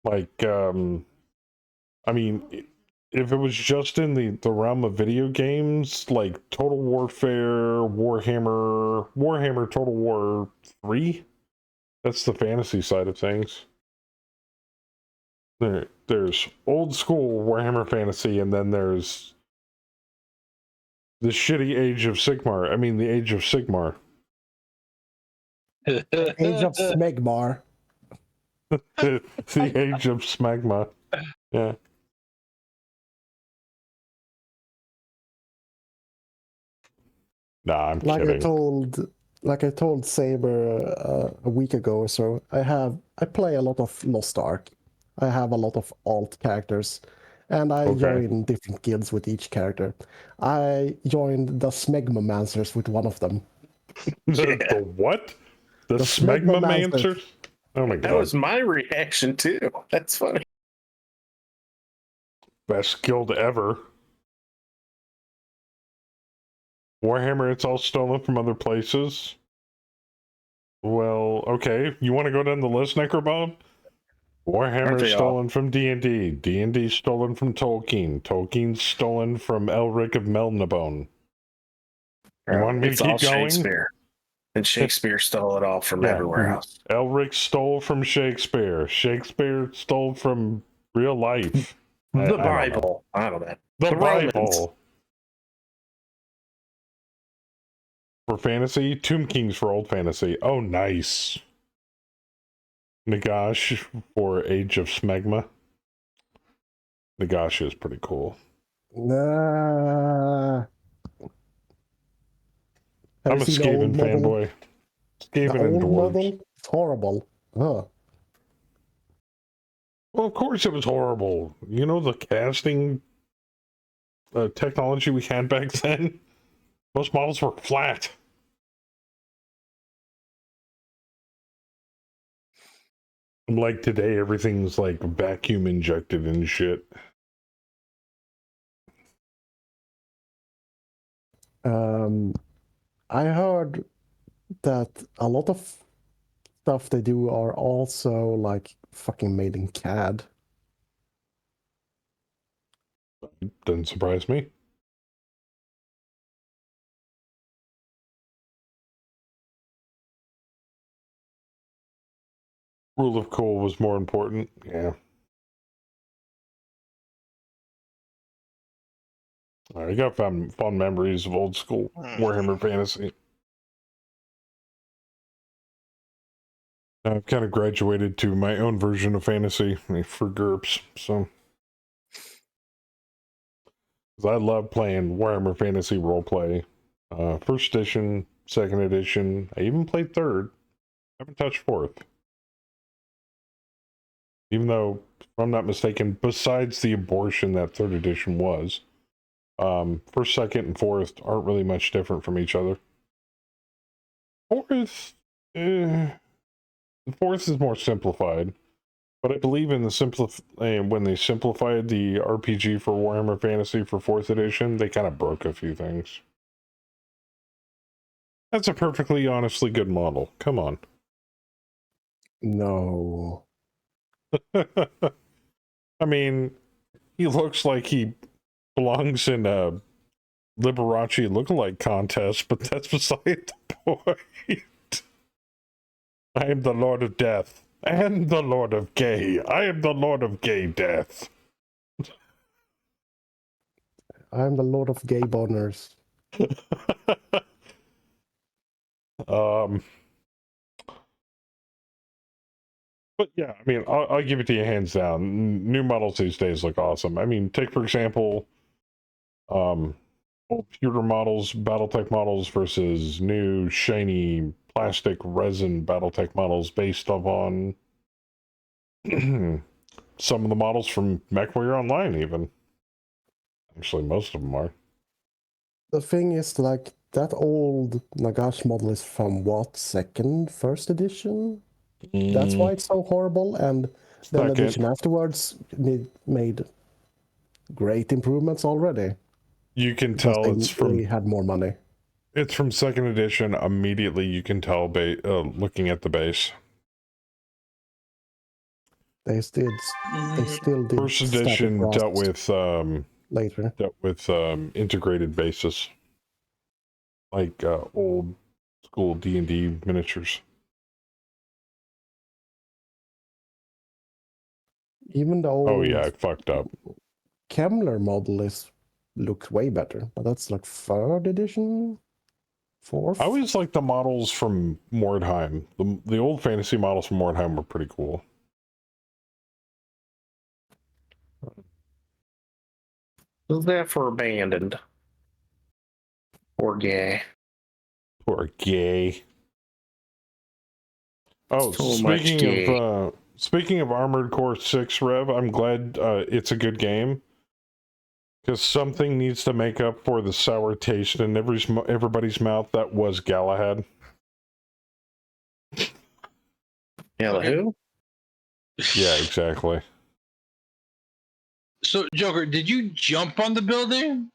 Like, I mean, if it was just in the realm of video games, like Total Warfare, Warhammer Total War 3, that's the fantasy side of things. There's old school Warhammer Fantasy, and then there's the shitty Age of Sigmar. I mean, the Age of Sigmar. Age of Smegmar. The Age of Smegma. Yeah. Nah, I'm kidding. Like I told Saber a week ago or so, I play a lot of Lost Ark. I have a lot of alt characters, and I join different guilds with each character. I joined the Smegmamancers with one of them. The what? The Smegmamancers? Oh my god. That was my reaction too. That's funny. Best guild ever. Warhammer, it's all stolen from other places. Well, okay. You want to go down the list, Necrobob? Warhammer stolen from D&D. D&D stolen from Tolkien. Tolkien stolen from Elric of Melnibone. You want me to keep going? Shakespeare. And Shakespeare stole it all from everywhere else. Elric stole from Shakespeare. Shakespeare stole from real life. The Bible. I don't know. The Bible. Romans. For fantasy, Tomb Kings for old fantasy. Oh, nice. Nagash for Age of Smegma. Nagash is pretty cool. Nah. I'm a Skaven fanboy. Skaven and dwarves. It's horrible. Ugh. Well, of course it was horrible. You know the casting technology we had back then? Most models were flat. Like today, everything's like vacuum injected and shit. I heard that a lot of stuff they do are also like fucking made in CAD. Doesn't surprise me. Rule of cool was more important. Yeah. I got fond memories of old school Warhammer Fantasy. I've kind of graduated to my own version of fantasy for GURPS, so. 'Cause I love playing Warhammer Fantasy Roleplay. First edition, second edition. I even played third. Haven't touched fourth. Even though, if I'm not mistaken, besides the abortion that third edition was, first, second, and fourth aren't really much different from each other. Fourth, fourth is more simplified, but I believe in the when they simplified the RPG for Warhammer Fantasy for fourth edition, they kind of broke a few things. That's a perfectly honestly good model. Come on. No. I mean, he looks like he belongs in a Liberace lookalike contest, but that's beside the point. I am the Lord of Death and the Lord of Gay. I am the Lord of Gay Death. I am the Lord of Gay Boners. But yeah, I mean, I'll give it to you hands down. New models these days look awesome. I mean, take for example, old pewter models, Battletech models versus new shiny plastic resin Battletech models based on some of the models from MechWarrior Online, even. Actually, most of them are. The thing is, like, that old Nagash model is from what? First edition? That's why it's so horrible, and then the edition afterwards made great improvements already. You can tell it's from... They had more money. It's from second edition. Immediately you can tell looking at the base. They still did First edition dealt with later. Dealt with integrated bases, like old school D&D miniatures. Even the old... Oh yeah, I fucked up. Kemmler model looks way better, but that's like third edition? Fourth? I always like the models from Mordheim. The old fantasy models from Mordheim were pretty cool. Who's that for abandoned? Poor gay. Poor gay. Oh, So speaking of Armored Core 6, Rev, I'm glad it's a good game. Because something needs to make up for the sour taste in everybody's mouth that was Galahad. Yeah, who? Yeah, exactly. So, Joker, did you jump on the building?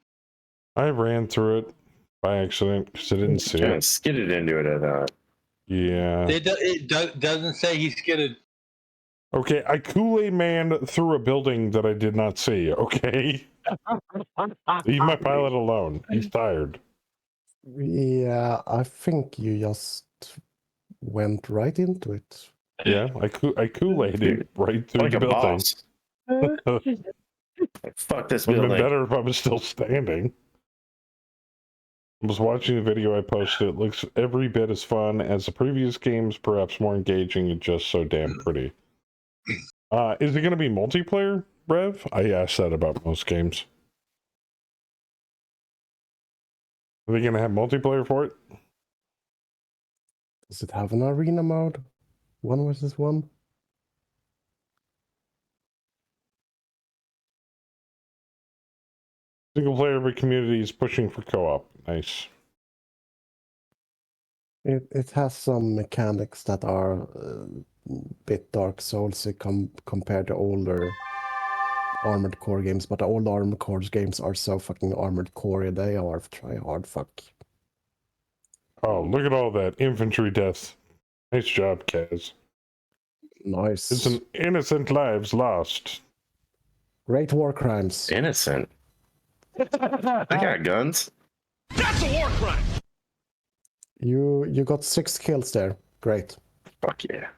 I ran through it by accident because I didn't see Kind it. of skidded into it, I thought. Yeah. It doesn't say he skidded. Okay, I Kool-Aid Man through a building that I did not see, okay? Leave my pilot alone. He's tired. Yeah, I think you just went right into it. Yeah, I Kool-Aided right through Like the a building. boss. Fuck this Would have been building. better if I was still standing. I was watching the video I posted. It looks every bit as fun as the previous games, perhaps more engaging and just so damn pretty. Is it going to be multiplayer, Rev? I asked that about most games. Are they going to have multiplayer for it? Does it have an arena mode? 1 versus 1? Single player, but community is pushing for co-op. Nice. It has some mechanics that are a bit Dark Soulsy compared to older Armored Core games, but the old Armored Core games are so fucking Armored Core. They are try hard fuck. Oh, look at all that infantry death. Nice job, Kaz. Nice. It's an innocent lives lost. Great war crimes. Innocent. They got guns. That's a war crime! You got 6 kills there. Great. Fuck yeah.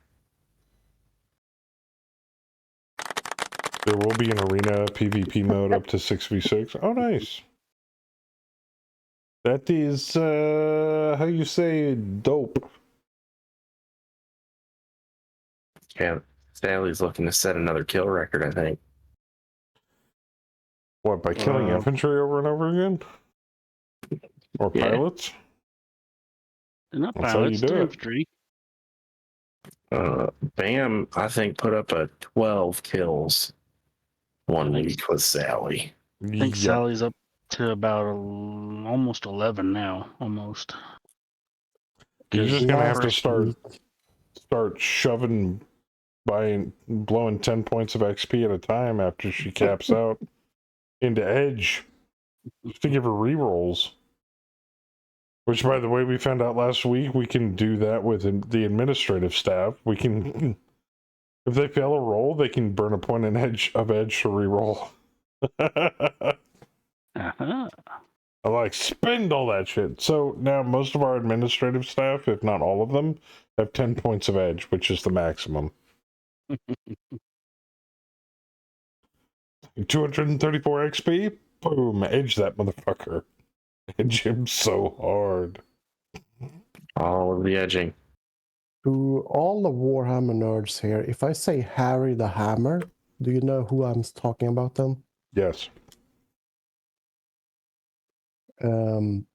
There will be an arena PvP mode up to 6v6. Oh, nice. That is, how you say, dope. Yeah, Sally's looking to set another kill record, I think. What, by killing infantry over and over again? Or Yeah. pilots? They're not That's how you pilots, do they're it. infantry. Bam, I think, put up a 12 kills one Nice. week with Sally. I think Yep. Sally's up to about almost 11 now. Almost. You're just Because gonna have to first- start shoving by blowing 10 points of XP at a time after she caps out into Edge, just to give her rerolls. Which, by the way, we found out last week we can do that with the administrative staff. We can, if they fail a roll, they can burn a point in Edge to reroll. Uh-huh. I like spend all that shit. So now most of our administrative staff, if not all of them, have 10 points of Edge, which is the maximum. 234 XP, boom, Edge that motherfucker. Edge him so hard. All of the edging. To all the Warhammer nerds here, if I say Harry the Hammer, do you know who I'm talking about then? Yes. Do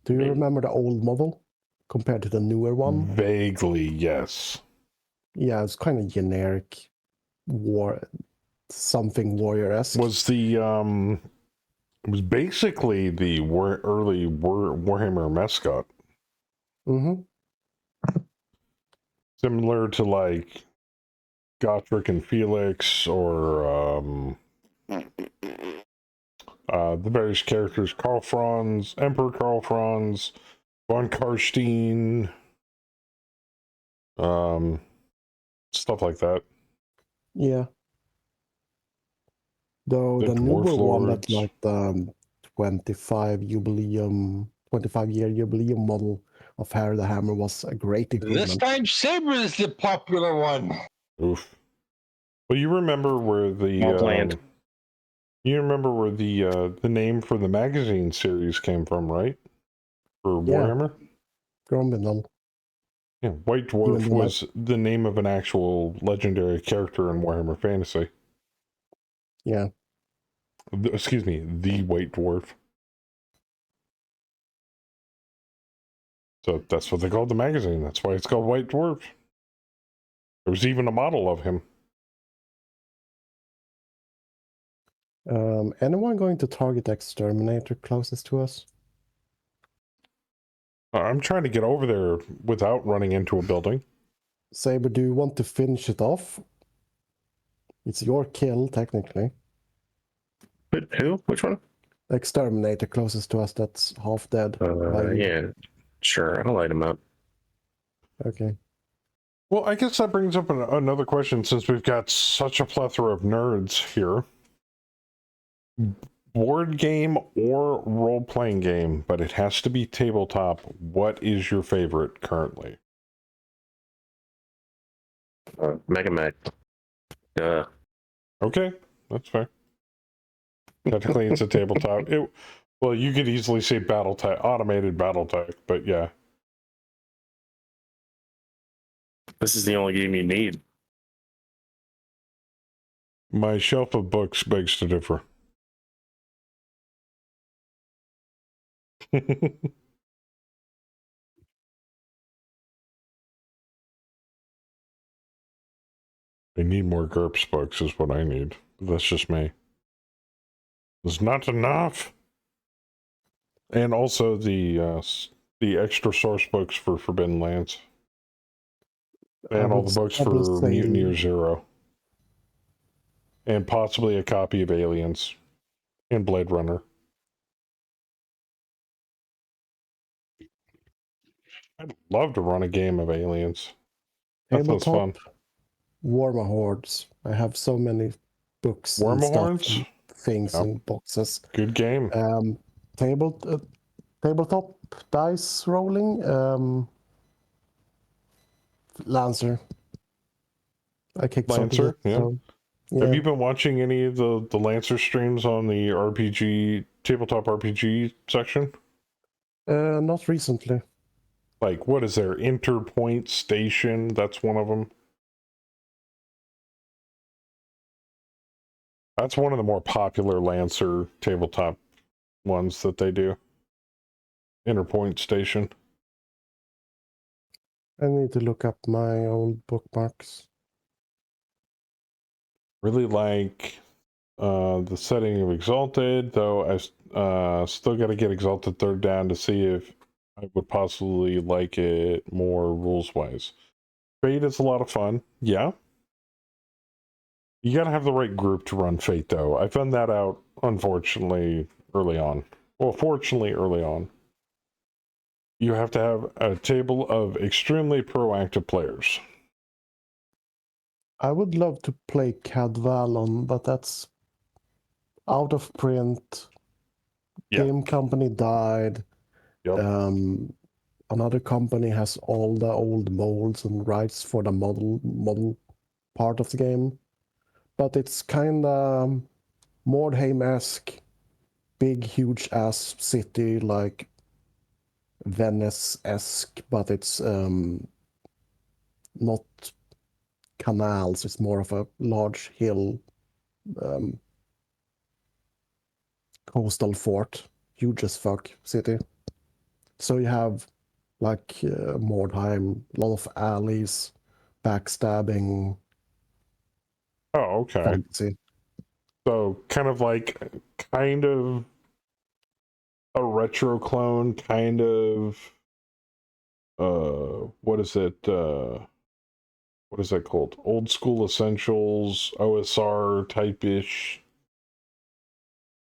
you remember the old model compared to the newer one? Vaguely, yes. Yeah, it's kind of generic something warrior-esque. Was the it was basically the early Warhammer mascot. Mm-hmm. Similar to like Gotrek and Felix, or the various characters, Karl Franz, Emperor Karl Franz, von Karstein, stuff like that. Yeah. Though the newer one, that's like the 25-year jubileum model of Harry the Hammer was a great improvement. This time, Saber is the popular one. Oof. Well, you remember where the the name for the magazine series came from, right? For Warhammer? Grombindal. Yeah, White Dwarf was the name of an actual legendary character in Warhammer Fantasy. Yeah. Excuse me, the White Dwarf. So that's what they called the magazine. That's why it's called White Dwarf. There was even a model of him. Anyone going to target Exterminator closest to us? I'm trying to get over there without running into a building. Saber, do you want to finish it off? It's your kill, technically. Who? Which one? Exterminator closest to us that's half dead. Yeah, sure. I'll light him up. Okay. Well, I guess that brings up another question, since we've got such a plethora of nerds here. Board game or role-playing game, but it has to be tabletop. What is your favorite currently? Mega Mech. Okay, that's fair. Technically, it's a tabletop. Well, you could easily say Battletech, automated Battletech, but yeah. This is the only game you need. My shelf of books begs to differ. I need more GURPS books is what I need. That's just me. There's not enough. And also the extra source books for Forbidden Lands. And all the books for Mutineer Zero. And possibly a copy of Aliens. And Blade Runner. I'd love to run a game of Aliens. That sounds fun. Warma Hordes. I have so many books and stuff and things and boxes. Good game. Tabletop dice rolling. Lancer. I kicked Lancer, yeah. Yeah. Have you been watching any of the Lancer streams on the RPG, tabletop RPG section? Not recently. Like, what is there? Interpoint Station, that's one of them. That's one of the more popular Lancer tabletop ones that they do. Interpoint Station. I need to look up my old bookmarks. Really like the setting of Exalted, though I still got to get Exalted 3rd down to see if I would possibly like it more rules-wise. Fate is a lot of fun, yeah. You got to have the right group to run Fate, though. I found that out, unfortunately, early on. Well, fortunately, early on. You have to have a table of extremely proactive players. I would love to play Cadvalon, but that's out of print. Yeah. Game company died. Yep. Another company has all the old molds and rights for the model part of the game. But it's kind of Mordheim-esque, big, huge ass city like Venice-esque, but it's not canals. It's more of a large hill coastal fort, huge as fuck city. So you have like Mordheim, a lot of alleys, backstabbing. Oh, okay. Fantasy. So kind of a retro clone, kind of what is it? What is that called? Old School Essentials, OSR type-ish.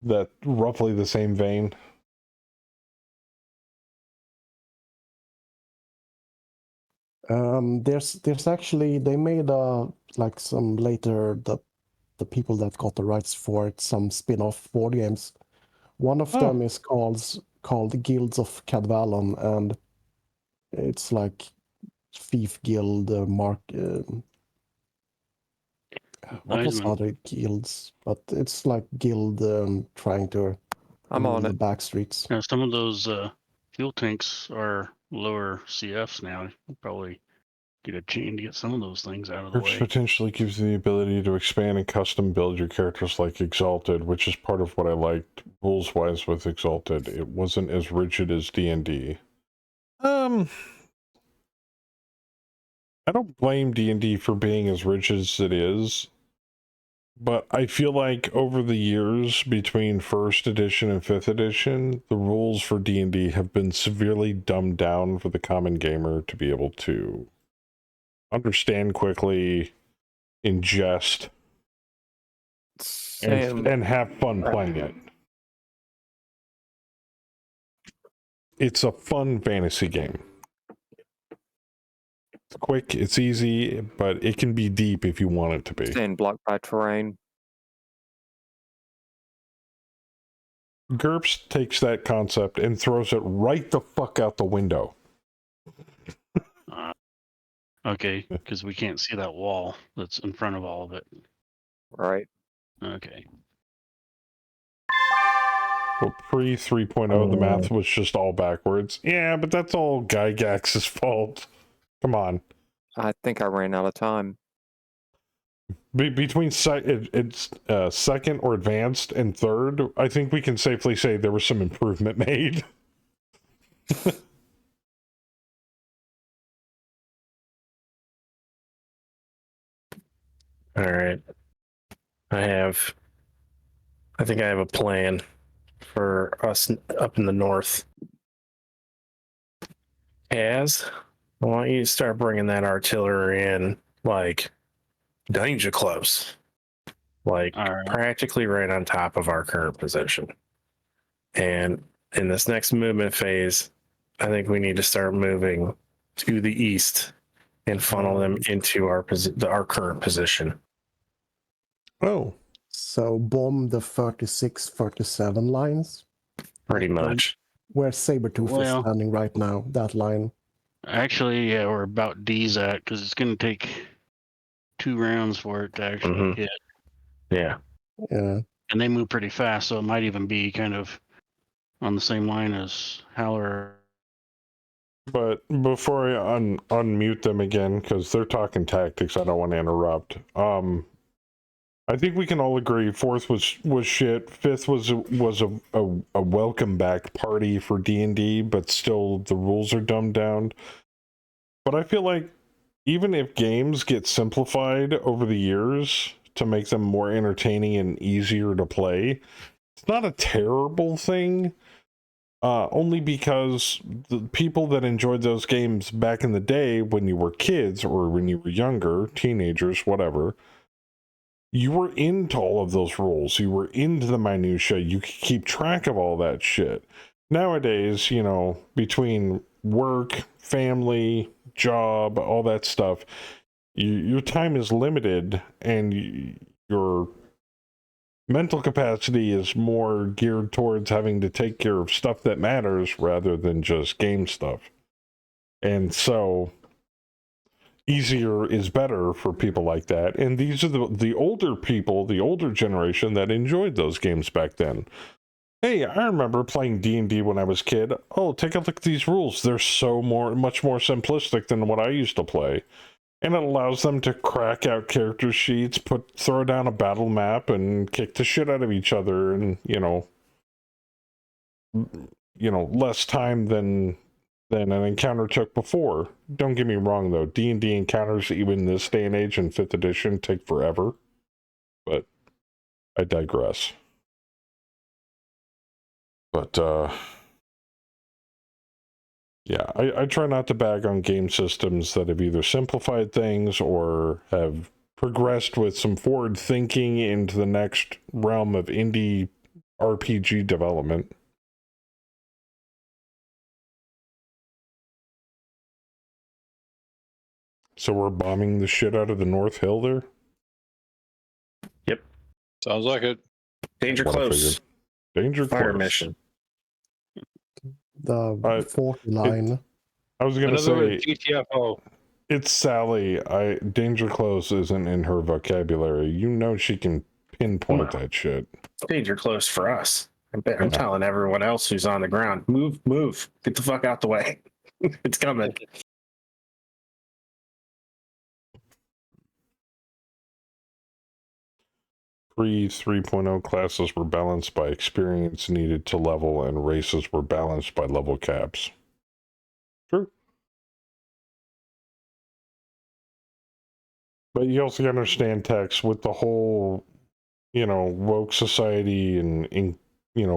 That roughly the same vein. There's actually, they made like some later, the people that got the rights for it, some spin-off board games. One of them is called Guilds of Cadvalon, and it's like Thief Guild, what was other guilds? But it's like guild trying to I'm rule on the it. back streets. Now, some of those fuel tanks are lower CFs now. You probably get a chain to get some of those things out of the Which way. potentially gives you the ability to expand and custom build your characters like Exalted, which is part of what I liked rules-wise with Exalted. It wasn't as rigid as D&D. I don't blame D&D for being as rigid as it is, but I feel like over the years between 1st edition and 5th edition, the rules for D&D have been severely dumbed down for the common gamer to be able to understand quickly, ingest, and have fun playing it. It's a fun fantasy game. It's quick, it's easy, but it can be deep if you want it to be. Staying blocked by terrain. GURPS takes that concept and throws it right the fuck out the window. Okay, because we can't see that wall that's in front of all of it. Right. Okay. Well, pre 3.0, the math was just all backwards. Yeah, but that's all Gygax's fault. Come on. I think I ran out of time. Between second or advanced and third, I think we can safely say there was some improvement made. All right. I think I have a plan for us up in the north. I want you to start bringing that artillery in, like, danger close. Like, practically right on top of our current position. And in this next movement phase, I think we need to start moving to the east and funnel them into our current position. Oh. So bomb the 36, 37 lines? Pretty much. Where Sabretooth is standing right now, that line. Actually, yeah, we're about D's at, because it's going to take 2 rounds for it to actually hit. Yeah. Yeah. And they move pretty fast, so it might even be kind of on the same line as Howler. But before I unmute them again, because they're talking tactics, I don't want to interrupt. I think we can all agree fourth was shit. Fifth was a welcome back party for D&D, but still the rules are dumbed down. But I feel like even if games get simplified over the years to make them more entertaining and easier to play, it's not a terrible thing. Only because the people that enjoyed those games back in the day when you were kids or when you were younger, teenagers, whatever, you were into all of those rules. You were into the minutia. You could keep track of all that shit. Nowadays, you know, between work, family, job, all that stuff, your time is limited and your mental capacity is more geared towards having to take care of stuff that matters rather than just game stuff. And so easier is better for people like that. And these are the older people, the older generation that enjoyed those games back then. Hey, I remember playing D&D when I was a kid. Oh, take a look at these rules. They're so much more simplistic than what I used to play. And it allows them to crack out character sheets, throw down a battle map, and kick the shit out of each other, and you know, less time than an encounter took before. Don't get me wrong, though. D&D encounters, even this day and age in 5th edition, take forever. But I digress. But yeah, I try not to bag on game systems that have either simplified things or have progressed with some forward thinking into the next realm of indie RPG development. So we're bombing the shit out of the North Hill there? Yep. Sounds like it. Danger close. Danger Fire close. mission. The 40 line. I was going to Another say, GTFO. it's Sally. Danger close isn't in her vocabulary. You know she can pinpoint that shit. Danger close for us. I'm telling everyone else who's on the ground, move, get the fuck out the way. It's coming. Pre 3.0 classes were balanced by experience needed to level, and races were balanced by level caps. True. But you also understand, Tex, with the whole, woke society and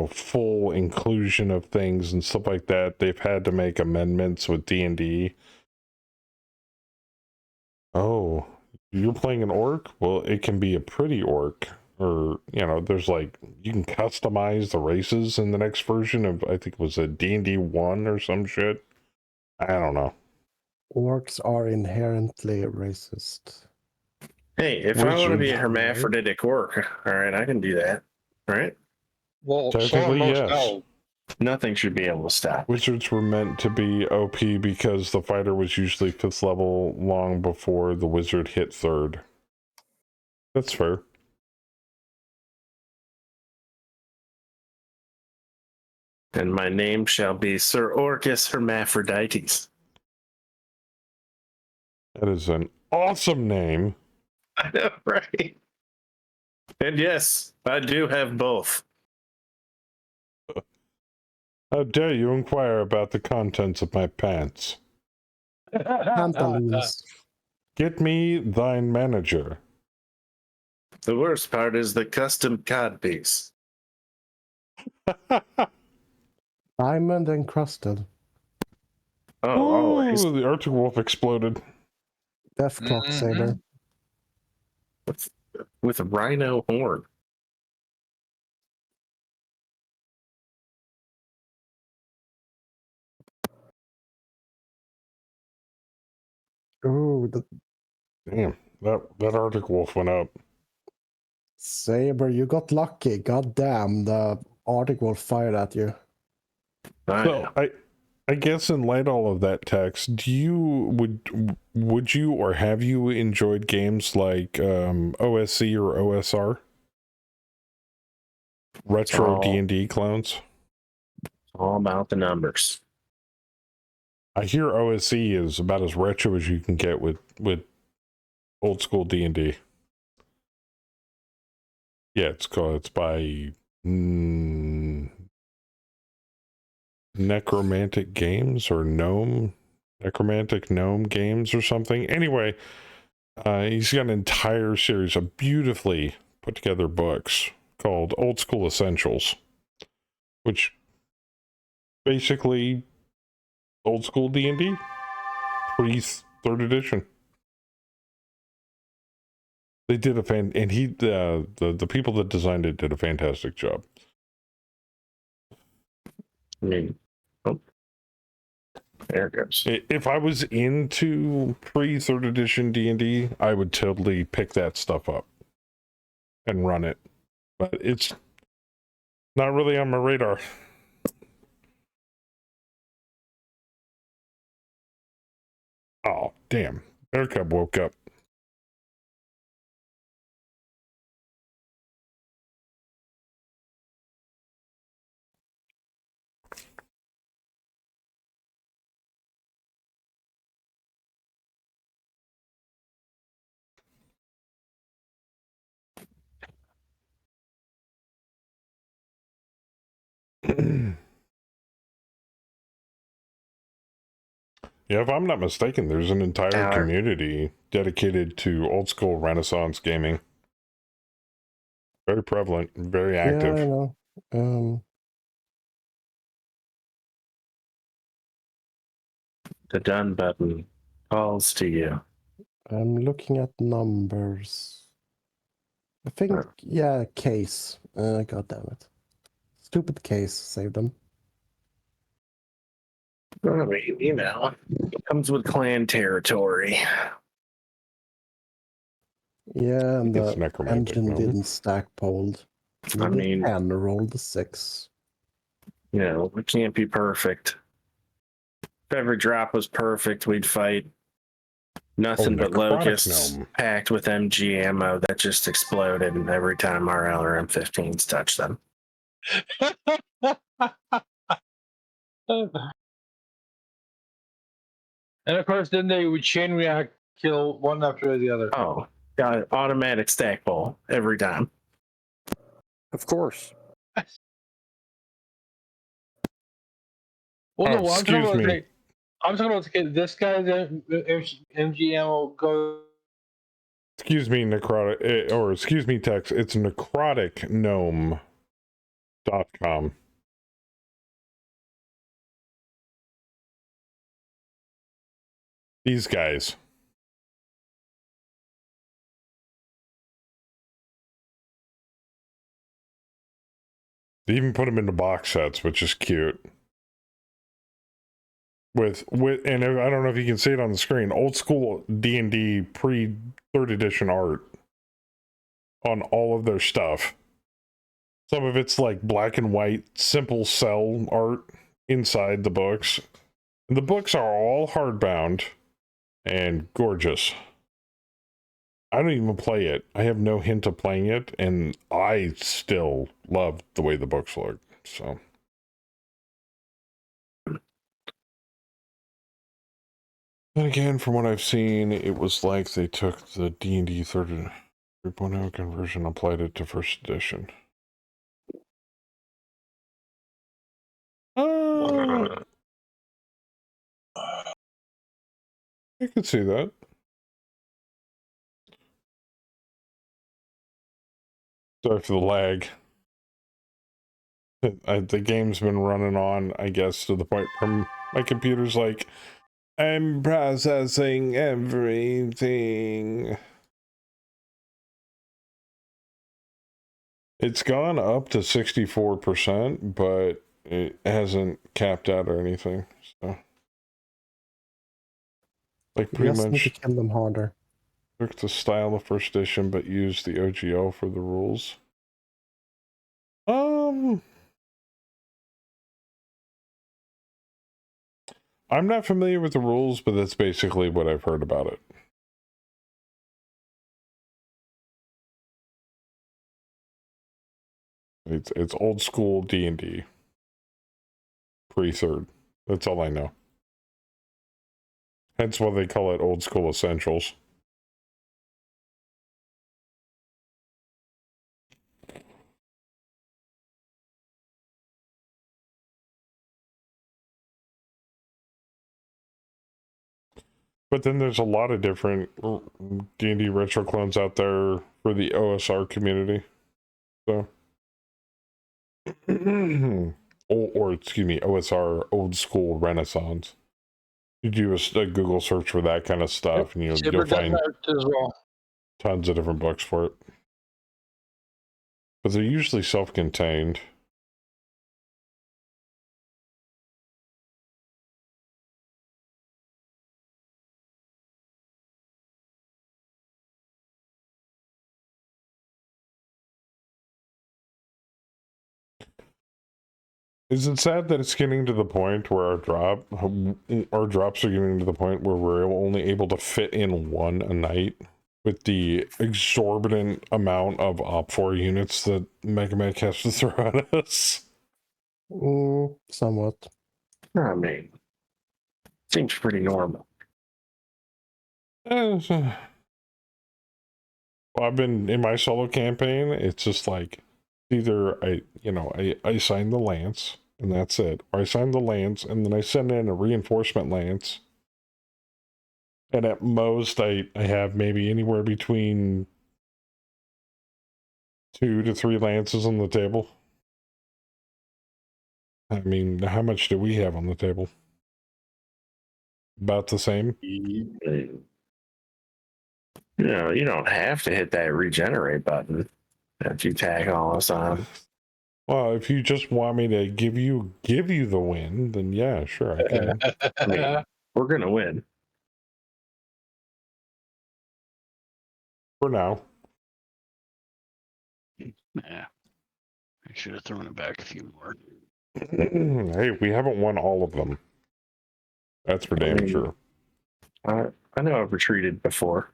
full inclusion of things and stuff like that, they've had to make amendments with D&D. Oh, you're playing an orc? Well, it can be a pretty orc. Or, there's you can customize the races in the next version of, I think it was a D&D 1 or some shit. I don't know. Orcs are inherently racist. Hey, if I want to be a hermaphroditic orc, all right, I can do that. All right? Well, technically, yes. Nothing should be able to stop. Wizards were meant to be OP because the fighter was usually 5th level long before the wizard hit 3rd. That's fair. And my name shall be Sir Orcus Hermaphrodites. That is an awesome name. I know, right? And yes, I do have both. How dare you inquire about the contents of my pants? Pantaloons. Get me thine manager. The worst part is the custom codpiece. Diamond encrusted. Oh, Ooh, always. the Arctic Wolf exploded. Death Clock Saber. With a rhino horn. Ooh, Damn, that Arctic Wolf went up. Saber, you got lucky. God damn, the Arctic Wolf fired at you. So I guess in light of all of that, text, would you or have you enjoyed games like OSC or OSR? Retro D&D clones? All about the numbers. I hear OSC is about as retro as you can get with old school D&D. Yeah, it's by Necromantic Games or Necromantic Gnome Games or something. Anyway, he's got an entire series of beautifully put together books called Old School Essentials, which basically old school D&D, pre-3rd edition. They did and the people that designed it did a fantastic job. I mean, oh, there it goes. If I was into pre-3rd edition D&D, I would totally pick that stuff up and run it. But it's not really on my radar. Oh, damn. Bearcub woke up. Yeah, if I'm not mistaken, there's an entire community dedicated to old school Renaissance gaming. Very prevalent, very active. Yeah, I know. The done button calls to you. I'm looking at numbers. I think, yeah, case. God damn it. Stupid case saved them. I mean, you know, it comes with clan territory. Yeah, and It's the necromantic, engine no? didn't stack poled. I mean, and rolled the 6. you know, it can't be perfect. If every drop was perfect, we'd fight nothing but necrotic locusts gnome. packed with MG ammo that just exploded every time our LRM-15s touched them. And of course, then they would chain react, kill one after the other. Oh, got automatic stack pull every time. Of course. Well, no, I'm talking excuse about me. I'm talking about this guy's MG ammo go. Excuse me, necrotic, or excuse me, Tex. It's necroticgnome.com. These guys. They even put them into box sets, which is cute. With and I don't know if you can see it on the screen, old school D&D pre-3rd edition art on all of their stuff. Some of it's like black and white, simple cell art inside the books. And the books are all hardbound and gorgeous. I don't even play it. I have no hint of playing it, and I still love the way the books look. So. And again, from what I've seen, it was like they took the D&D 3.0 conversion, applied it to 1st edition. I could see that. Sorry for the lag. The game's been running on, I guess, to the point where my computer's like, I'm processing everything. It's gone up to 64%, but it hasn't capped out or anything. So, like, pretty Just need much to kill them harder. took the style of 1st edition, but used the OGL for the rules. I'm not familiar with the rules, but that's basically what I've heard about it. It's old school D&D. Pre-3rd. That's all I know. Hence why they call it old school essentials. But then there's a lot of different D&D retro clones out there for the OSR community. So, or excuse me, OSR, old school Renaissance. You do a Google search for that kind of stuff, and you'll find as well. tons of different books for it. But they're usually self-contained. Is it sad that it's getting to the point where our drops are getting to the point where we're only able to fit in one a night with the exorbitant amount of Op4 units that Megamech has to throw at us? Somewhat. I mean, seems pretty normal. Well, I've been in my solo campaign. It's just like either I sign the lance and that's it, or I sign the lance and then I send in a reinforcement lance, and at most I have maybe anywhere between 2 to 3 lances on the table. I mean, how much do we have on the table? About the same. You know, you don't have to hit that regenerate button that you tag all us on. Well, if you just want me to give you the win, then yeah, sure, I can. I mean, we're gonna win. For now. Yeah. I should have thrown it back a few more. Hey, we haven't won all of them. That's for damn sure. I know I've retreated before,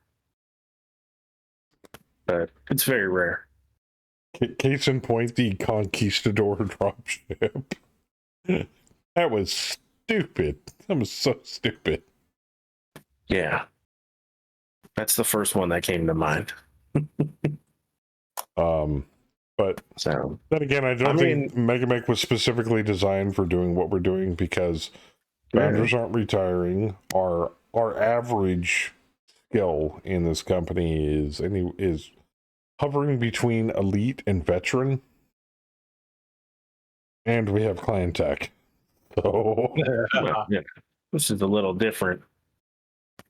but it's very rare. Case in point, the Conquistador dropship. That was stupid. That was so stupid. Yeah. That's the first one that came to mind. But so then again, I don't think Megamech was specifically designed for doing what we're doing, because founders aren't retiring. Our average skill in this company is hovering between elite and veteran, and we have clan tech. So well, yeah, this is a little different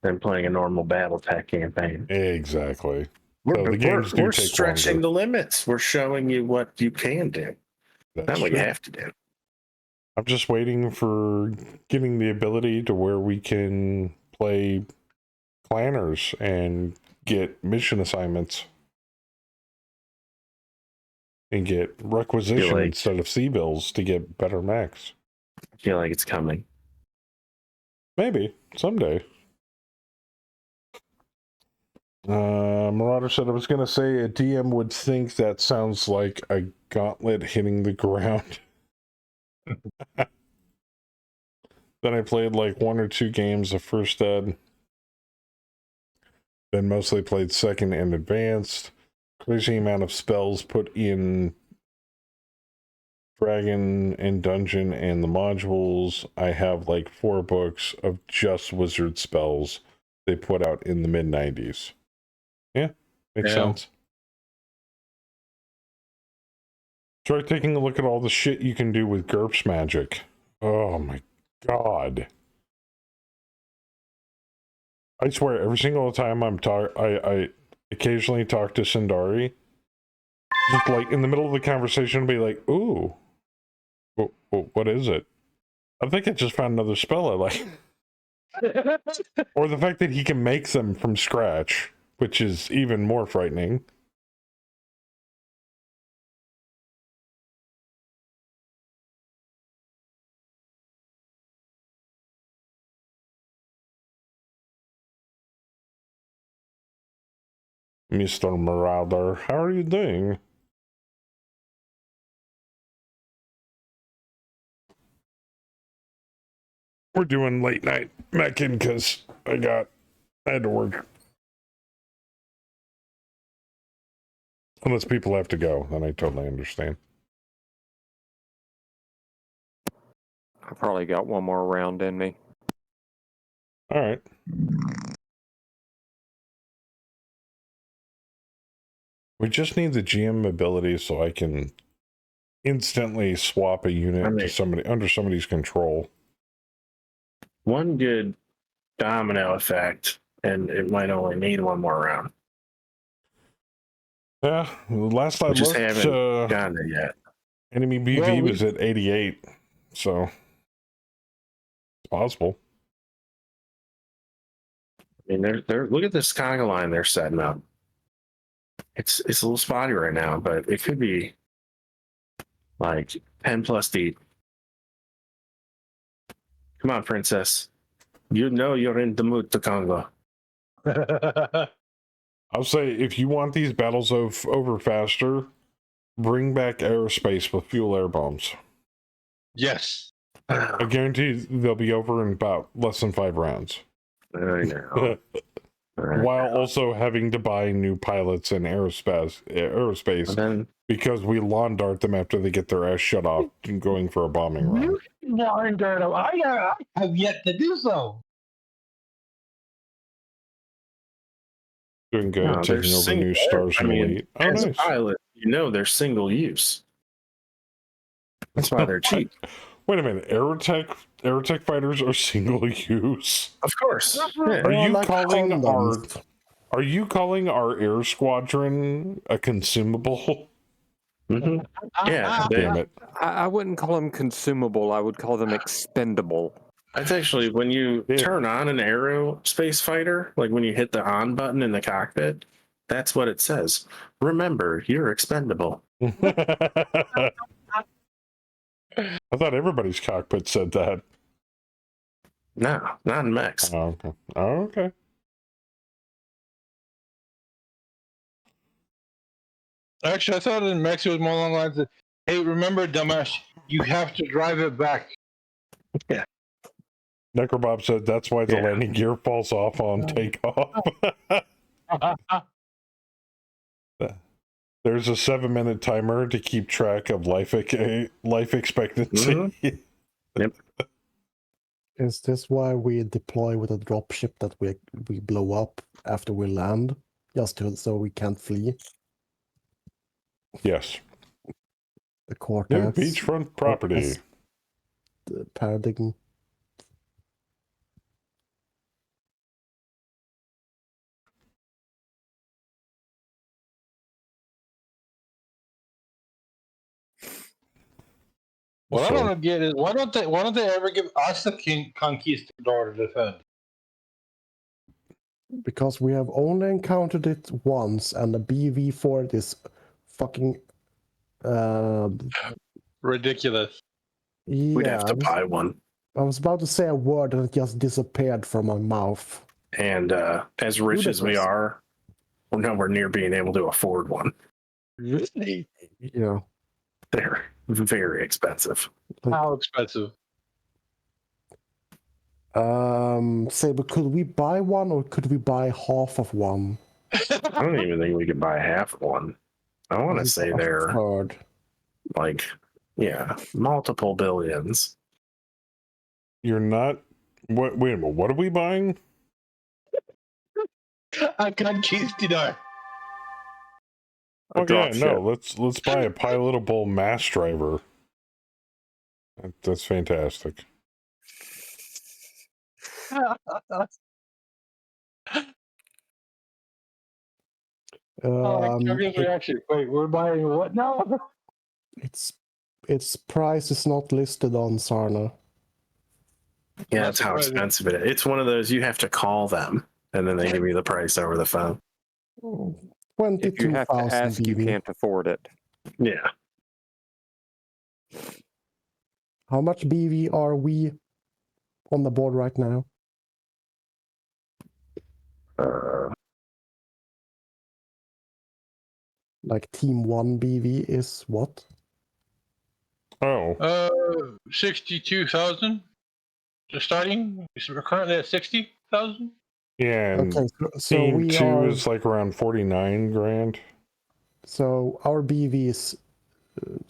than playing a normal Battletech campaign. Exactly. We're stretching the limits. We're showing you what you can do, not what you have to do. I'm just waiting for getting the ability to where we can play planners and get mission assignments and get requisition instead of C-bills to get better mechs. I feel like it's coming. Maybe someday. Marauder said, I was going to say a DM would think that sounds like a gauntlet hitting the ground. Then I played like 1 or 2 games of First Ed. Then mostly played Second and Advanced. Crazy amount of spells put in Dragon and Dungeon and the modules. I have like 4 books of just wizard spells they put out in the mid-90s. Yeah, makes sense. Try taking a look at all the shit you can do with GURPS magic. Oh my god. I swear, every single time I occasionally talk to Sindari, just like in the middle of the conversation, I'll be like, ooh, what is it? I think I just found another spell I like. Or the fact that he can make them from scratch, which is even more frightening. Mr. Marauder, how are you doing? We're doing late night meching because I had to work. Unless people have to go, then I totally understand. I probably got one more round in me. All right. We just need the GM ability so I can instantly swap a unit to somebody under somebody's control. One good domino effect, and it might only need one more round. Yeah, last I We just looked, haven't gotten there yet. enemy BV was at 88, so it's possible. I mean, they're look at this conga line they're setting up. It's a little spotty right now, but it could be like 10 plus deep. Come on, princess. You know you're in the mood to conga. I'll say if you want these battles over faster, bring back aerospace with fuel air bombs. Yes. I guarantee they'll be over in about less than 5 rounds. I know. While also having to buy new pilots and aerospace because we lawn dart them after they get their ass shut off and going for a bombing run. Lawn dart them. I have yet to do so. Doing good, No, taking over new stars from Elite. Oh, as nice. a pilot, you know they're single use. That's why they're cheap. Wait a minute, Aerotech fighters are single use. Of course. Yeah. Are you calling our air squadron a consumable? Mm-hmm. Yeah, damn it. I wouldn't call them consumable. I would call them expendable. That's actually when you turn on an aerospace fighter, like when you hit the on button in the cockpit, that's what it says. Remember, you're expendable. I thought everybody's cockpit said that. No, not in mechs. Oh, okay. Oh, okay. Actually, I thought in Mexico was more along the lines of, hey, remember, dumbass, you have to drive it back. Yeah. Necrobob said that's why the landing gear falls off on takeoff. There's a 7-minute timer to keep track of life expectancy. Mm-hmm. Yep. Is this why we deploy with a dropship that we blow up after we land, just so we can't flee? Yes. The Cortex. New beachfront property. The paradigm. What I don't get is why don't they ever give us the conquistador to defend? Because we have only encountered it once, and the BV4 is fucking ridiculous. Yeah, We'd have to buy one. I was about to say a word and it just disappeared from my mouth. And as rich as we are, we're nowhere near being able to afford one. Really? Yeah. They're very expensive. How expensive? Saber, could we buy one or could we buy half of one? I don't even think we could buy half of one. I want to say they're like, yeah, multiple billions. You're not. Wait a minute. What are we buying? A conquistador. Okay, no. Let's buy a pilotable mass driver. That's fantastic. Reaction. Wait, we're buying what now? Its price is not listed on Sarna. Yeah, that's how expensive it is. It's one of those you have to call them, and then they give you the price over the phone. If you have to ask, you can't afford it. Yeah. How much BV are we on the board right now? Like Team 1 BV is what? Oh. 62,000. Just starting. We're currently at 60,000. Yeah. And okay, so Team we 2 are, is like around 49 grand. So our BV is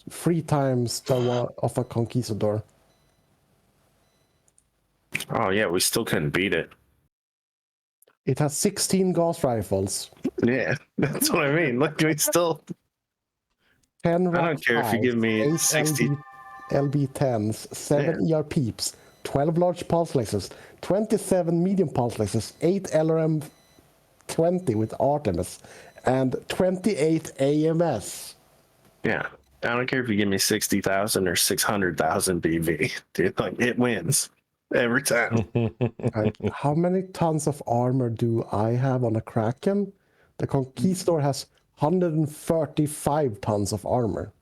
3 times the one of a Conquistador. Oh yeah, we still couldn't beat it. It has 16 gas rifles, Yeah, that's what I mean. Look, we still. 10 I don't care if you give me 8 60. LB10s, 7 ER peeps, 12 large pulse lasers, 27 medium pulse lasers, 8 LRM 20 with Artemis, and 28 AMS. Yeah, I don't care if you give me 60,000 or 600,000 BV, dude. Like it wins every time. How many tons of armor do I have on a Kraken? The Conquistador has 135 tons of armor.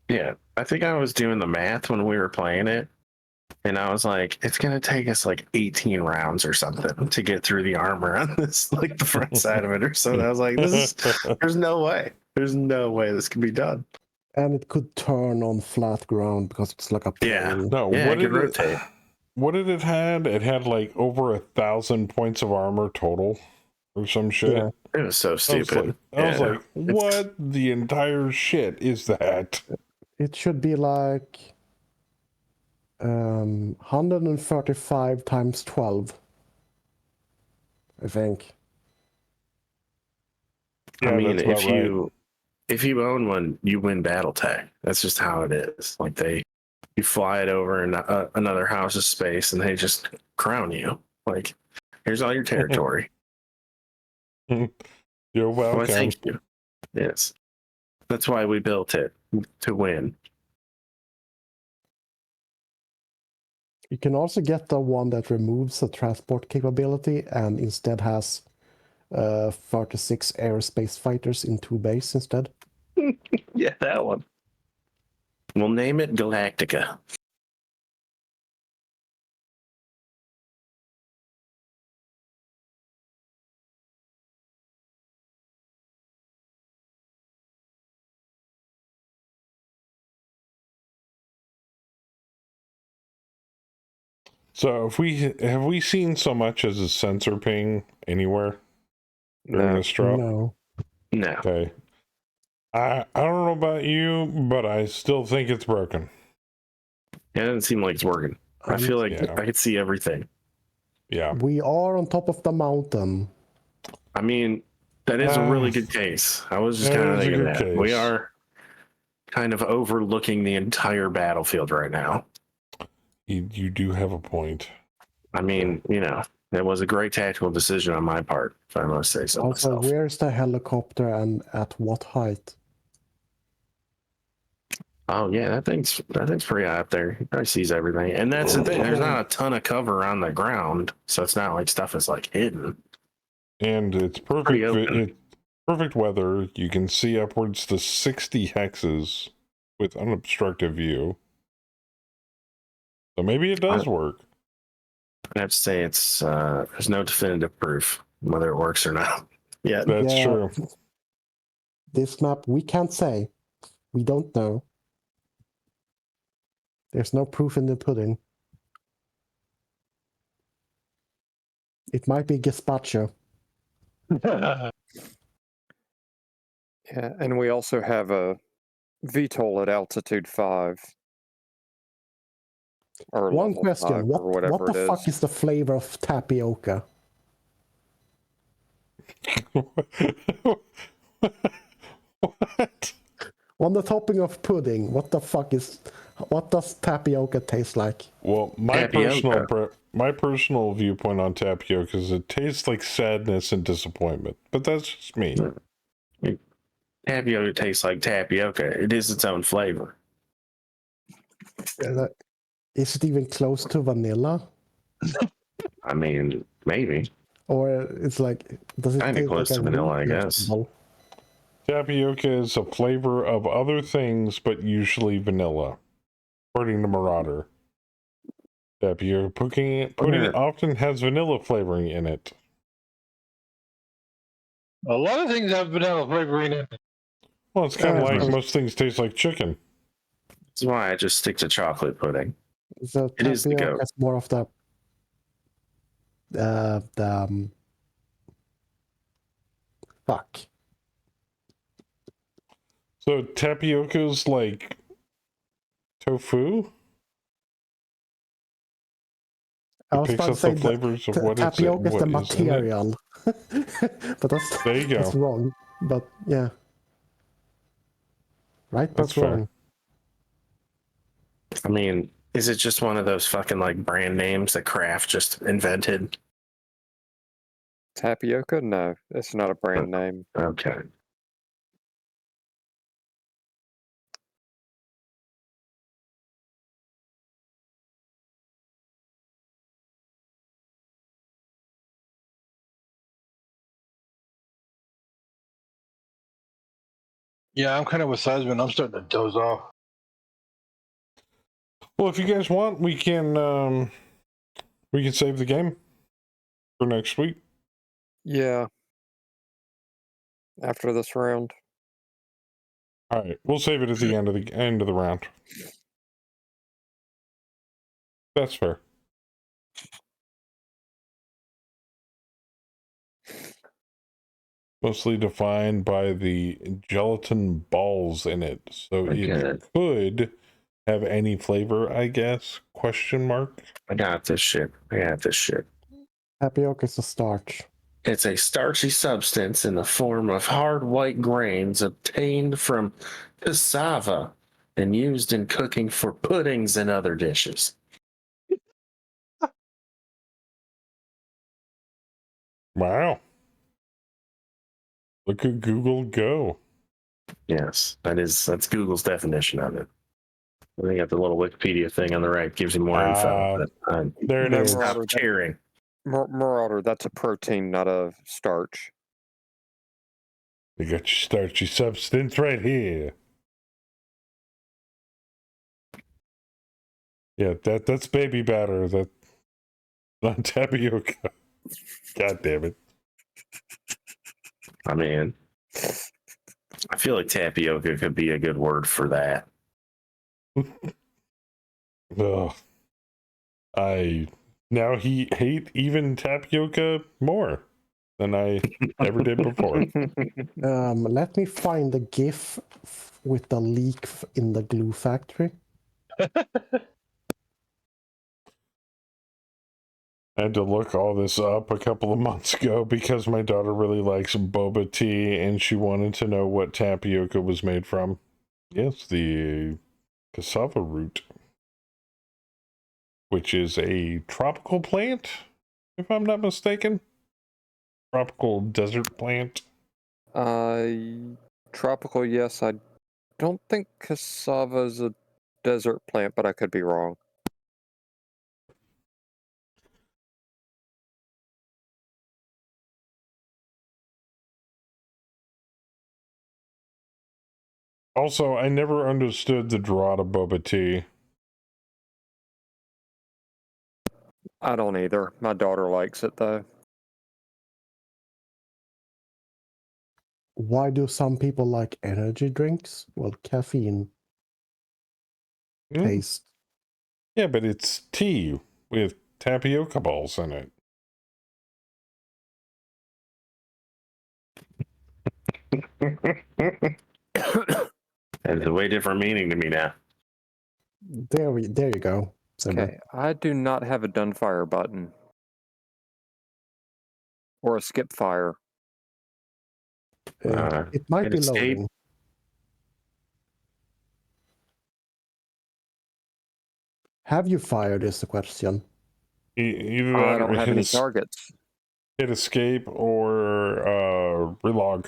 Yeah, I think I was doing the math when we were playing it, and I was like, it's gonna take us like 18 rounds or something to get through the armor on this, like the front side of it or something. I was like, there's no way. There's no way this can be done. And it could turn on flat ground because it's like a plane. Yeah. No, Yeah, what it could did rotate. What did it had? It had like over 1,000 points of armor total, or some shit. Yeah. It was so stupid. I was like, what the entire shit is that? It should be like 135 times 12, I think. Yeah, I mean, that's about if you own one, you win Battletech. That's just how it is. Like you fly it over in another house's space, and they just crown you. Like, here's all your territory. You're Well, welcome. thank you. Yes, that's why we built it, to win. You can also get the one that removes the transport capability and instead has 36 aerospace fighters in 2 bays instead. Yeah, that one. We'll name it Galactica. So have we seen so much as a sensor ping anywhere during this drop? No. No. Okay. I don't know about you, but I still think it's broken. It doesn't seem like it's working. I feel like I could see everything. Yeah. We are on top of the mountain. I mean, that is a really good case. I was just kind of thinking that. Case. We are kind of overlooking the entire battlefield right now. You do have a point. I mean, it was a great tactical decision on my part, if I must say so Also, myself. where's the helicopter and at what height? Oh yeah, that thing's pretty high up there. He probably sees everything. And that's the thing. There's not a ton of cover on the ground, so it's not like stuff is like hidden. And it's perfect weather. You can see upwards to 60 hexes with unobstructed view. So maybe it does work. I have to say it's there's no definitive proof whether it works or not. Yeah, that's true. This map, we can't say. We don't know. There's no proof in the pudding. It might be gazpacho. Yeah, and we also have a VTOL at altitude 5. Or One level question: 5, or whatever what the it fuck is the flavor of tapioca? What? On the topping of pudding, what does tapioca taste like? Well, my personal viewpoint on tapioca is it tastes like sadness and disappointment, but that's just me. Tapioca tastes like tapioca. It is its own flavor. Is it even close to vanilla? I mean, maybe. Or it's like, does it Kind of taste close like to a vanilla, I root guess. vegetable? Tapioca is a flavor of other things, but usually vanilla, according to Marauder. Tapioca pudding often has vanilla flavoring in it. A lot of things have vanilla flavoring in it. Well, it's kind of like most things taste like chicken. That's why I just stick to chocolate pudding. So it is the goat. That's more of the fuck. So tapioca's like tofu? I was It picks about to up say the flavors of what tapioca is the what is in it? material. But that's There you go. that's wrong. But yeah, right? That's But fair. wrong. I mean, is it just one of those fucking like brand names that Kraft just invented? Tapioca? No, it's not a brand name. Okay. Yeah, I'm kind of with Seisman. I'm starting to doze off. Well, if you guys want, we can save the game for next week. Yeah. After this round. All right, we'll save it at the end of the round. That's fair. Mostly defined by the gelatin balls in it, so it could have any flavor, I guess? Question mark. I got this shit. Tapioca is a starch. It's a starchy substance in the form of hard white grains obtained from cassava and used in cooking for puddings and other dishes. Wow. Look at Google go. Yes, that's Google's definition of it. I think got the little Wikipedia thing on the right gives you more info. But there it is. Stop cheering. Marauder, that's a protein, not a starch. You got your starchy substance right here. Yeah, that's baby batter. That's not tapioca. God damn it. I mean, I feel like tapioca could be a good word for that. Ugh. I now hate even tapioca more than I ever did before. Let me find the GIF with the leak in the glue factory. I had to look all this up a couple of months ago because my daughter really likes boba tea and she wanted to know what tapioca was made from. Yes, the cassava root, which is a tropical plant, if I'm not mistaken. Tropical desert plant. Tropical, yes. I don't think cassava is a desert plant, but I could be wrong. Also, I never understood the draw to boba tea. I don't either. My daughter likes it, though. Why do some people like energy drinks? Well, caffeine taste. Yeah, but it's tea with tapioca balls in it. That's a way different meaning to me now. There you go. Okay, I do not have a done fire button. Or a skip fire. It might be loading. Have you fired is the question. Either that I don't or have any targets. Hit escape or relog.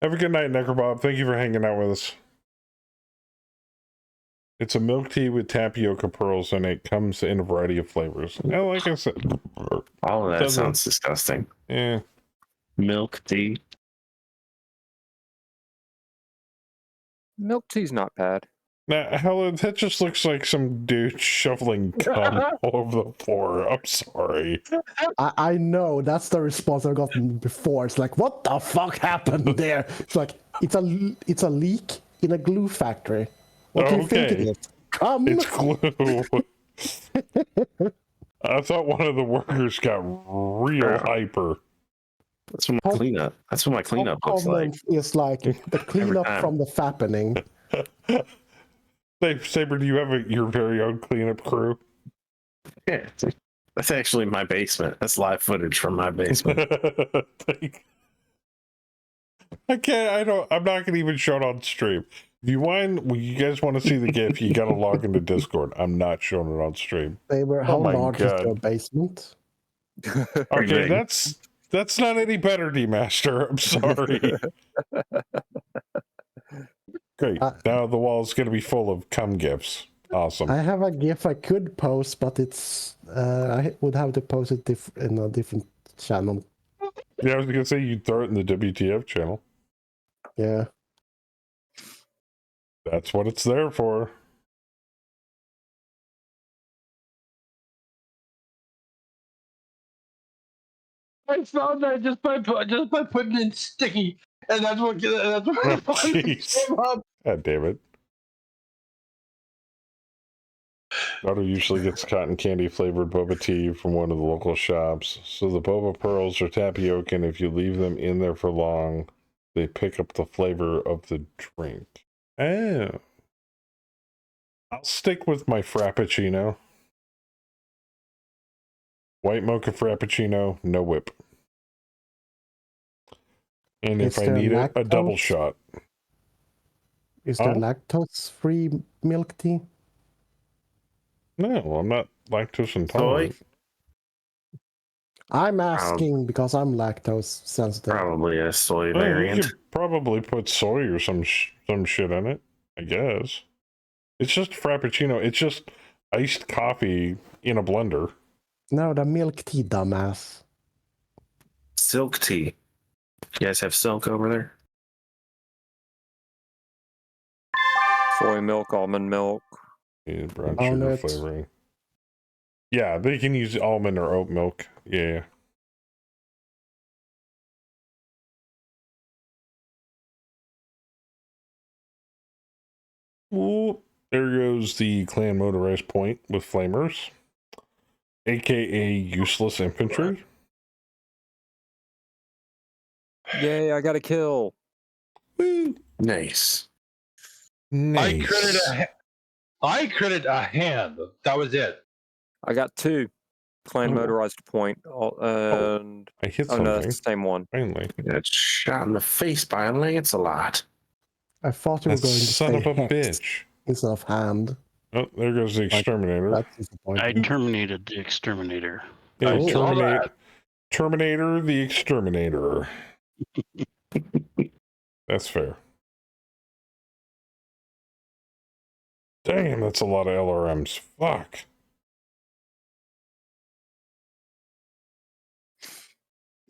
Have a good night, Necrobob. Thank you for hanging out with us. It's a milk tea with tapioca pearls, and it comes in a variety of flavors. Now, like I said, all of that sounds disgusting. Yeah. Milk tea. Milk tea's not bad. Now, Helen, that just looks like some dude shoveling cum all over the floor. I'm sorry. I know, that's the response I've gotten before. It's like, what the fuck happened there? It's like, it's a leak in a glue factory. What do you think it is? Cum? It's glue. I thought one of the workers got real hyper. That's what my cleanup. That's what my cleanup looks like. It's like the cleanup from the fappening. Saber, do you have your very own cleanup crew? Yeah, that's actually my basement. That's live footage from my basement. I'm not gonna even show it on stream. If you guys want to see the GIF, you gotta log into Discord. I'm not showing it on stream. How my large is your God. basement? Okay, that's not any better, D-Master. I'm sorry. Great. Now the wall is gonna be full of cum GIFs. Awesome. I have a GIF I could post, but it's I would have to post it in a different channel. Yeah, I was gonna say you'd throw it in the WTF channel. Yeah. That's what it's there for. I found that just by putting in sticky, and that's what Oh, jeez. came up. God damn it. Daughter usually gets cotton candy flavored boba tea from one of the local shops. So the boba pearls are tapioca, and if you leave them in there for long, they pick up the flavor of the drink. Oh. I'll stick with my frappuccino. White mocha frappuccino, no whip. And if I need it, a double shot. Is there lactose-free milk tea? No, I'm not lactose intolerant. I'm asking because I'm lactose sensitive. Probably a soy Well, variant. you could probably put soy or some shit in it, I guess. It's just frappuccino. It's just iced coffee in a blender. No, the milk tea, dumbass. Silk tea. You guys have silk over there? Soy milk, almond milk. Yeah, brown sugar flavoring. Yeah, they can use almond or oat milk. Yeah. Ooh, there goes the clan motorized point with flamers, aka useless infantry. Yay, I got a kill. Woo. Nice. Nice. I critted a hand. That was it. I got 2. Clan motorized point. And I hit no, something. that's the same one. Finally. Got shot in the face by a Lancelot. I thought you were That going to son say of a hex bitch. instead of hand. Oh, there goes the exterminator. That's I disappointing. terminated the exterminator. Yeah, Oh, Terminator the exterminator. That's fair. Damn, that's a lot of LRMs. Fuck.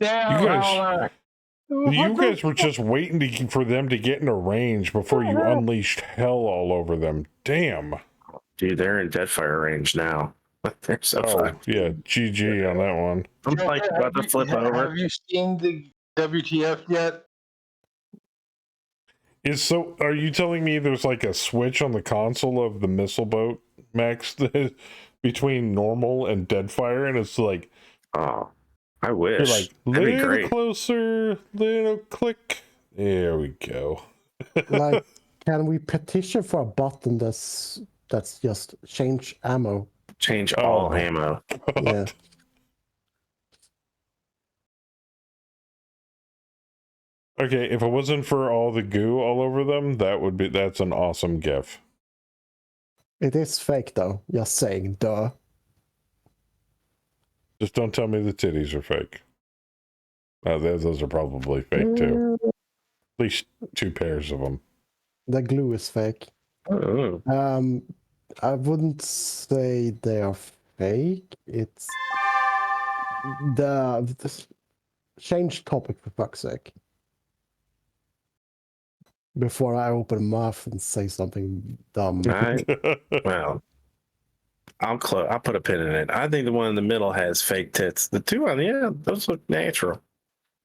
Damn, You guys were just waiting for them to get into range before you unleashed hell all over them. Damn. Dude, they're in Deadfire range now. They're so fucked. Yeah, GG on that one. I'm like about to flip over. Have you seen the WTF yet? Are you telling me there's like a switch on the console of the missile boat, Max, between normal and Deadfire, and it's like, oh, I wish. You're like, that'd be little great. closer, little click. There we go. Like, can we petition for a button that's just change ammo? Change all ammo. Yeah. Okay, if it wasn't for all the goo all over them, that's an awesome GIF. It is fake though. Just saying, duh. Just don't tell me the titties are fake. Those are probably fake too. At least 2 pairs of them. The glue is fake. Oh. I wouldn't say they are fake. It's the change topic for fuck's sake. Before I open my mouth and say something dumb. Well, I'll put a pin in it. I think the one in the middle has fake tits. The 2 on the end, those look natural.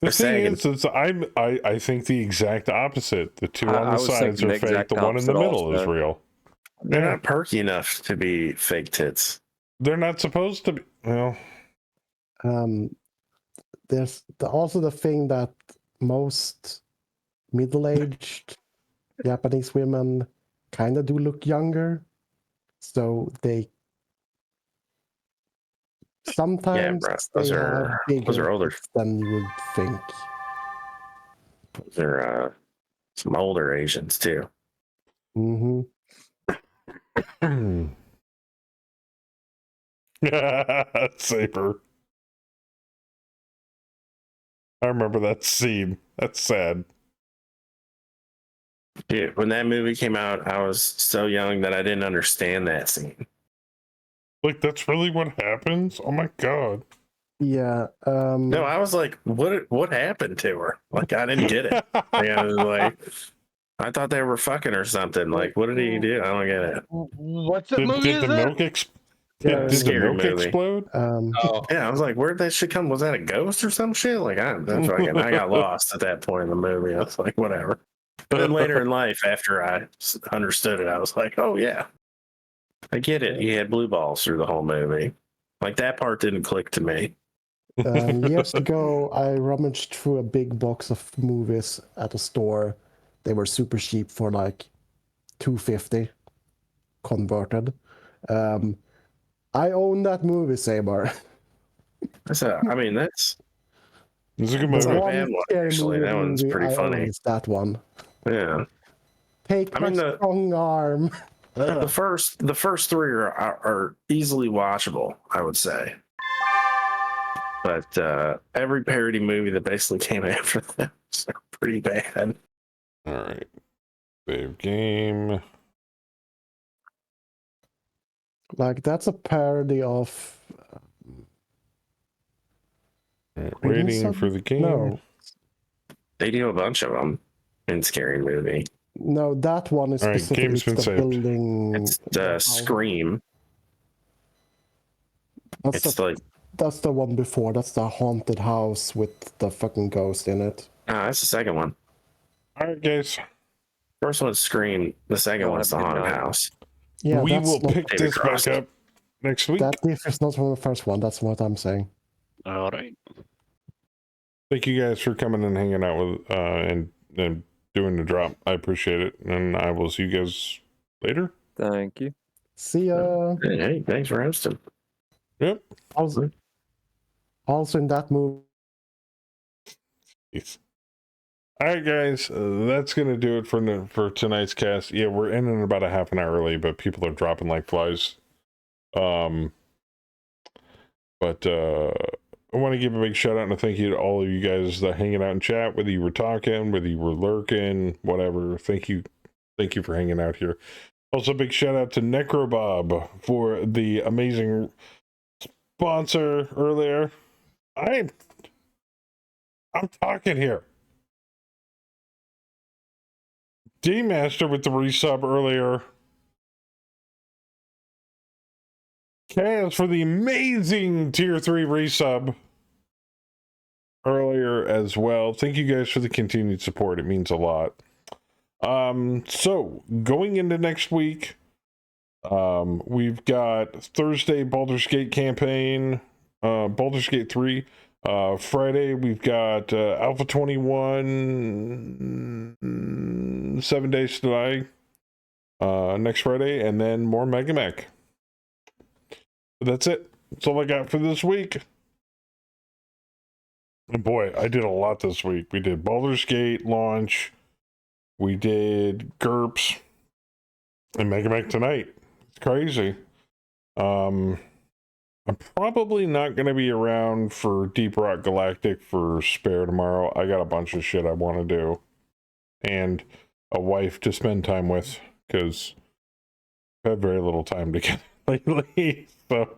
The thing is, I think the exact opposite. The 2 on the sides are fake. The one in the middle is real. They're not perky enough to be fake tits. They're not supposed to be. Well, there's also the thing that most middle-aged Japanese women kind of do look younger, so they sometimes bro, they those have are bigger older. tits than you would think. Those are some older Asians too. Mm-hmm. Saber. I remember that scene. That's sad. Dude, when that movie came out, I was so young that I didn't understand that scene. Like, that's really what happens? Oh my god. Yeah. No, I was like, what happened to her? Like, I didn't get it. Like, I was like, I thought they were fucking or something. Like, what did he do? I don't get it. What's that movie? Did Is the that? milk did the Scary milk movie. explode? Oh, Yeah, I was like, where'd that shit come? Was that a ghost or some shit? Like, I got lost at that point in the movie. I was like, whatever. But then later in life, after I understood it, I was like, oh yeah, I get it. He had blue balls through the whole movie. Like, that part didn't click to me. Years ago, I rummaged through a big box of movies at a store. They were super cheap for like $2.50 converted. I own that movie, Saber. That's it's a good The movie. not a one bad one, scary actually. That one's movie pretty I funny. own is that one. Yeah. Take I my mean, strong arm. the first three are easily watchable, I would say. But every parody movie that basically came after them is pretty bad. All right. Save game. Like, that's a parody of. All right, waiting for the game. No. They do a bunch of them in Scary Movie. No, that one is All right, specifically game's been the saved. building. It's the Scream. That's the one before. That's the haunted house with the fucking ghost in it. That's the second one. All right, guys. First one's Scream. The second one's the haunted house. Yeah, we will not, pick David this Cross. back up next week. That differs not from the first one. That's what I'm saying. All right. Thank you guys for coming and hanging out with and doing the drop. I appreciate it, and I will see you guys later. Thank you. See ya. Hey, thanks for hosting. Yep. Also in that movie. All right, guys, that's gonna do it for tonight's cast. Yeah, we're ending about a half an hour early, but people are dropping like flies. But I want to give a big shout out and a thank you to all of you guys that hanging out in chat, whether you were talking, whether you were lurking, whatever. Thank you for hanging out here. Also, big shout out to Necrobob for the amazing sponsor earlier. I'm talking here. D-Master with the resub earlier. Chaos for the amazing tier 3 resub earlier as well. Thank you guys for the continued support. It means a lot. So going into next week, we've got Thursday Baldur's Gate campaign, Baldur's Gate 3. Friday we've got Alpha 21 7 Days to Die next Friday, and then more Mega Mech. That's it. That's all I got for this week. And boy, I did a lot this week. We did Baldur's Gate launch, we did GURPS, and Mega Mech tonight. It's crazy. I'm probably not going to be around for Deep Rock Galactic for Spare tomorrow. I got a bunch of shit I want to do. And a wife to spend time with, because I've had very little time together lately. So,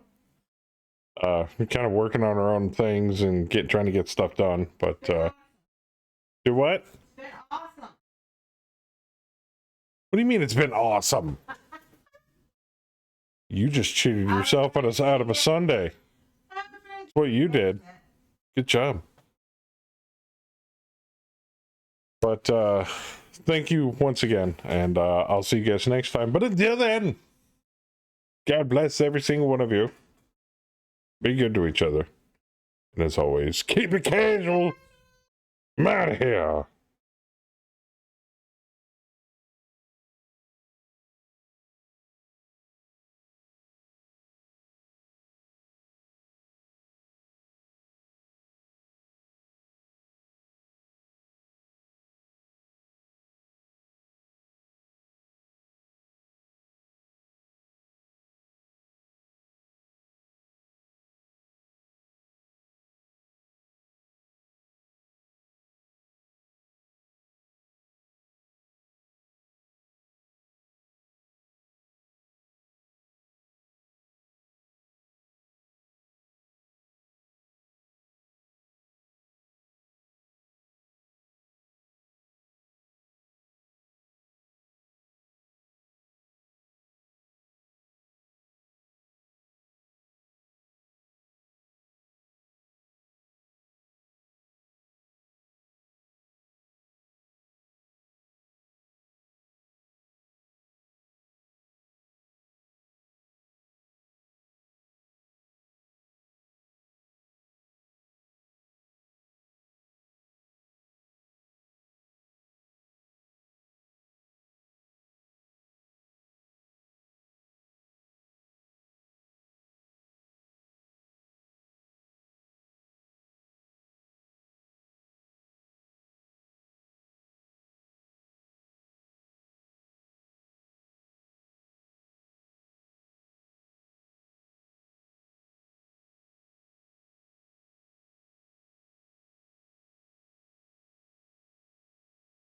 we're kind of working on our own things and trying to get stuff done. But, do what? It's been awesome. What do you mean it's been awesome? You just cheated yourself out of a Sunday. That's what you did. Good job. But thank you once again, and I'll see you guys next time. But until then, God bless every single one of you. Be good to each other. And as always, keep it casual. I'm out of here.